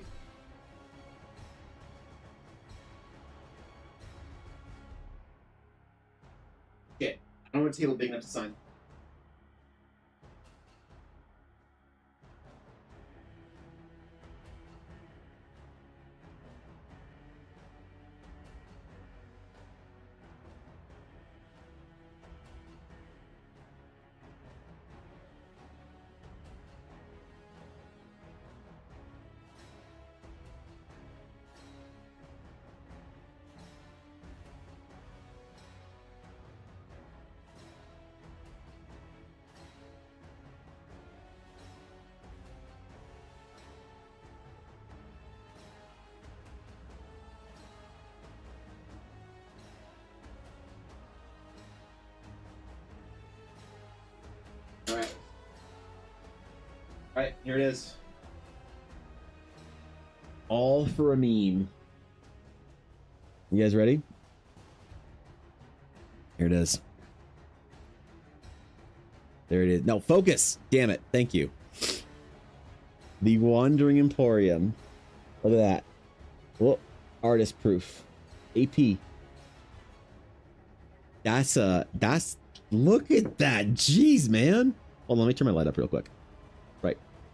Okay, I don't want a table big enough to sign. All right, here it is. All for a meme. You guys ready? Here it is. There it is. No, focus. Damn it. Thank you. The Wandering Emporium. Look at that. Whoa. Artist proof. AP. That's look at that. Jeez, man. Hold on, let me turn my light up real quick.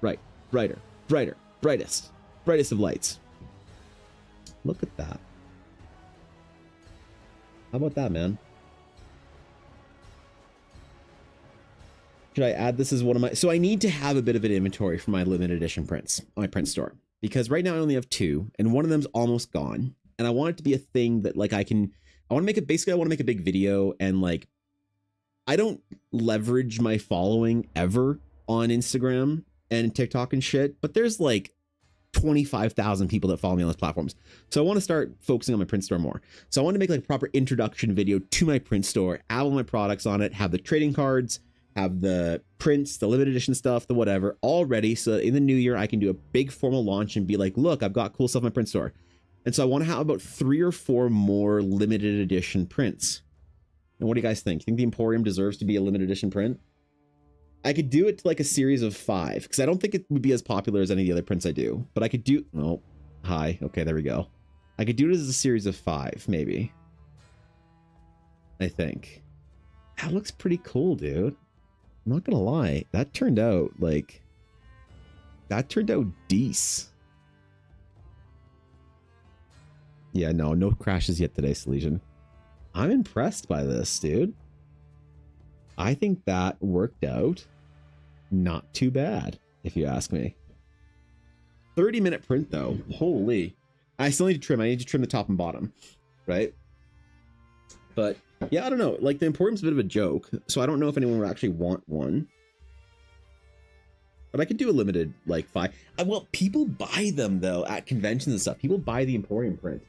Right, brighter, brightest of lights. Look at that. How about that, man? Should I add this as one of my... So I need to have a bit of an inventory for my limited edition prints on my print store. because right now I only have 2 and one of them's almost gone. And I want it to be a thing that like I want to make it, basically I want to make a big video, and like I don't leverage my following ever on Instagram and TikTok and shit, but there's like 25,000 people that follow me on those platforms. So I want to start focusing on my print store more. So I want to make like a proper introduction video to my print store, add all my products on it, have the trading cards, have the prints, the limited edition stuff, the whatever, all ready. So that in the new year, I can do a big formal launch and be like, look, I've got cool stuff in my print store. And so I want to have about 3 or 4 more limited edition prints. And what do you guys think? Think the Emporium deserves to be a limited edition print? I could do it to like a series of 5, because I don't think it would be as popular as any of the other prints I do. But I could do... Oh, hi. Okay, there we go. I could do it as a series of 5, maybe. I think. That looks pretty cool, dude. I'm not gonna lie. That turned out, like... That turned out decent. Yeah, no crashes yet today, Salesian. I'm impressed by this, dude. I think that worked out not too bad, if you ask me. 30-minute print, though. Holy. I still need to trim. I need to trim the top and bottom, right? But, yeah, I don't know. Like, the Emporium's a bit of a joke, so I don't know if anyone would actually want one. But I could do a limited, like, 5. Well, people buy them, though, at conventions and stuff. People buy the Emporium print.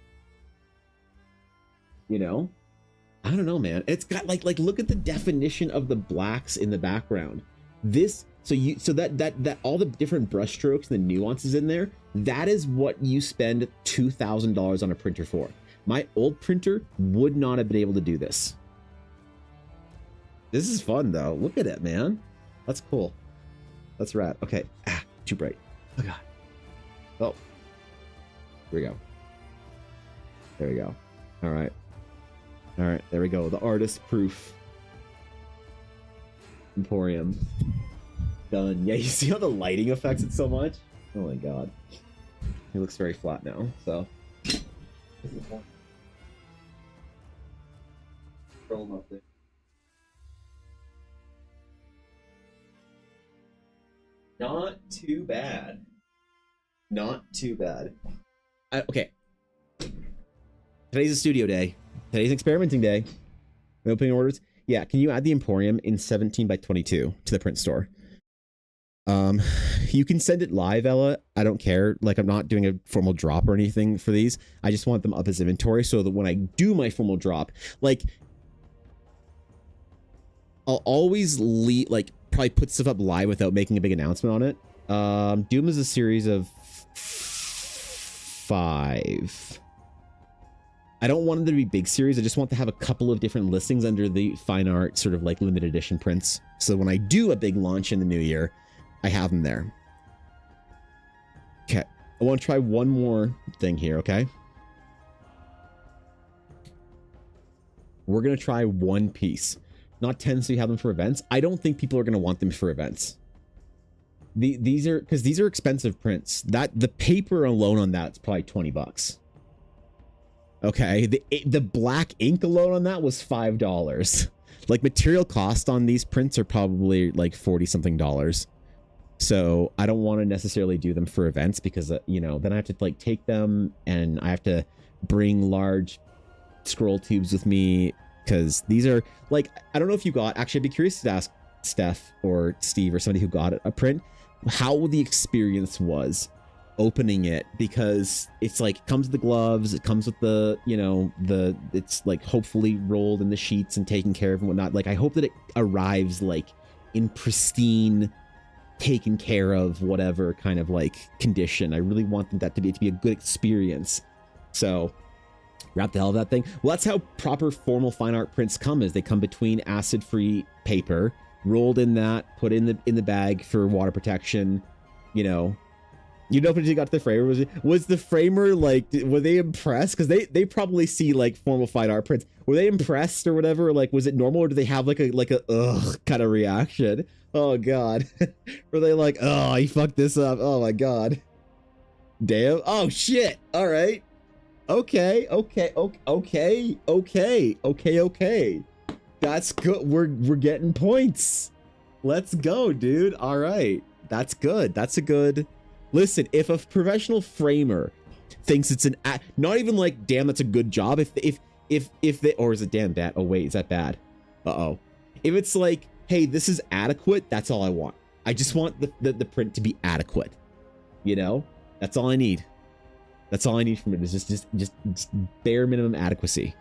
You know? I don't know, man. It's got like look at the definition of the blacks in the background. This so that all the different brush strokes and the nuances in there, that is what you spend $2,000 on a printer for. My old printer would not have been able to do this. This is fun though. Look at it, man. That's cool. That's rad. Okay. Too bright. Oh god. Oh. Here we go. There we go. All right. All right, there we go. The artist proof Emporium. Done. Yeah, you see how the lighting affects it so much? Oh my god. It looks very flat now, so. Throw them up there. Not too bad. Not too bad. Okay. Today's a studio day. Today's experimenting day. Opening orders. Yeah, can you add the Emporium in 17 by 22 to the print store? You can send it live, Ella. I don't care. Like, I'm not doing a formal drop or anything for these. I just want them up as inventory so that when I do my formal drop, like, I'll always probably put stuff up live without making a big announcement on it. Doom is a series of 5. I don't want them to be big series. I just want to have a couple of different listings under the fine art sort of like limited edition prints. So when I do a big launch in the new year, I have them there. Okay. I want to try one more thing here, okay? We're going to try one piece. Not 10 so you have them for events. I don't think people are going to want them for events. These are expensive prints. The paper alone on that's probably $20. Okay, the black ink alone on that was $5. Like, material cost on these prints are probably like $40-something. So I don't want to necessarily do them for events because you know, then I have to like take them and I have to bring large scroll tubes with me because these are like, I don't know if you got, actually I'd be curious to ask Steph or Steve or somebody who got a print how the experience was opening it, because it's like, it comes with the gloves, it comes with the, you know, it's like hopefully rolled in the sheets and taken care of and whatnot. Like, I hope that it arrives like in pristine, taken care of, whatever kind of like condition. I really want that to be a good experience. So wrap the hell of that thing. Well, that's how proper formal fine art prints come, is they come between acid-free paper, rolled in that, put in the bag for water protection, you know. You know, when you got the framer, was the framer like, were they impressed? Because they probably see like formal fine art prints. Were they impressed or whatever? Like, was it normal, or do they have like a ugh kind of reaction? Oh god. Were they like, oh, he fucked this up? Oh my god. Damn. Oh shit. All right. Okay. That's good. We're getting points. Let's go, dude. All right. That's good. That's a good Listen, if a professional framer thinks it's not even like, damn, that's a good job. If they, or is it damn bad? Oh wait, is that bad? Uh-oh. If it's like, hey, this is adequate, that's all I want. I just want the print to be adequate. You know? That's all I need. That's all I need from it is just bare minimum adequacy.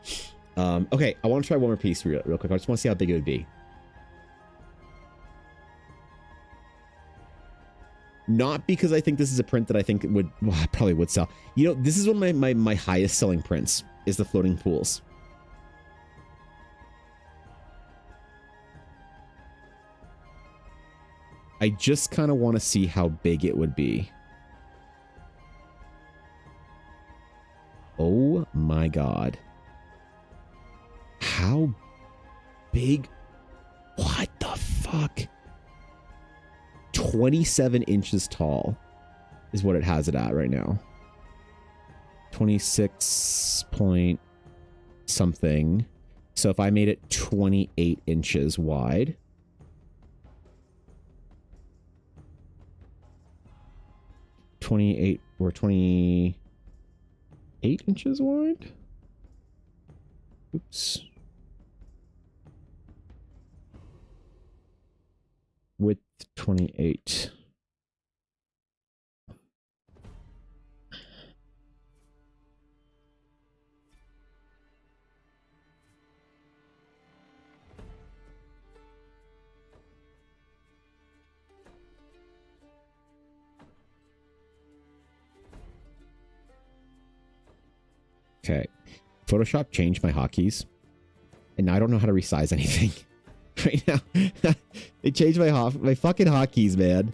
Okay, I want to try one more piece real quick. I just want to see how big it would be. Not because I think this is a print that I think it would, well, I probably would sell. You know, this is one of my highest selling prints is the floating pools. I just kind of want to see how big it would be. Oh my God. How big? What the fuck? 27 inches tall is what it has it at right now. 26 point something. So if I made it 28 inches wide. Or 28 inches wide? Oops. Width 28. Okay. Photoshop changed my hotkeys. And now I don't know how to resize anything. Right now. They changed my fucking hotkeys, man.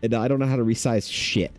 And now I don't know how to resize shit.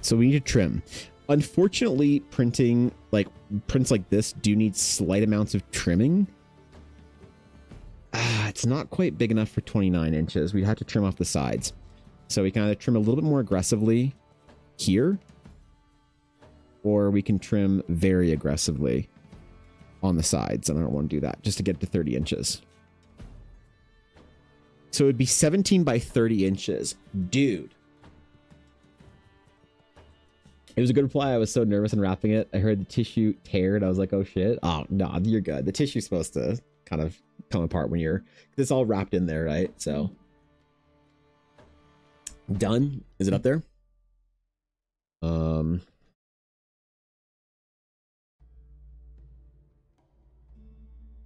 So we need to trim. Unfortunately, prints like this do need slight amounts of trimming. It's not quite big enough for 29 inches. We'd have to trim off the sides. So we can either trim a little bit more aggressively here, or we can trim very aggressively on the sides. And I don't want to do that just to get to 30 inches. So it would be 17 by 30 inches. Dude. It was a good reply. I was so nervous unwrapping it. I heard the tissue tear and I was like, oh shit. Oh, no, you're good. The tissue's supposed to kind of come apart when it's all wrapped in there, right? So. Done. Is it up there? Let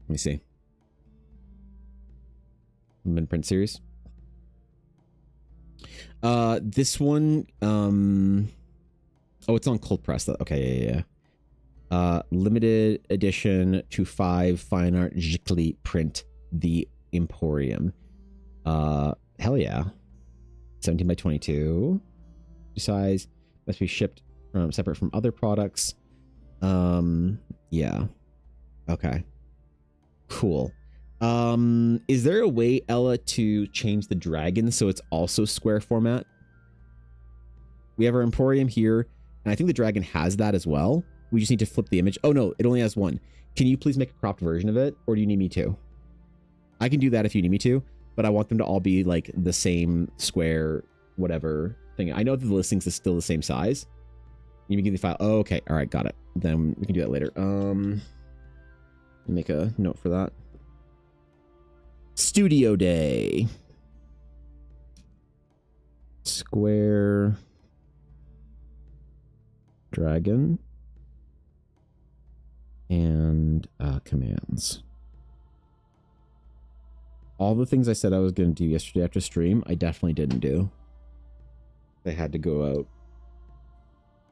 me see. Min print series. This one, oh, it's on cold press. Okay, yeah. Limited edition to 5 fine art Giclée print the Emporium. Hell yeah. 17 by 22 size, must be shipped from separate from other products. Yeah. Okay. Cool. Is there a way, Ella, to change the dragon so it's also square format? We have our Emporium here. And I think the dragon has that as well. We just need to flip the image. Oh no, it only has one. Can you please make a cropped version of it? Or do you need me to? I can do that if you need me to, but I want them to all be like the same square, whatever thing. I know that the listings is still the same size. You can give the file. Oh, okay. All right. Got it. Then we can do that later. Make a note for that. Studio Day. Square. Dragon and commands. All the things I said I was going to do yesterday after stream, I definitely didn't do. They had to go out.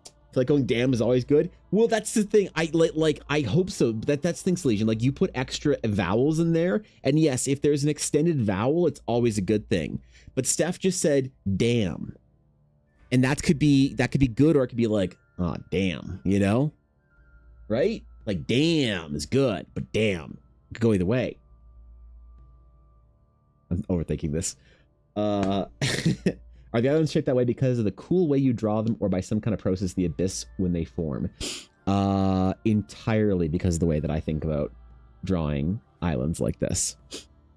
I feel like going damn is always good. Well, that's the thing. I hope so. That's things, Legion. Like you put extra vowels in there, and yes, if there's an extended vowel, it's always a good thing. But Steph just said damn. And that could be good, or it could be like Ah, damn, you know? Right? Like, damn is good, but damn. It could go either way. I'm overthinking this. Are the islands shaped that way because of the cool way you draw them or by some kind of process the abyss when they form? Entirely because of the way that I think about drawing islands like this.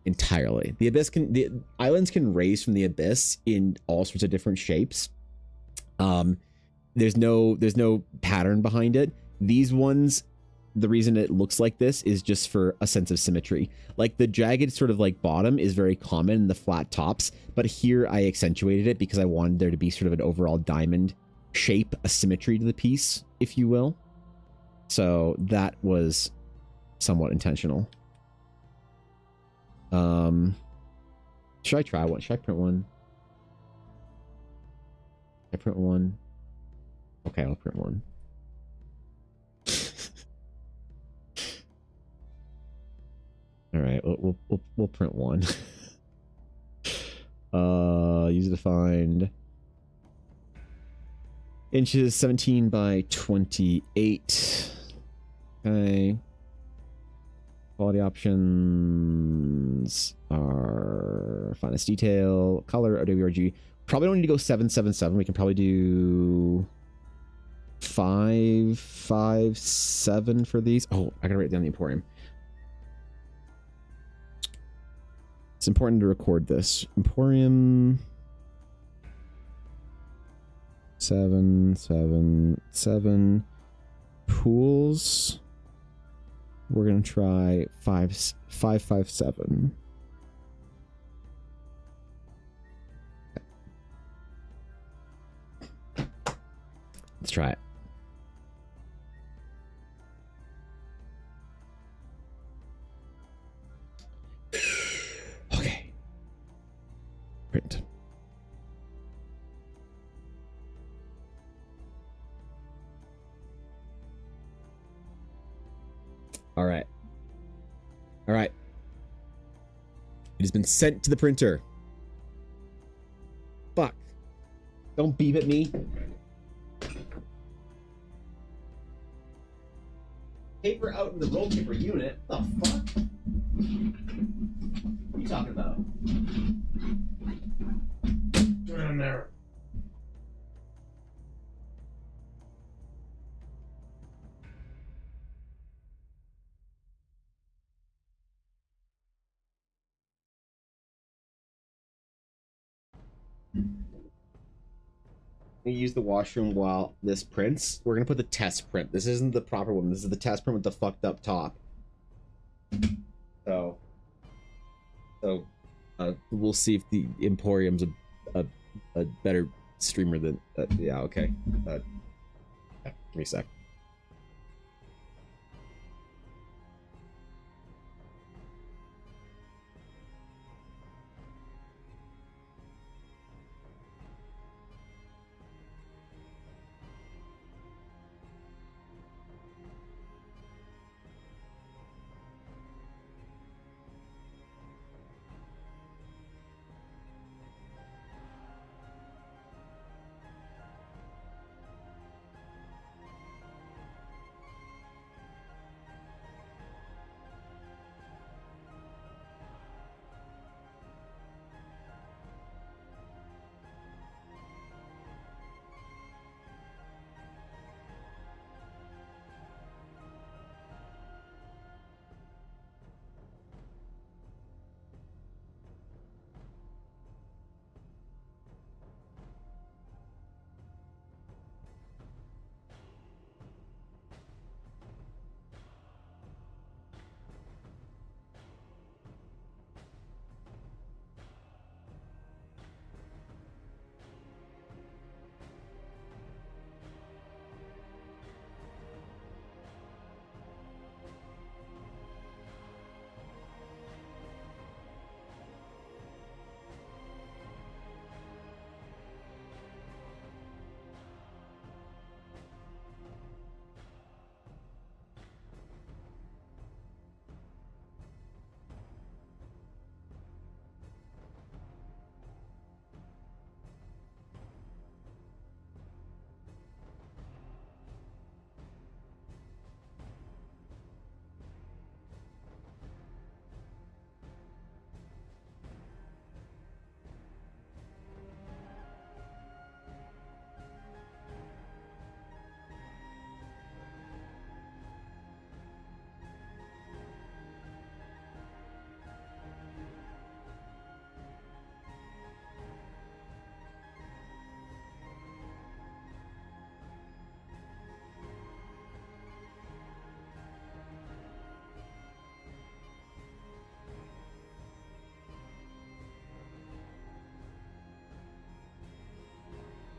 Entirely. The islands can raise from the abyss in all sorts of different shapes. There's no pattern behind it. These ones, the reason it looks like this is just for a sense of symmetry. Like the jagged sort of like bottom is very common in the flat tops, but here I accentuated it because I wanted there to be sort of an overall diamond shape, a symmetry to the piece, if you will. So that was somewhat intentional. Should I try one? Should I print one? I print one. Okay, I'll print one. All right, we'll print one. User defined inches 17 by 28. Okay. Quality options are finest detail, color, OWRG. Probably don't need to go 777. We can probably do 557 for these. Oh, I gotta write down the Emporium. It's important to record this. Emporium 777 pools. We're gonna try 557. Let's try it. Okay. Print. All right. All right. It has been sent to the printer. Fuck. Don't beep at me. Paper out in the roll paper unit. What the fuck? What are you talking about? Get in there. We use the washroom while this prints. We're gonna put the test print. This isn't the proper one. This is the test print with the fucked up top. So we'll see if the Emporium's a better streamer than yeah. Okay. Give me a sec.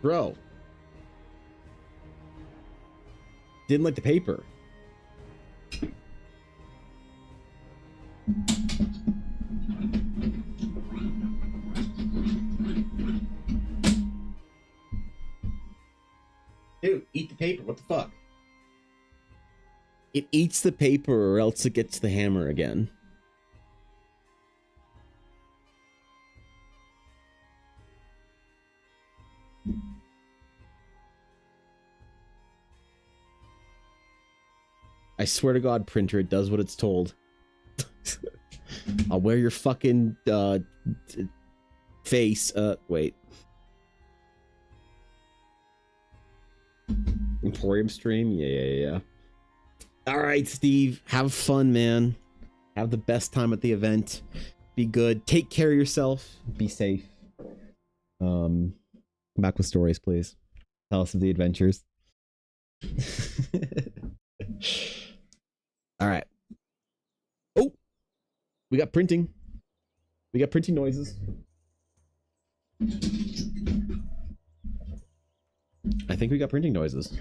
Bro. Didn't like the paper. Dude, eat the paper. What the fuck? It eats the paper or else it gets the hammer again. I swear to God, printer, it does what it's told. I'll wear your fucking face. Wait. Emporium stream? Yeah. All right, Steve. Have fun, man. Have the best time at the event. Be good. Take care of yourself. Be safe. Come back with stories, please. Tell us of the adventures. All right. Oh, we got printing. We got printing noises. I think we got printing noises.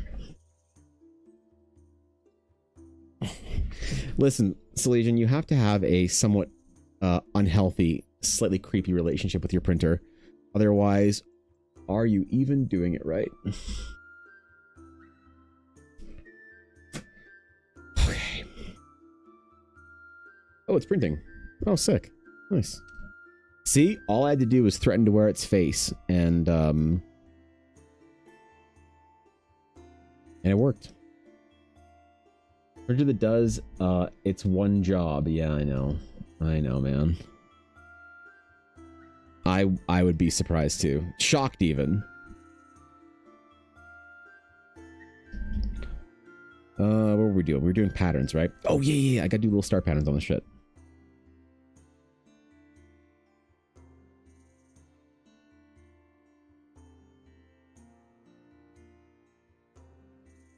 Listen, Salesian, you have to have a somewhat unhealthy, slightly creepy relationship with your printer. Otherwise, are you even doing it right? Okay. Oh, it's printing. Oh, sick. Nice. See, all I had to do was threaten to wear its face, and it worked. Printer that does its one job. Yeah, I know, man. I would be surprised too, shocked even. What were we doing? We were doing patterns, right? Oh yeah. I gotta do little star patterns on the shit.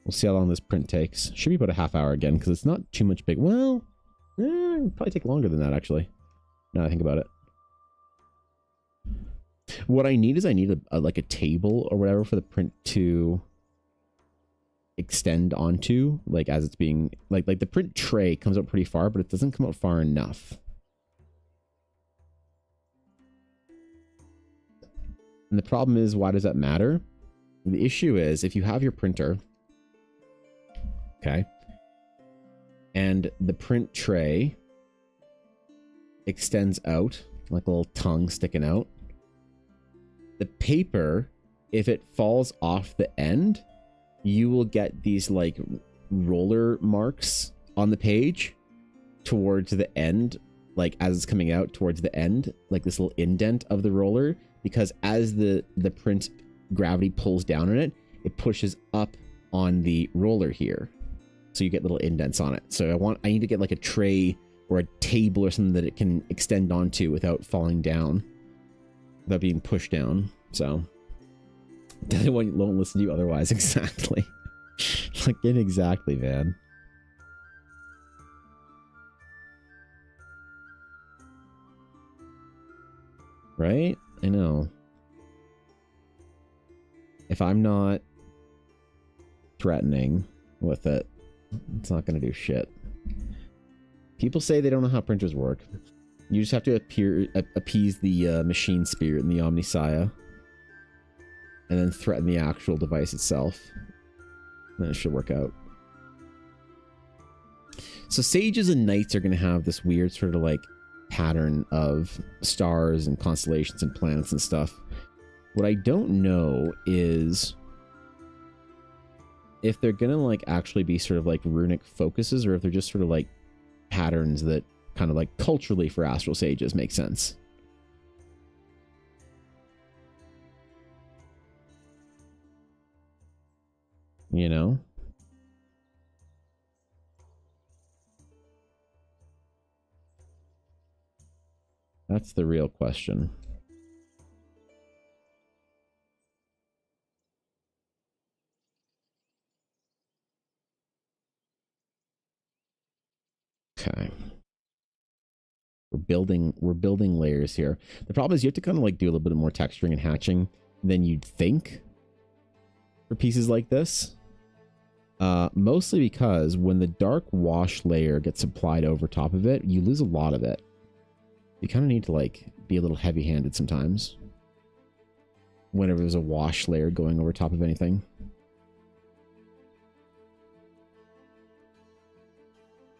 We'll see how long this print takes. Should be about a half hour again, because it's not too much big. Well, it'll probably take longer than that, actually. Now I think about it. What I need is like a table or whatever for the print to extend onto, like as it's being like the print tray comes out pretty far, but it doesn't come out far enough. And the problem is, why does that matter? The issue is, if you have your printer, okay, and the print tray extends out like a little tongue sticking out, the paper, if it falls off the end, you will get these like roller marks on the page towards the end, like as it's coming out towards the end, like this little indent of the roller, because as the print gravity pulls down on it, it pushes up on the roller here, so you get little indents on it. So I need to get like a tray or a table or something that it can extend onto without falling down, without being pushed down. So they won't listen to you otherwise. Exactly. Like, exactly, man. Right? I know. If I'm not threatening with it, it's not going to do shit. People say they don't know how printers work. You just have to appease the machine spirit and the Omnissiah, and then threaten the actual device itself. Then it should work out. So sages and knights are going to have this weird sort of like pattern of stars and constellations and planets and stuff. What I don't know is if they're going to like actually be sort of like runic focuses, or if they're just sort of like patterns that kind of like culturally for astral sages make sense. You know? That's the real question. Okay. We're building layers here. The problem is you have to kind of like do a little bit more texturing and hatching than you'd think. for pieces like this. Mostly because when the dark wash layer gets applied over top of it, you lose a lot of it. You kind of need to like be a little heavy-handed sometimes whenever there's a wash layer going over top of anything.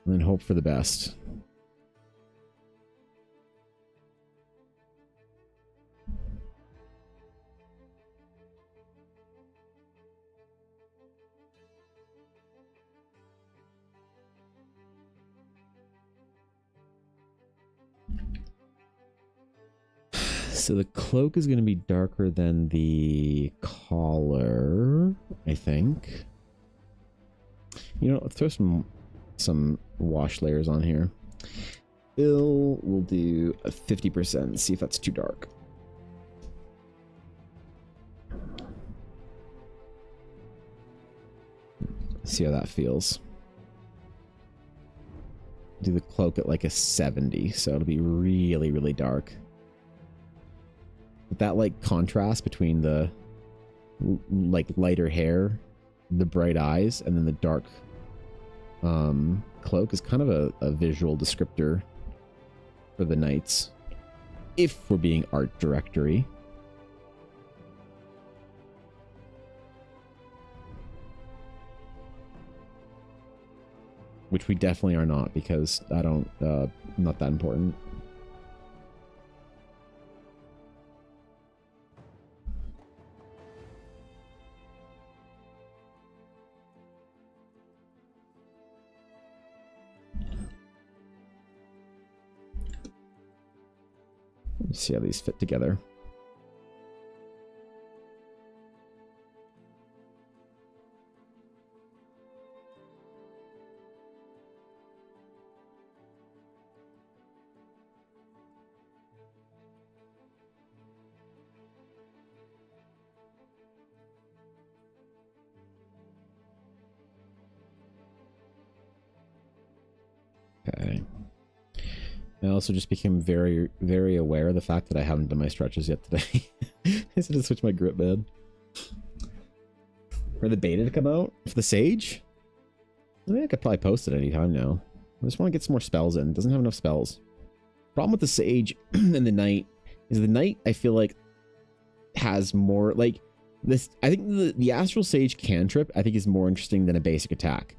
And then hope for the best. So the cloak is going to be darker than the collar, I think. You know, let's throw some wash layers on here. We'll do a 50%, see if that's too dark. See how that feels. Do the cloak at like a 70, so it'll be really, really dark. But that like contrast between the like lighter hair, the bright eyes, and then the dark cloak is kind of a visual descriptor for the knights, if we're being art directory. Which we definitely are not, because I don't, not that important. Let's see how these fit together. Okay. I also just became very, very aware of the fact that I haven't done my stretches yet today. I just had to switch my grip bed. For the beta to come out? For the Sage? I mean, I could probably post it anytime now. I just want to get some more spells in. It doesn't have enough spells. Problem with the Sage and the Knight is the Knight, I feel like, has more, like, this. I think the Astral Sage cantrip, I think, is more interesting than a basic attack.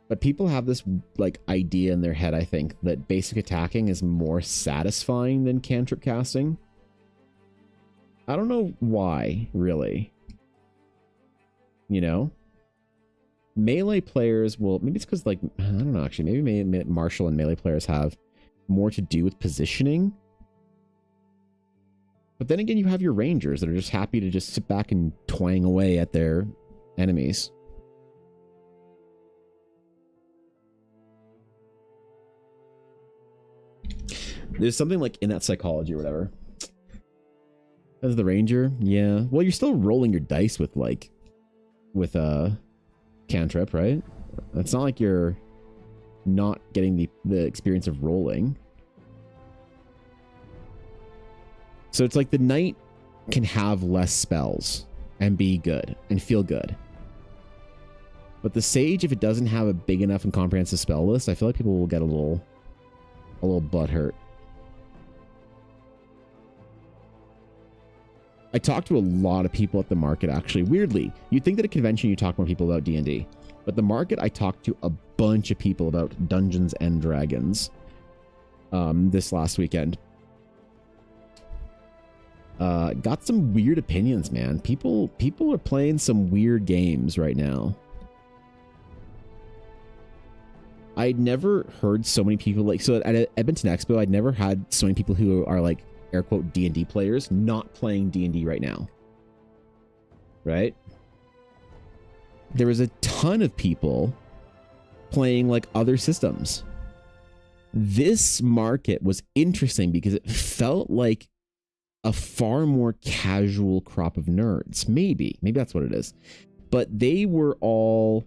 But people have this like idea in their head, I think, that basic attacking is more satisfying than cantrip casting. I don't know why, really. You know? Melee players will... Maybe it's because, like, I don't know, actually. Maybe martial and melee players have more to do with positioning. But then again, you have your rangers that are just happy to just sit back and twang away at their enemies. There's something like in that psychology or whatever. As the ranger, yeah. Well, you're still rolling your dice with like, with a cantrip, right? It's not like you're not getting the experience of rolling. So it's like the knight can have less spells and be good and feel good. But the sage, if it doesn't have a big enough and comprehensive spell list, I feel like people will get a little butthurt. I talked to a lot of people at the market, actually. Weirdly, you'd think that at a convention you talk more people about D&D. But the market, I talked to a bunch of people about Dungeons and Dragons this last weekend. Got some weird opinions, man. People are playing some weird games right now. I'd never heard so many people, like, so at Edmonton Expo, I'd never had so many people who are like, air quote, D&D players not playing D&D right now. Right? There was a ton of people playing like other systems. This market was interesting because it felt like a far more casual crop of nerds. Maybe that's what it is. But they were all,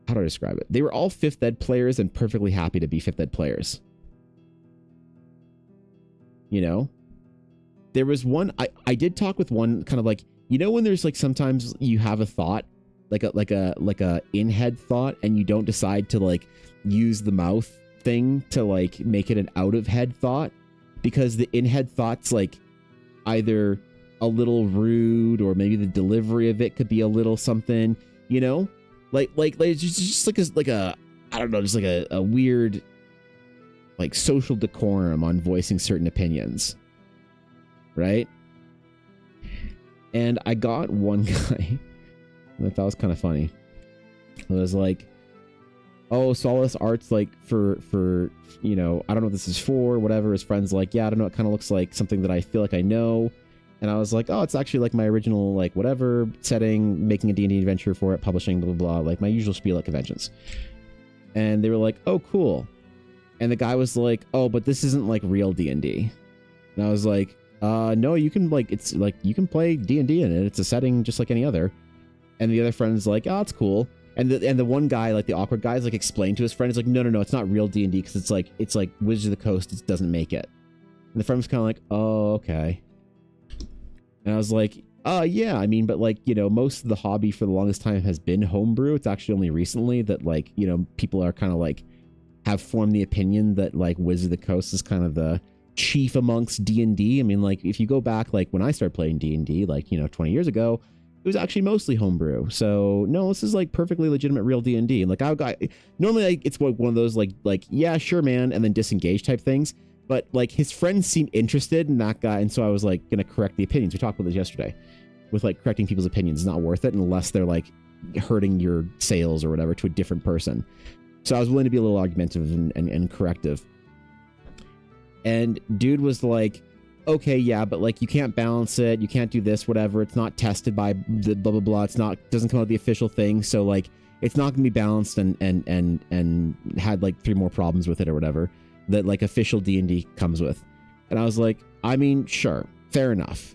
how do I describe it? They were all 5th ed players and perfectly happy to be 5th ed players. You know? There was one, I did talk with one kind of like, You know when there's like sometimes you have a thought, like a in-head thought, and you don't decide to like use the mouth thing to like make it an out-of-head thought because the in-head thought's like either a little rude or maybe the delivery of it could be a little something, you know? Like it's just like a I don't know, just like a weird like social decorum on voicing certain opinions. Right? And I got one guy that I thought was kind of funny. It was like, oh, Solace Art's like for you know, I don't know what this is for, whatever. His friend's like, yeah, I don't know, it kind of looks like something that I feel like I know. And I was like, oh, it's actually like my original, like whatever setting, making a D&D adventure for it, publishing, blah, blah, blah, like my usual spiel at conventions. And they were like, oh, cool. And the guy was like, oh, but this isn't like real D&D. And I was like, no, you can like, it's like, you can play D&D in it. It's a setting just like any other. And the other friend's like, oh, it's cool. And the one guy, like the awkward guy, is like explained to his friend, it's like, no, it's not real D&D because it's like Wizards of the Coast, it doesn't make it. And the friend was kind of like, oh, okay. And I was like, yeah, I mean, but like, you know, most of the hobby for the longest time has been homebrew. It's actually only recently that like, you know, people are kind of like have formed the opinion that like Wizards of the Coast is kind of the chief amongst D&D. I mean, like if you go back, like when I started playing D&D, like, you know, 20 years ago, it was actually mostly homebrew. So no, this is like perfectly legitimate real D&D. And like normally it's one of those like, yeah, sure, man. And then disengage type things. But like his friends seemed interested in that guy. And so I was like going to correct the opinions. We talked about this yesterday with like correcting people's opinions. It's not worth it unless they're like hurting your sales or whatever to a different person. So I was willing to be a little argumentative and corrective. And dude was like, okay, yeah, but like you can't balance it. You can't do this, whatever. It's not tested by the blah, blah, blah. Doesn't come out of the official thing. So like, it's not going to be balanced and had like 3 more problems with it or whatever that like official D&D comes with. And I was like, I mean, sure, fair enough.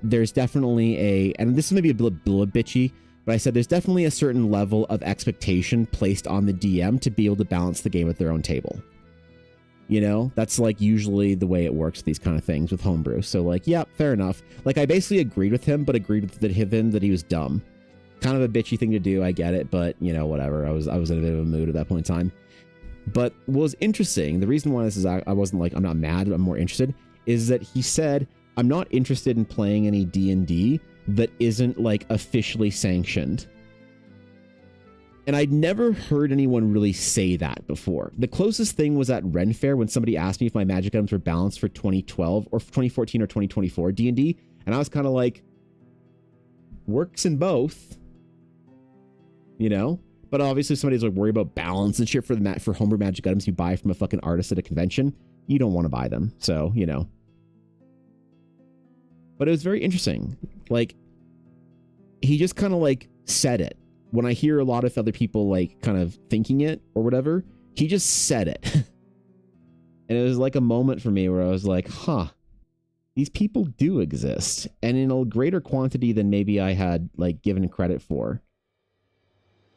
There's definitely and this is maybe a little bitchy, but I said there's definitely a certain level of expectation placed on the DM to be able to balance the game at their own table. You know, that's like usually the way it works, these kind of things with homebrew. So like, yeah, fair enough. Like I basically agreed with him, but agreed with him that he was dumb. Kind of a bitchy thing to do. I get it, but you know, whatever. I was in a bit of a mood at that point in time. But what was interesting, the reason why this is, I wasn't like, I'm not mad, I'm more interested, is that he said, I'm not interested in playing any D&D that isn't like officially sanctioned. And I'd never heard anyone really say that before. The closest thing was at Ren Fair when somebody asked me if my magic items were balanced for 2012 or 2014 or 2024 D&D. And I was kind of like, works in both, you know? But obviously if somebody's like worried about balance and shit for homebrew magic items you buy from a fucking artist at a convention, you don't want to buy them. So, you know. But it was very interesting. Like, he just kind of like said it. When I hear a lot of other people like kind of thinking it or whatever, he just said it. And it was like a moment for me where I was like, huh, these people do exist. And in a greater quantity than maybe I had like given credit for.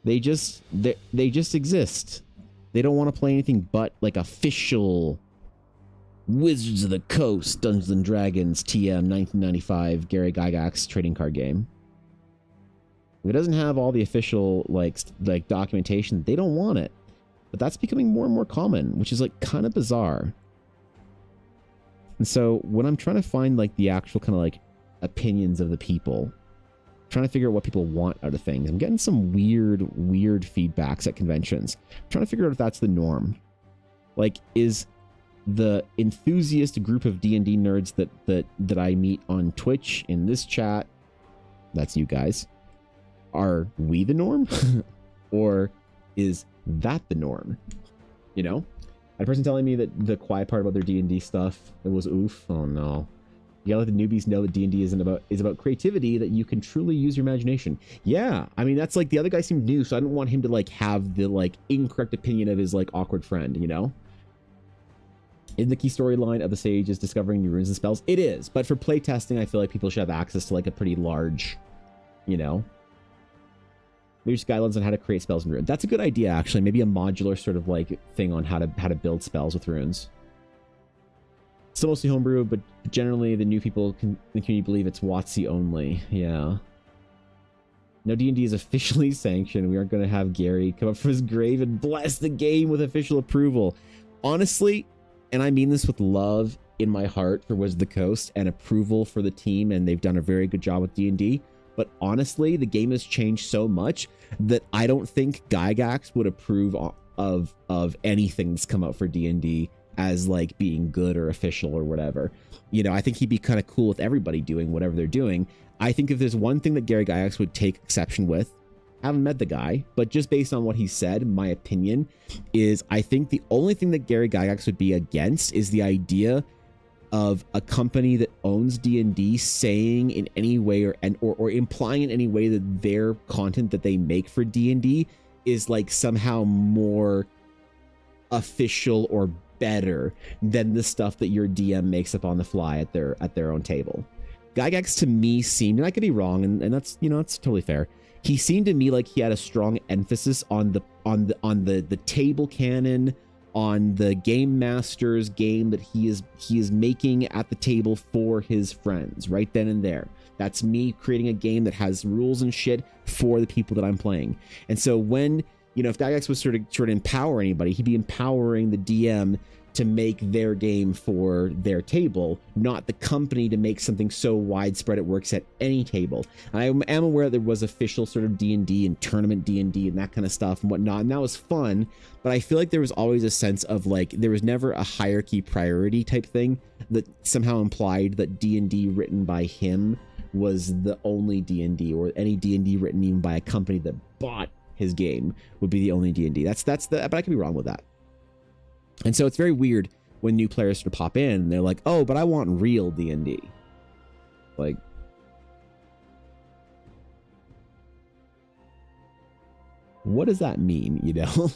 They just exist. They don't want to play anything but like official Wizards of the Coast, Dungeons and Dragons, TM 1995 Gary Gygax trading card game. If it doesn't have all the official like documentation, they don't want it. But that's becoming more and more common, which is like kind of bizarre. And so when I'm trying to find like the actual kind of like opinions of the people, trying to figure out what people want out of things, I'm getting some weird feedbacks at conventions. I'm trying to figure out if that's the norm. Like, is the enthusiast group of D&D nerds that I meet on Twitch in this chat, that's you guys, are we the norm? Or is that the norm? You know? A person telling me that the quiet part about their D&D stuff, it was oof. Oh no. You gotta let the newbies know that D&D is about creativity, that you can truly use your imagination. Yeah, I mean, that's like, the other guy seemed new, so I didn't want him to like have the like incorrect opinion of his like awkward friend, you know? In the key storyline of the Sage is discovering new runes and spells. It is, but for playtesting, I feel like people should have access to like a pretty large, you know, maybe just guidelines on how to create spells and runes. That's a good idea, actually. Maybe a modular sort of like thing on how to build spells with runes. Still mostly homebrew, but generally the new people in the community believe it's WotC only. Yeah. No, D&D is officially sanctioned. We aren't going to have Gary come up from his grave and bless the game with official approval. Honestly, and I mean this with love in my heart for Wizards of the Coast and approval for the team, and they've done a very good job with D&D, but honestly, the game has changed so much that I don't think Gygax would approve of anything that's come out for D&D as like being good or official or whatever. You know, I think he'd be kind of cool with everybody doing whatever they're doing. I think if there's one thing that Gary Gygax would take exception with, I haven't met the guy, but just based on what he said, my opinion is I think the only thing that Gary Gygax would be against is the idea of a company that owns D&D saying in any way or implying in any way that their content that they make for D&D is like somehow more official or better than the stuff that your DM makes up on the fly at their own table. Gygax to me seemed, and I could be wrong, and that's, you know, it's totally fair. He seemed to me like he had a strong emphasis on the table canon, on the game master's game that he is making at the table for his friends right then and there. That's me creating a game that has rules and shit for the people that I'm playing. And so when, you know, if Gygax was sort of empower anybody, he'd be empowering the DM to make their game for their table, not the company to make something so widespread it works at any table. I am aware there was official sort of D&D and tournament D&D and that kind of stuff and whatnot, and that was fun, but I feel like there was always a sense of like, there was never a hierarchy priority type thing that somehow implied that D&D written by him was the only D&D, or any D&D written even by a company that bought his game would be the only D&D. That's but I could be wrong with that. And so it's very weird when new players sort of pop in and they're like, oh, but I want real D&D. Like, what does that mean, you know?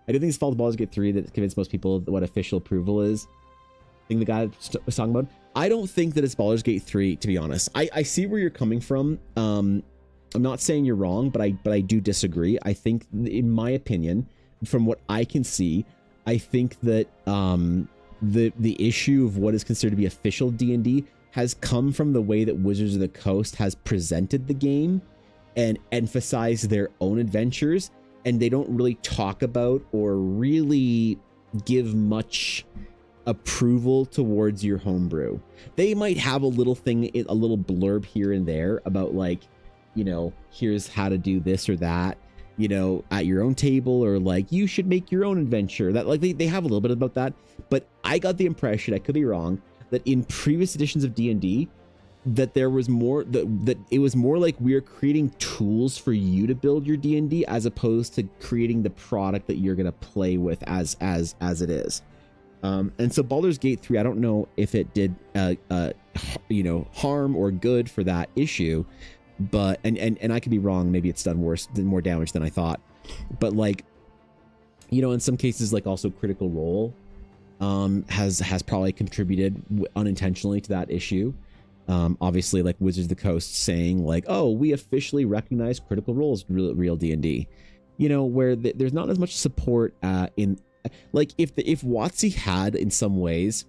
I do think it's fault of Baldur's Gate 3 that convinced most people what official approval is. I think the guy was talking about. I don't think that it's Baldur's Gate 3, to be honest. I see where you're coming from. I'm not saying you're wrong, but I do disagree. I think, in my opinion, from what I can see, I think that the issue of what is considered to be official D&D has come from the way that Wizards of the Coast has presented the game and emphasized their own adventures, and they don't really talk about or really give much approval towards your homebrew. They might have a little thing, a little blurb here and there about like, you know, here's how to do this or that, you know, at your own table, or like you should make your own adventure. That like they have a little bit about that, but I got the impression, I could be wrong, that in previous editions of D&D that there was more that it was more like we're creating tools for you to build your D&D as opposed to creating the product that you're going to play with as it is. And so Baldur's Gate 3, I don't know if it did you know, harm or good for that issue, but and I could be wrong, maybe it's done worse, did more damage than I thought, but like, you know, in some cases, like also Critical Role has probably contributed unintentionally to that issue. Obviously, like Wizards of the Coast saying like, oh, we officially recognize Critical Role as real D&D, you know, where there's not as much support in like if WotC had in some ways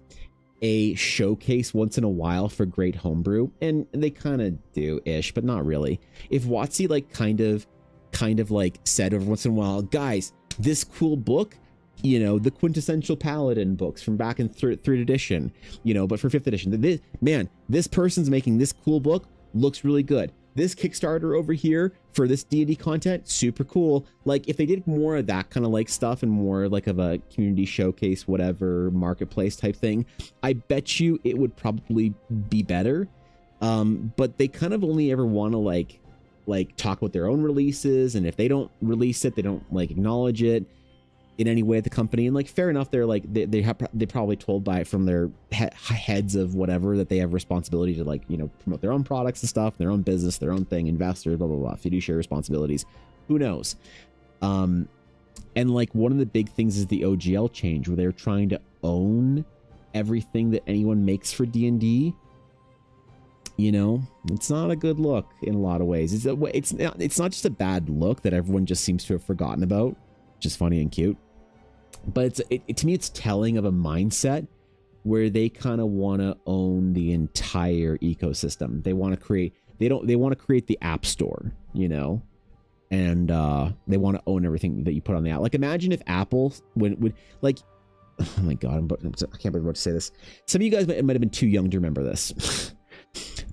a showcase once in a while for great homebrew, and they kind of do ish, but not really. If WotC like kind of like said every once in a while, guys, this cool book, you know, the quintessential Paladin books from back in third edition, you know, but for 5th edition, this person's making this cool book, looks really good. This Kickstarter over here for this D&D content, super cool. Like if they did more of that kind of like stuff and more like of a community showcase, whatever, marketplace type thing, I bet you it would probably be better. But they kind of only ever want to like talk about their own releases, and if they don't release it, they don't like acknowledge it in any way at the company. And like, fair enough, they're like they probably told by from their heads of whatever that they have responsibility to like, you know, promote their own products and stuff, their own business, their own thing, investors, blah blah blah, fiduciary responsibilities, who knows. And like one of the big things is the OGL change, where they're trying to own everything that anyone makes for D&D. You know, it's not a good look in a lot of ways. It's not just a bad look that everyone just seems to have forgotten about, just funny and cute, but to me it's telling of a mindset where they kind of want to own the entire ecosystem. They want to create the app store, you know, and they want to own everything that you put on the app. Like, imagine if Apple would like, oh my god, I can't believe I'm about to say this. Some of you guys might have been too young to remember this,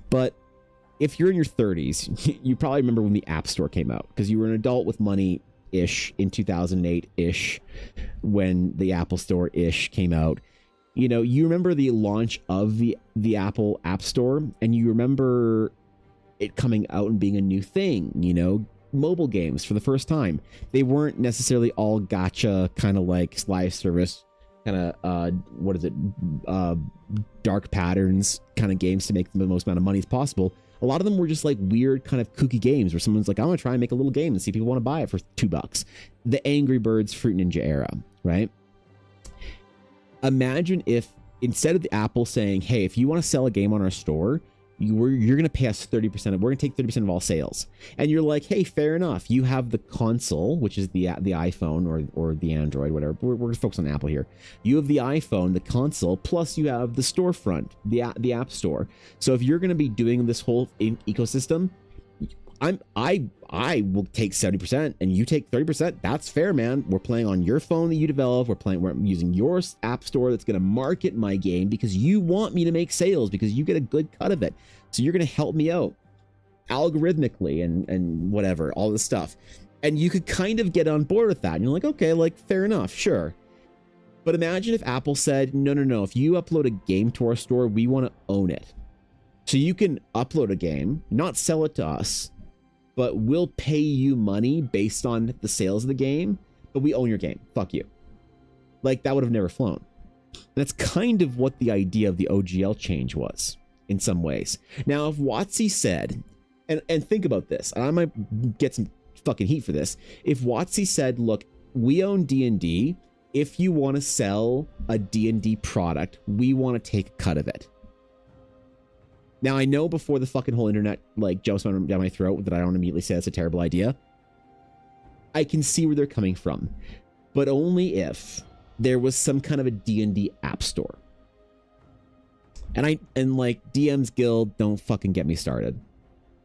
but if you're in your 30s, you probably remember when the App Store came out, because you were an adult with money ish in 2008 ish when the Apple Store ish came out. You know, you remember the launch of the Apple App Store, and you remember it coming out and being a new thing, you know, mobile games for the first time. They weren't necessarily all gacha, kind of like live service, kind of dark patterns kind of games to make the most amount of money as possible. A lot of them were just like weird kind of kooky games where someone's like, I'm gonna try and make a little game and see if people want to buy it for $2. The Angry Birds Fruit Ninja era, right? Imagine if instead of the Apple saying, hey, if you want to sell a game on our store, you're going to pay us 30%. We're going to take 30% of all sales. And you're like, hey, fair enough. You have the console, which is the iPhone or the Android, whatever. We're focused on Apple here. You have the iPhone, the console, plus you have the storefront, the App Store. So if you're going to be doing this whole ecosystem, I will take 70% and you take 30%. That's fair, man. We're playing on your phone that you develop. We're using your app store that's going to market my game because you want me to make sales because you get a good cut of it. So you're going to help me out algorithmically and whatever, all this stuff. And you could kind of get on board with that. And you're like, okay, like fair enough. Sure. But imagine if Apple said, no. If you upload a game to our store, we want to own it. So you can upload a game, not sell it to us, but we'll pay you money based on the sales of the game, but we own your game. Fuck you. Like, that would have never flown. And that's kind of what the idea of the OGL change was in some ways. Now, if WotC said, and think about this, and I might get some fucking heat for this. If WotC said, look, we own D&D. If you want to sell a D&D product, we want to take a cut of it. Now, I know before the fucking whole internet like jumps down my throat that I don't immediately say that's a terrible idea. I can see where they're coming from, but only if there was some kind of a D&D app store. And like DM's Guild, don't fucking get me started,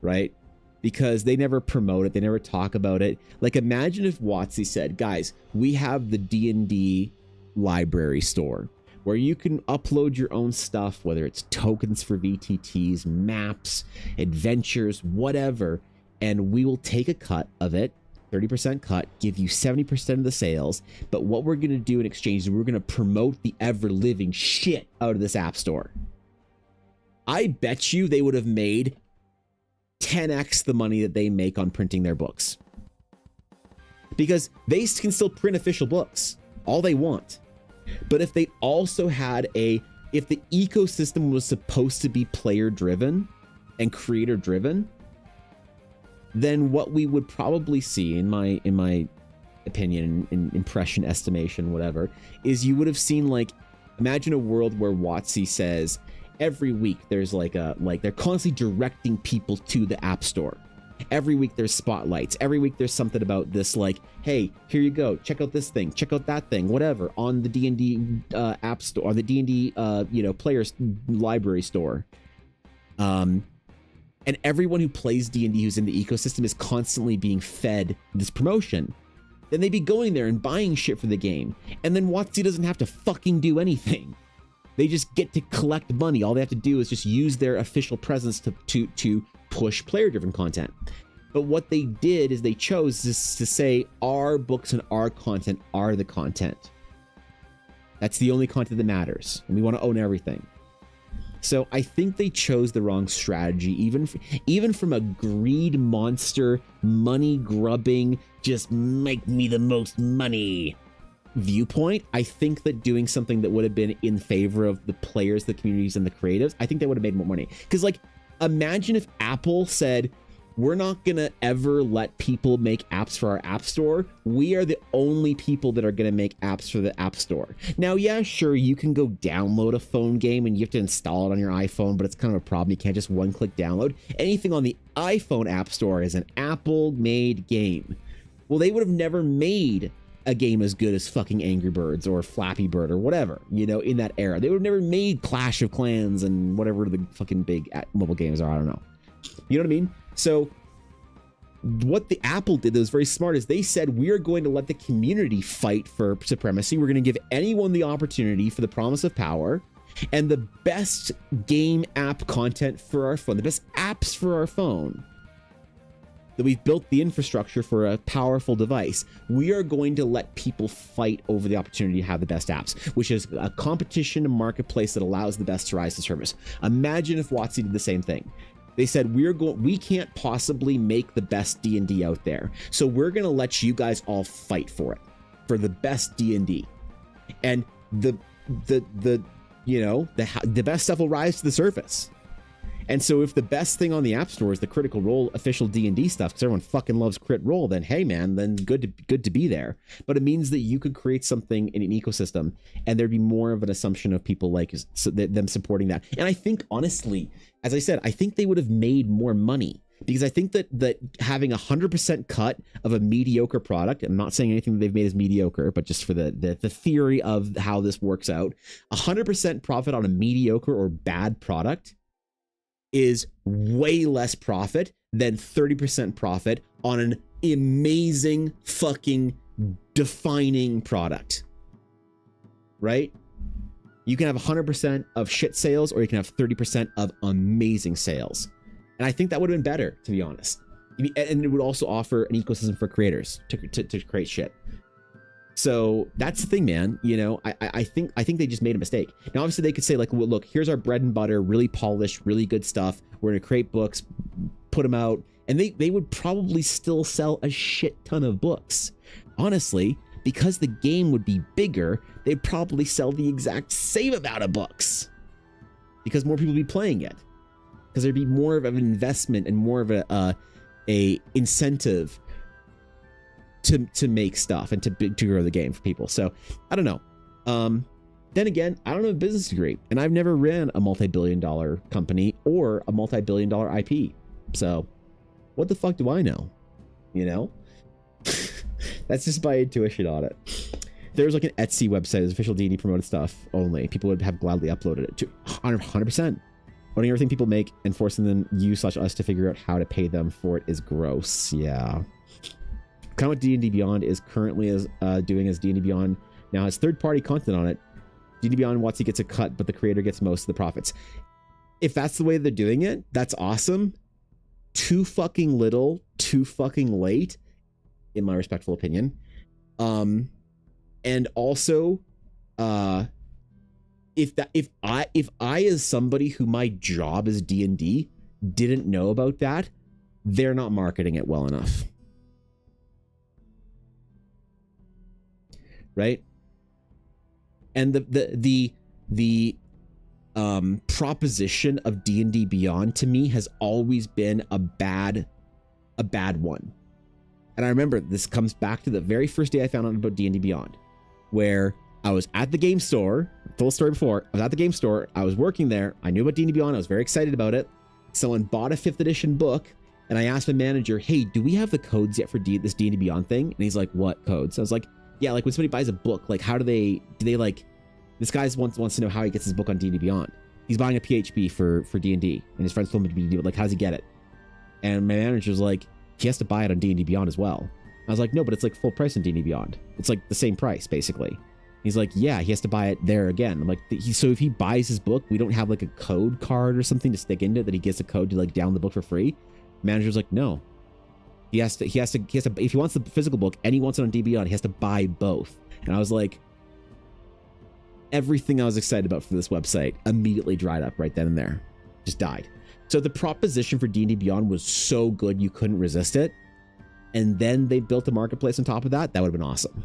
right? Because they never promote it, they never talk about it. Like, imagine if WotC said, guys, we have the D&D library store, where you can upload your own stuff, whether it's tokens for VTTs, maps, adventures, whatever, and we will take a cut of it, 30% cut, give you 70% of the sales, but what we're going to do in exchange is we're going to promote the ever-living shit out of this app store. I bet you they would have made 10x the money that they make on printing their books. Because they can still print official books, all they want. But if they also had if the ecosystem was supposed to be player driven and creator driven, then what we would probably see, in my opinion, in impression, estimation, whatever, is you would have seen, like, imagine a world where WotC says every week there's they're constantly directing people to the app store. Every week there's spotlights. Every week there's something about this, like, hey, here you go. Check out this thing. Check out that thing. Whatever on the D&D app store, or the D&D players library store. And everyone who plays D&D who's in the ecosystem is constantly being fed this promotion. Then they'd be going there and buying shit for the game. And then WotC doesn't have to fucking do anything. They just get to collect money. All they have to do is just use their official presence to push player-driven content. But what they did is they chose to say our books and our content are the content. That's the only content that matters, and we want to own everything. So I think they chose the wrong strategy, even from a greed monster, money grubbing, just make me the most money viewpoint. I think that doing something that would have been in favor of the players, the communities, and the creatives, I think they would have made more money. Because, like, imagine if Apple said, we're not gonna ever let people make apps for our app store. We are the only people that are gonna make apps for the app store. Now, yeah, sure, you can go download a phone game and you have to install it on your iPhone, but it's kind of a problem. You can't just one-click download. Anything on the iPhone app store is an Apple-made game. Well, they would have never made a game as good as fucking Angry Birds or Flappy Bird or whatever, you know, in that era. They would have never made Clash of Clans and whatever the fucking big mobile games are. I don't know. You know what I mean? So what the Apple did that was very smart is they said, we're going to let the community fight for supremacy. We're going to give anyone the opportunity for the promise of power and the best game app content for our phone, the best apps for our phone, that we've built the infrastructure for a powerful device. We are going to let people fight over the opportunity to have the best apps, which is a competition and marketplace that allows the best to rise to service. Imagine if WotC did the same thing. They said, we can't possibly make the best D&D out there, so we're going to let you guys all fight for it, for the best D&D. And the best stuff will rise to the surface. And so if the best thing on the App Store is the Critical Role official D&D stuff, because everyone fucking loves Crit Role, then hey man, then good to be there. But it means that you could create something in an ecosystem, and there'd be more of an assumption of people like them supporting that. And I think honestly, as I said, I think they would have made more money, because I think that having 100% cut of a mediocre product, I'm not saying anything that they've made is mediocre, but just for the theory of how this works out, 100% profit on a mediocre or bad product is way less profit than 30% profit on an amazing fucking defining product, right? You can have 100% of shit sales, or you can have 30% of amazing sales. And I think that would have been better, to be honest. And it would also offer an ecosystem for creators to create shit. So that's the thing, man. You know, I think they just made a mistake. Now, obviously, they could say like, well, look, here's our bread and butter, really polished, really good stuff. We're gonna create books, put them out, and they would probably still sell a shit ton of books. Honestly, because the game would be bigger, they'd probably sell the exact same amount of books, because more people would be playing it. Because there'd be more of an investment and more of a incentive to make stuff and to grow the game for people. So I don't know. Then again, I don't have a business degree, and I've never ran a multi-billion-dollar company or a multi-billion-dollar IP. So what the fuck do I know? You know, that's just my intuition on it. There's like an Etsy website, there's official D&D promoted stuff only. People would have gladly uploaded it to 100%. Owning everything people make and forcing them you/us to figure out how to pay them for it is gross. Yeah. Kind of what D&D Beyond is currently doing, as D&D Beyond now has third-party content on it. D&D Beyond WotC gets a cut, but the creator gets most of the profits. If that's the way they're doing it, that's awesome. Too fucking little, too fucking late, in my respectful opinion. And also, if I as somebody who my job is D&D didn't know about that, they're not marketing it well enough. Right? And the proposition of D&D Beyond to me has always been a bad one. And I remember this comes back to the very first day I found out about D&D Beyond, where I was at the game store. Full story before. I was at the game store. I was working there. I knew about D&D Beyond. I was very excited about it. Someone bought a 5th edition book, and I asked my manager, hey, do we have the codes yet for this D&D Beyond thing? And he's like, what codes? I was like, yeah, like when somebody buys a book, like how do they like, this guy wants to know how he gets his book on D&D Beyond. He's buying a PHB for D&D, and his friends told him to be like, how does he get it? And my manager's like, he has to buy it on D&D Beyond as well. I was like, no, but it's like full price on D&D Beyond. It's like the same price, basically. He's like, yeah, he has to buy it there again. I'm like, so if he buys his book, we don't have like a code card or something to stick into it that he gets a code to like download the book for free? Manager's like, no. He has to, if he wants the physical book and he wants it on D&D Beyond, he has to buy both. And I was like, everything I was excited about for this website immediately dried up right then and there. Just died. So the proposition for D&D Beyond was so good you couldn't resist it. And then they built a marketplace on top of that. That would have been awesome.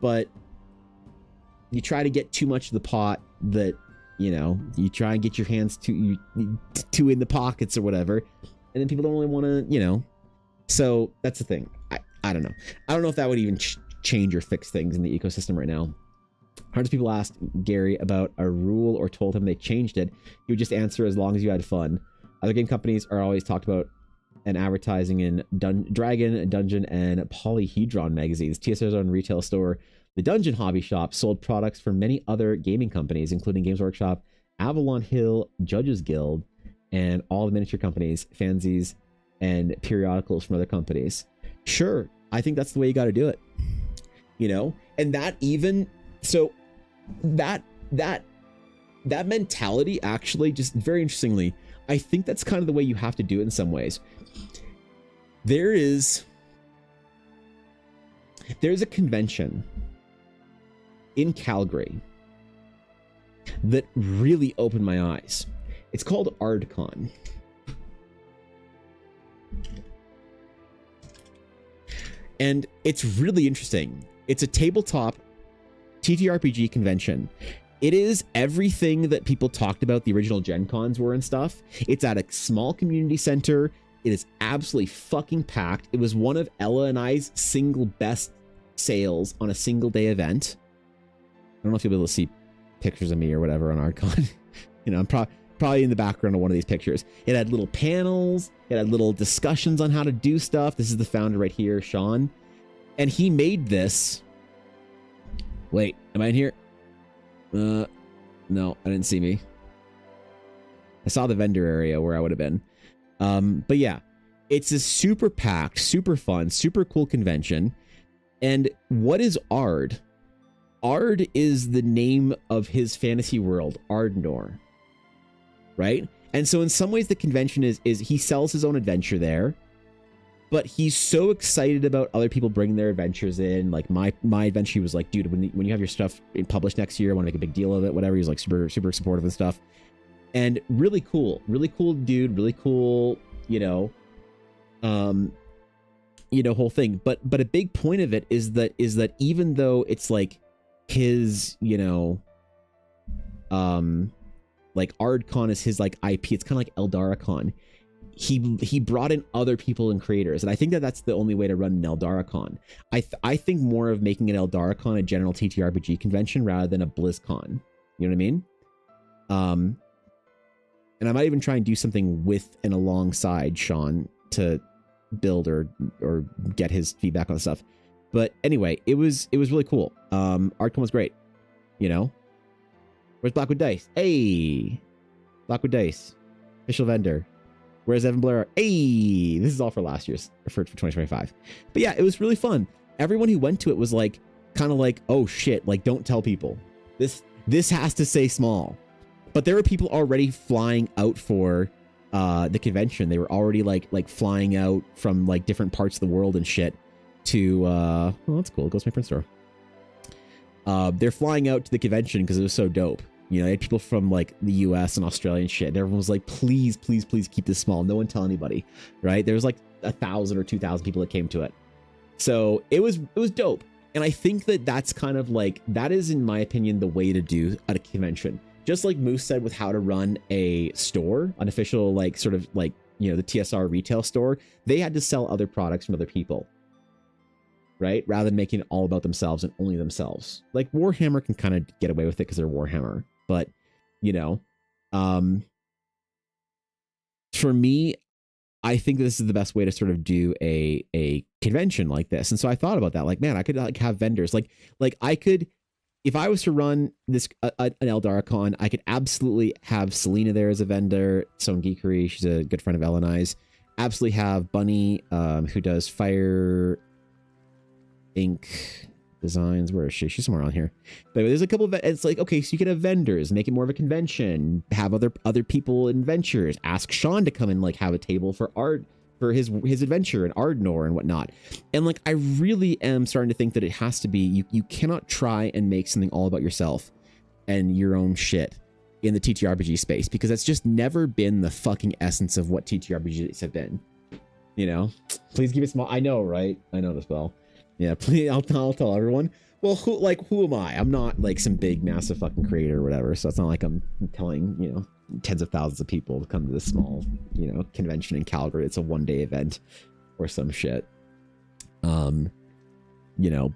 But you try to get too much of the pot that, you know, you try and get your hands too in the pockets or whatever. And then people don't really want to, you know. So that's the thing. I don't know. I don't know if that would even change or fix things in the ecosystem right now. Hundreds of people asked Gary about a rule or told him they changed it. He would just answer, as long as you had fun. Other game companies are always talked about and advertising in Dragon, Dungeon, and Polyhedron magazines. TSR's own retail store, the Dungeon Hobby Shop, sold products for many other gaming companies, including Games Workshop, Avalon Hill, Judges Guild, and all the miniature companies, fanzines, and periodicals from other companies. Sure, I think that's the way you got to do it. You know, and that even so, that mentality actually, just very interestingly, I think that's kind of the way you have to do it in some ways. There's a convention in Calgary that really opened my eyes. It's called ArdCon. And it's really interesting. It's a tabletop TTRPG convention. It is everything that people talked about the original Gen Cons were and stuff. It's at a small community center. It is absolutely fucking packed. It was one of Ella and I's single best sales on a single day event. I don't know if you'll be able to see pictures of me or whatever on ArdCon. You know, I'm probably in the background of one of these pictures. It had little panels. It had little discussions on how to do stuff. This is the founder right here, Sean. And he made this. Wait, am I in here? No, I didn't see me. I saw the vendor area where I would have been. But yeah, it's a super packed, super fun, super cool convention. And what is Ard? Ard is the name of his fantasy world, Ardnor. Right? And so in some ways the convention is he sells his own adventure there, but he's so excited about other people bringing their adventures in. Like my adventure, he was like, dude, when you have your stuff published next year, I want to make a big deal of it, whatever. He was like super supportive and stuff. And really cool dude, really cool, whole thing. But a big point of it is that even though it's like his, like ArdCon is his like IP, it's kind of like EldaraCon. He brought in other people and creators, and I think that's the only way to run an EldaraCon. I think more of making an EldaraCon a general TTRPG convention rather than a BlizzCon. You know what I mean? And I might even try and do something with and alongside Sean to build or get his feedback on stuff. But anyway, it was really cool. ArdCon was great. Where's Blackwood Dice? Hey, Blackwood Dice, official vendor. Where's Evan Blair? Hey, this is all for last year's, for 2025. But yeah, it was really fun. Everyone who went to it was like, kind of like, oh shit, like don't tell people. This has to stay small. But there were people already flying out for the convention. They were already like flying out from like different parts of the world and shit to well, that's cool. It goes to my print store. They're flying out to the convention because it was so dope. They had people from like the US and Australia and shit. And everyone was like, please keep this small. No one tell anybody, right? There was like 1,000 or 2,000 people that came to it. So it was dope. And I think that's kind of like, that is in my opinion, the way to do at a convention. Just like Moose said with how to run a store, an official like sort of like, the TSR retail store, they had to sell other products from other people. Right? Rather than making it all about themselves and only themselves. Like Warhammer can kind of get away with it because they're Warhammer. But, for me, I think this is the best way to sort of do a convention like this. And so I thought about that. Like, man, I could like have vendors. Like I could, if I was to run this an EldaraCon, I could absolutely have Selena there as a vendor. Stone Geekery, she's a good friend of Ellen and I's. Absolutely have Bunny, who does Fire Ink Designs. Where is she? She's somewhere on here. But there's a couple of, it's like, okay, so you can have vendors, make it more of a convention, have other people in ventures, ask Sean to come and like have a table for art for his adventure and Ardnor and whatnot. And like, I really am starting to think that it has to be, you cannot try and make something all about yourself and your own shit in the TTRPG space, because that's just never been the fucking essence of what TTRPGs have been. Please keep it small. I know, right? I know this well. Yeah, please, I'll tell everyone. Well, who am I? I'm not like some big, massive fucking creator or whatever. So it's not like I'm telling, tens of thousands of people to come to this small, convention in Calgary. It's a one-day event or some shit. But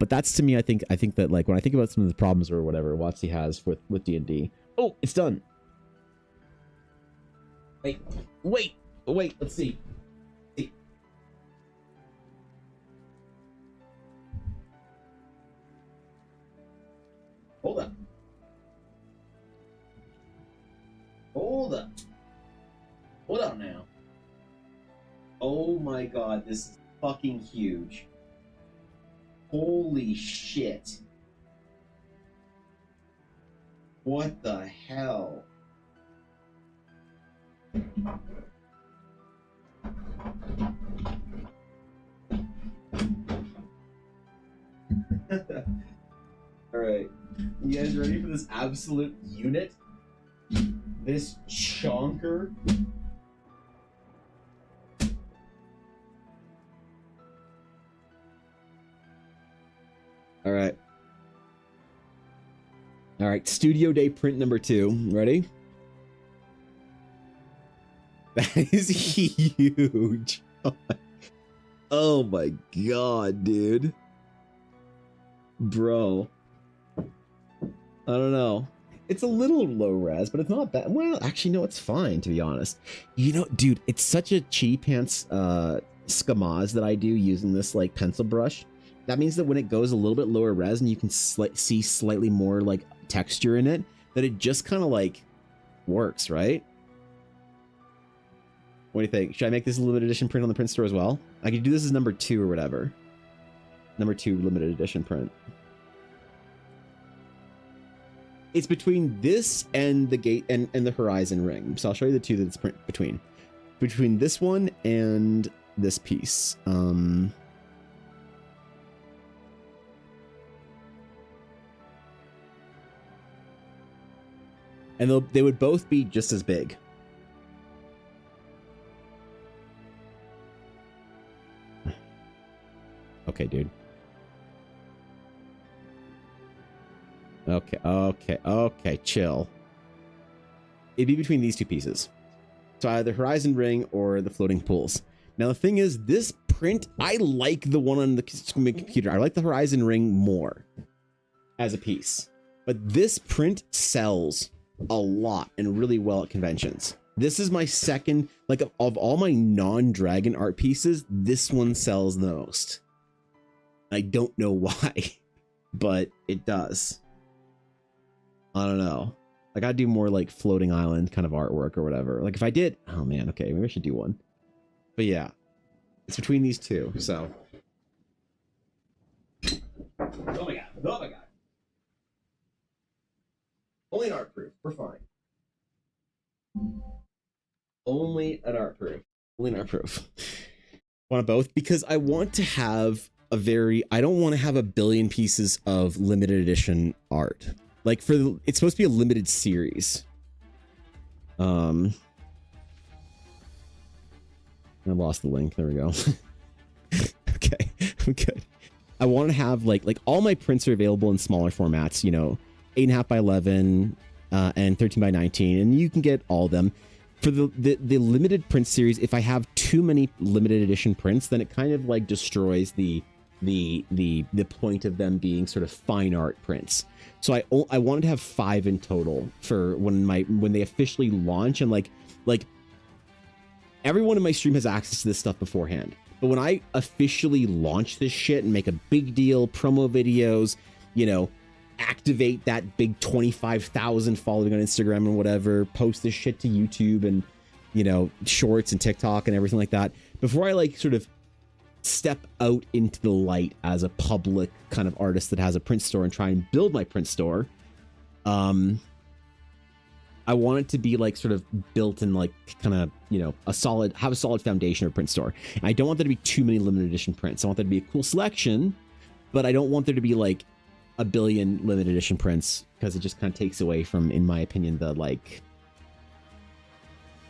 that's, to me, I think that like when I think about some of the problems or whatever WotC has with D&D. Oh, it's done. Wait. Let's see. hold up. Hold up now. Oh my god, this is fucking huge. Holy shit. What the hell? Alright. You guys ready for this absolute unit? This chonker? Alright. Alright, Studio Day print number 2. Ready? That is huge. Oh my god, dude. Bro. I don't know. It's a little low res, but it's not bad. Well, actually, no, it's fine, to be honest. You know, dude, it's such a cheap pants schemaz that I do using this, like, pencil brush. That means that when it goes a little bit lower res and you can see slightly more, like, texture in it, that it just kind of, like, works, right? What do you think? Should I make this a limited edition print on the print store as well? I could do this as number 2 or whatever. Number 2 limited edition print. It's between this and the gate and the Horizon ring. So I'll show you the two that it's print between. Between this one and this piece. And they would both be just as big. Okay, dude. Okay, chill. It'd be between these two pieces. So either Horizon Ring or the floating pools. Now the thing is, this print, I like the one on the computer. I like the Horizon Ring more as a piece. But this print sells a lot and really well at conventions. This is my second, like, of all my non-dragon art pieces, this one sells the most. I don't know why, but it does. I don't know. Like, I'd do more like floating island kind of artwork or whatever. Like if I did, oh man, okay, maybe I should do one. But yeah, it's between these two, so. Oh my god, oh my god. Only an art proof, we're fine. Only an art proof. Only an art proof. Want both? Because I want to have I don't want to have a billion pieces of limited edition art. Like it's supposed to be a limited series. I lost the link. There we go. Okay, I'm good. I want to have like all my prints are available in smaller formats, you know, 8.5 by 11 and 13 by 19, and you can get all of them. For the limited print series, if I have too many limited edition prints, then it kind of like destroys the point of them being sort of fine art prints. So I wanted to have 5 in total for when they officially launch, and like everyone in my stream has access to this stuff beforehand. But when I officially launch this shit and make a big deal, promo videos, you know, activate that big 25,000 following on Instagram and whatever, post this shit to YouTube and, you know, shorts and TikTok and everything like that, before I like sort of step out into the light as a public kind of artist that has a print store and try and build my print store, I want it to be like sort of built in like kind of, you know, have a solid foundation of a print store. And I don't want there to be too many limited edition prints. I want there to be a cool selection, but I don't want there to be like a billion limited edition prints, because it just kind of takes away from, in my opinion,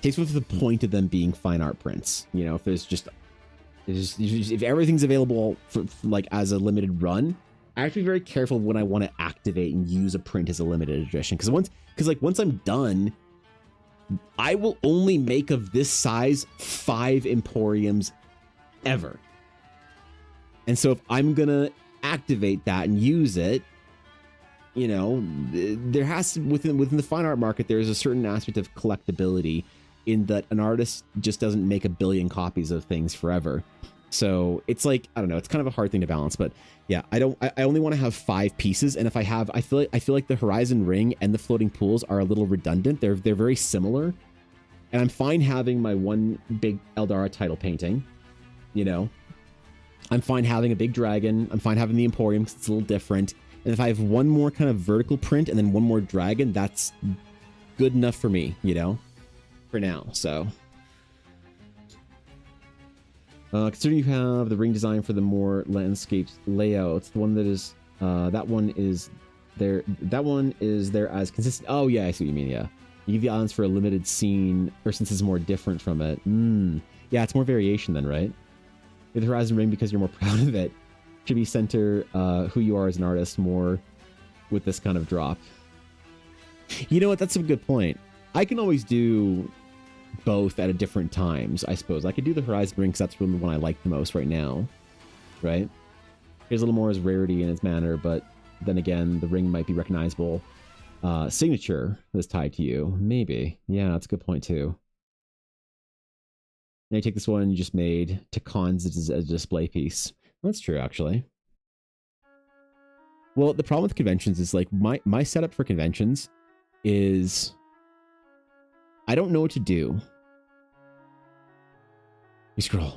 takes away from the point of them being fine art prints. You know, if everything's available for like as a limited run, I have to be very careful when I want to activate and use a print as a limited edition. Because once I'm done, I will only make of this size 5 Emporiums ever. And so if I'm gonna activate that and use it, you know, there has to, within the fine art market, there is a certain aspect of collectability in that an artist just doesn't make a billion copies of things forever. So it's like, I don't know, it's kind of a hard thing to balance, but yeah, I only want to have 5 pieces. And if I have, I feel like the Horizon Ring and the floating pools are a little redundant. They're very similar. And I'm fine having my one big Eldara title painting, you know. I'm fine having a big dragon. I'm fine having the Emporium because it's a little different. And if I have one more kind of vertical print and then one more dragon, that's good enough for me, you know, for now. So considering you have the ring design for the more landscapes layouts, the one that is that one is there as consistent. Oh yeah, I see what you mean. Yeah, you give the islands for a limited scene, or since it's more different from it. Yeah, it's more variation then, right? The Horizon Ring, because you're more proud of it, should be center who you are as an artist more with this kind of drop. You know what? That's a good point. I can always do both at a different times, I suppose. I could do the Horizon Ring because that's really the one I like the most right now, right? Here's a little more as rarity in its manner, but then again, the ring might be recognizable signature that's tied to you. Maybe. Yeah, that's a good point too. Now you take this one you just made to cons as a display piece. That's true, actually. Well, the problem with conventions is like my setup for conventions is I don't know what to do. We scroll.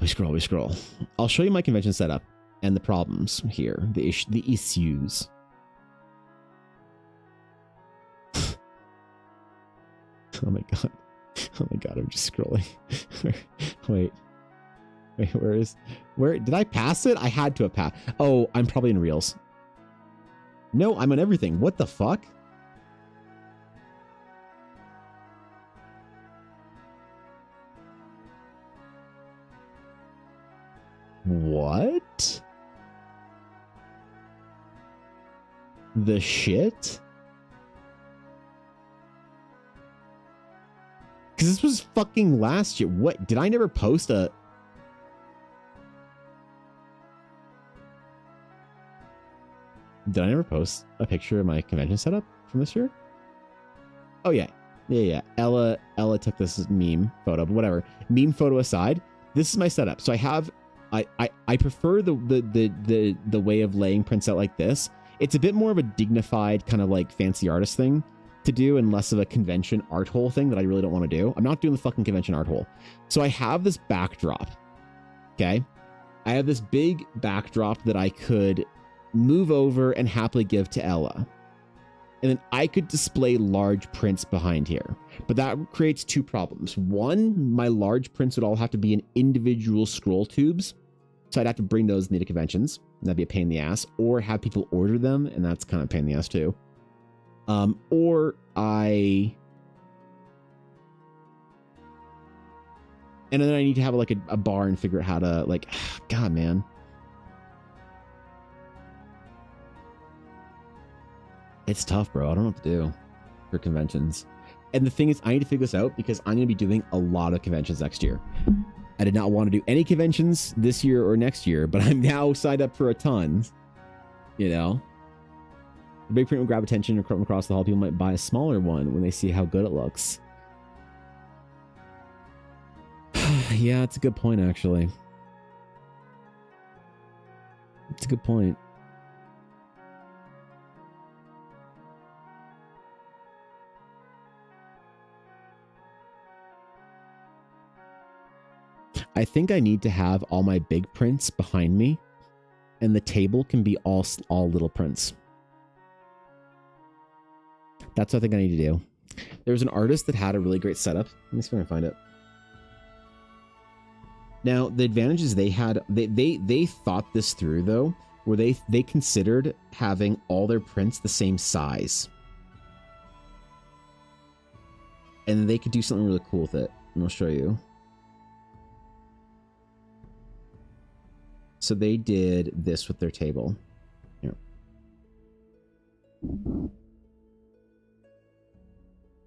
I'll show you my convention setup and the problems here, the issues. Oh my god. Oh my god, I'm just scrolling. Wait, where did I pass it? I had to have passed. Oh, I'm probably in Reels. No, I'm on everything. What the fuck? What? The shit? Because this was fucking last year. What? Did I never post a... Did I never post a picture of my convention setup from this year? Oh, yeah. Yeah. Ella took this meme photo, but whatever. Meme photo aside, this is my setup. So I have... I prefer the way of laying prints out like this. It's a bit more of a dignified kind of like fancy artist thing to do and less of a convention art hole thing that I really don't want to do. I'm not doing the fucking convention art hole. So I have this backdrop. Okay. I have this big backdrop that I could move over and happily give to Ella. And then I could display large prints behind here. But that creates 2 problems. One, my large prints would all have to be in individual scroll tubes. So I'd have to bring those into conventions. And that'd be a pain in the ass. Or have people order them. And that's kind of a pain in the ass too. And then I need to have like a bar and figure out how to like, God, man. It's tough, bro. I don't know what to do for conventions. And the thing is, I need to figure this out because I'm going to be doing a lot of conventions next year. I did not want to do any conventions this year or next year, but I'm now signed up for a ton, you know? The big print will grab attention from across the hall. People might buy a smaller one when they see how good it looks. Yeah, it's a good point, actually. It's a good point. I think I need to have all my big prints behind me, and the table can be all little prints. That's what I think I need to do. There was an artist that had a really great setup. Let me see if I can find it. Now, the advantages they had, they thought this through though, where they considered having all their prints the same size. And they could do something really cool with it. And I'll show you. So they did this with their table. Here.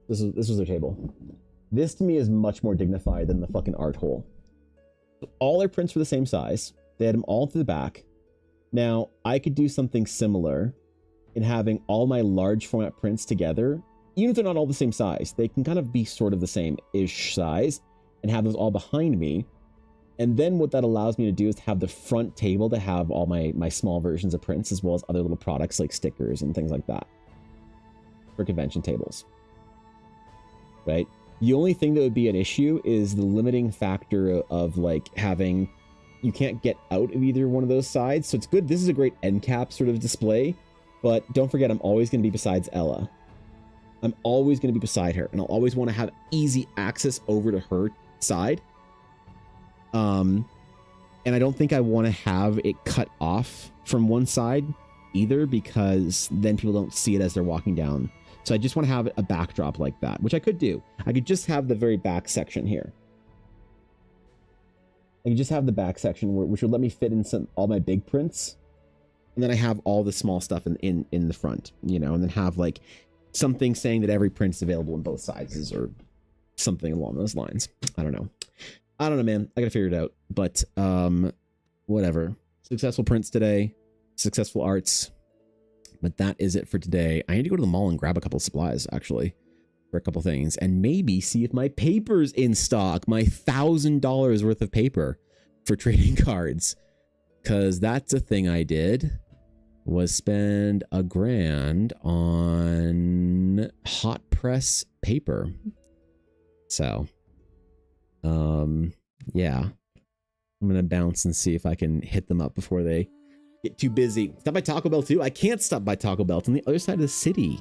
This was their table. This to me is much more dignified than the fucking art hole. All their prints were the same size. They had them all to the back. Now, I could do something similar in having all my large format prints together. Even if they're not all the same size, they can kind of be sort of the same-ish size and have those all behind me. And then what that allows me to do is have the front table to have all my small versions of prints, as well as other little products like stickers and things like that for convention tables, right? The only thing that would be an issue is the limiting factor of like having, you can't get out of either one of those sides. So it's good. This is a great end cap sort of display, but don't forget, I'm always going to be besides Ella. I'm always going to be beside her, and I'll always want to have easy access over to her side. And I don't think I want to have it cut off from one side either, because then people don't see it as they're walking down. So I just want to have a backdrop like that, which I could do. I could just have the very back section here. I could just have the back section which would let me fit in all my big prints. And then I have all the small stuff in the front, you know, and then have like something saying that every print's available in both sizes or something along those lines. I don't know, man. I gotta figure it out. But whatever. Successful prints today. Successful arts. But that is it for today. I need to go to the mall and grab a couple of supplies, actually, for a couple things, and maybe see if my paper's in stock. My $1,000 worth of paper for trading cards, because that's a thing I did. Was spend $1,000 on hot press paper. So, yeah, I'm gonna bounce and see if I can hit them up before they get too busy. Stop by Taco Bell too. I can't stop by Taco Bell. It's on the other side of the city.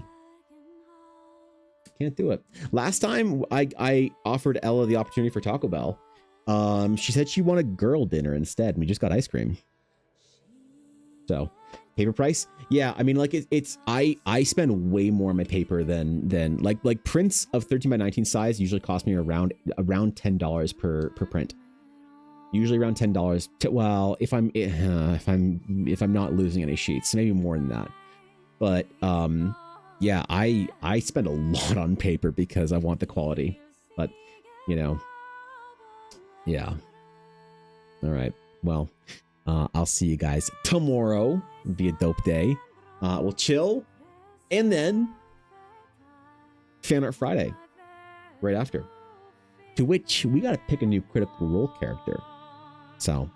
Can't do it. Last time I offered Ella the opportunity for Taco Bell. She said she wanted girl dinner instead, and we just got ice cream. So, paper price? Yeah, I mean, like I spend way more on my paper than like prints of 13 by 19 size usually cost me around $10 per print. Usually around $10. Well, if I'm not losing any sheets, maybe more than that. But yeah, I spend a lot on paper because I want the quality. But you know, yeah. All right. Well, I'll see you guys tomorrow. It'll be a dope day. We'll chill, and then Fan Art Friday right after. To which we got to pick a new Critical Role character. So,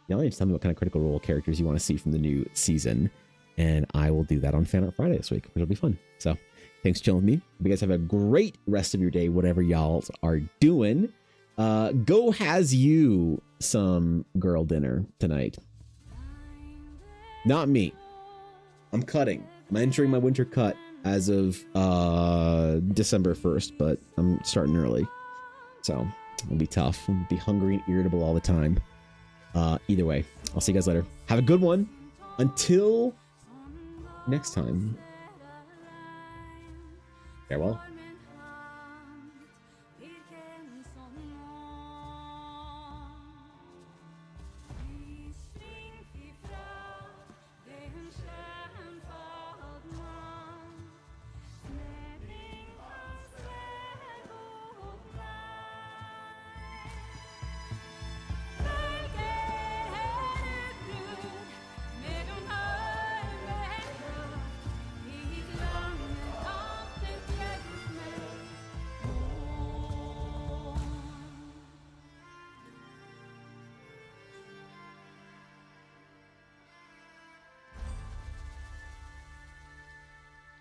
y'all need to tell me what kind of Critical Role characters you want to see from the new season, and I will do that on Fan Art Friday this week, which will be fun. So, thanks for chilling with me. Hope you guys have a great rest of your day, whatever y'all are doing. Go has you some girl dinner tonight. Not me. I'm cutting. I'm entering my winter cut as of December 1st, but I'm starting early. So, it'll be tough. I'll be hungry and irritable all the time. Either way, I'll see you guys later. Have a good one. Until next time. Farewell.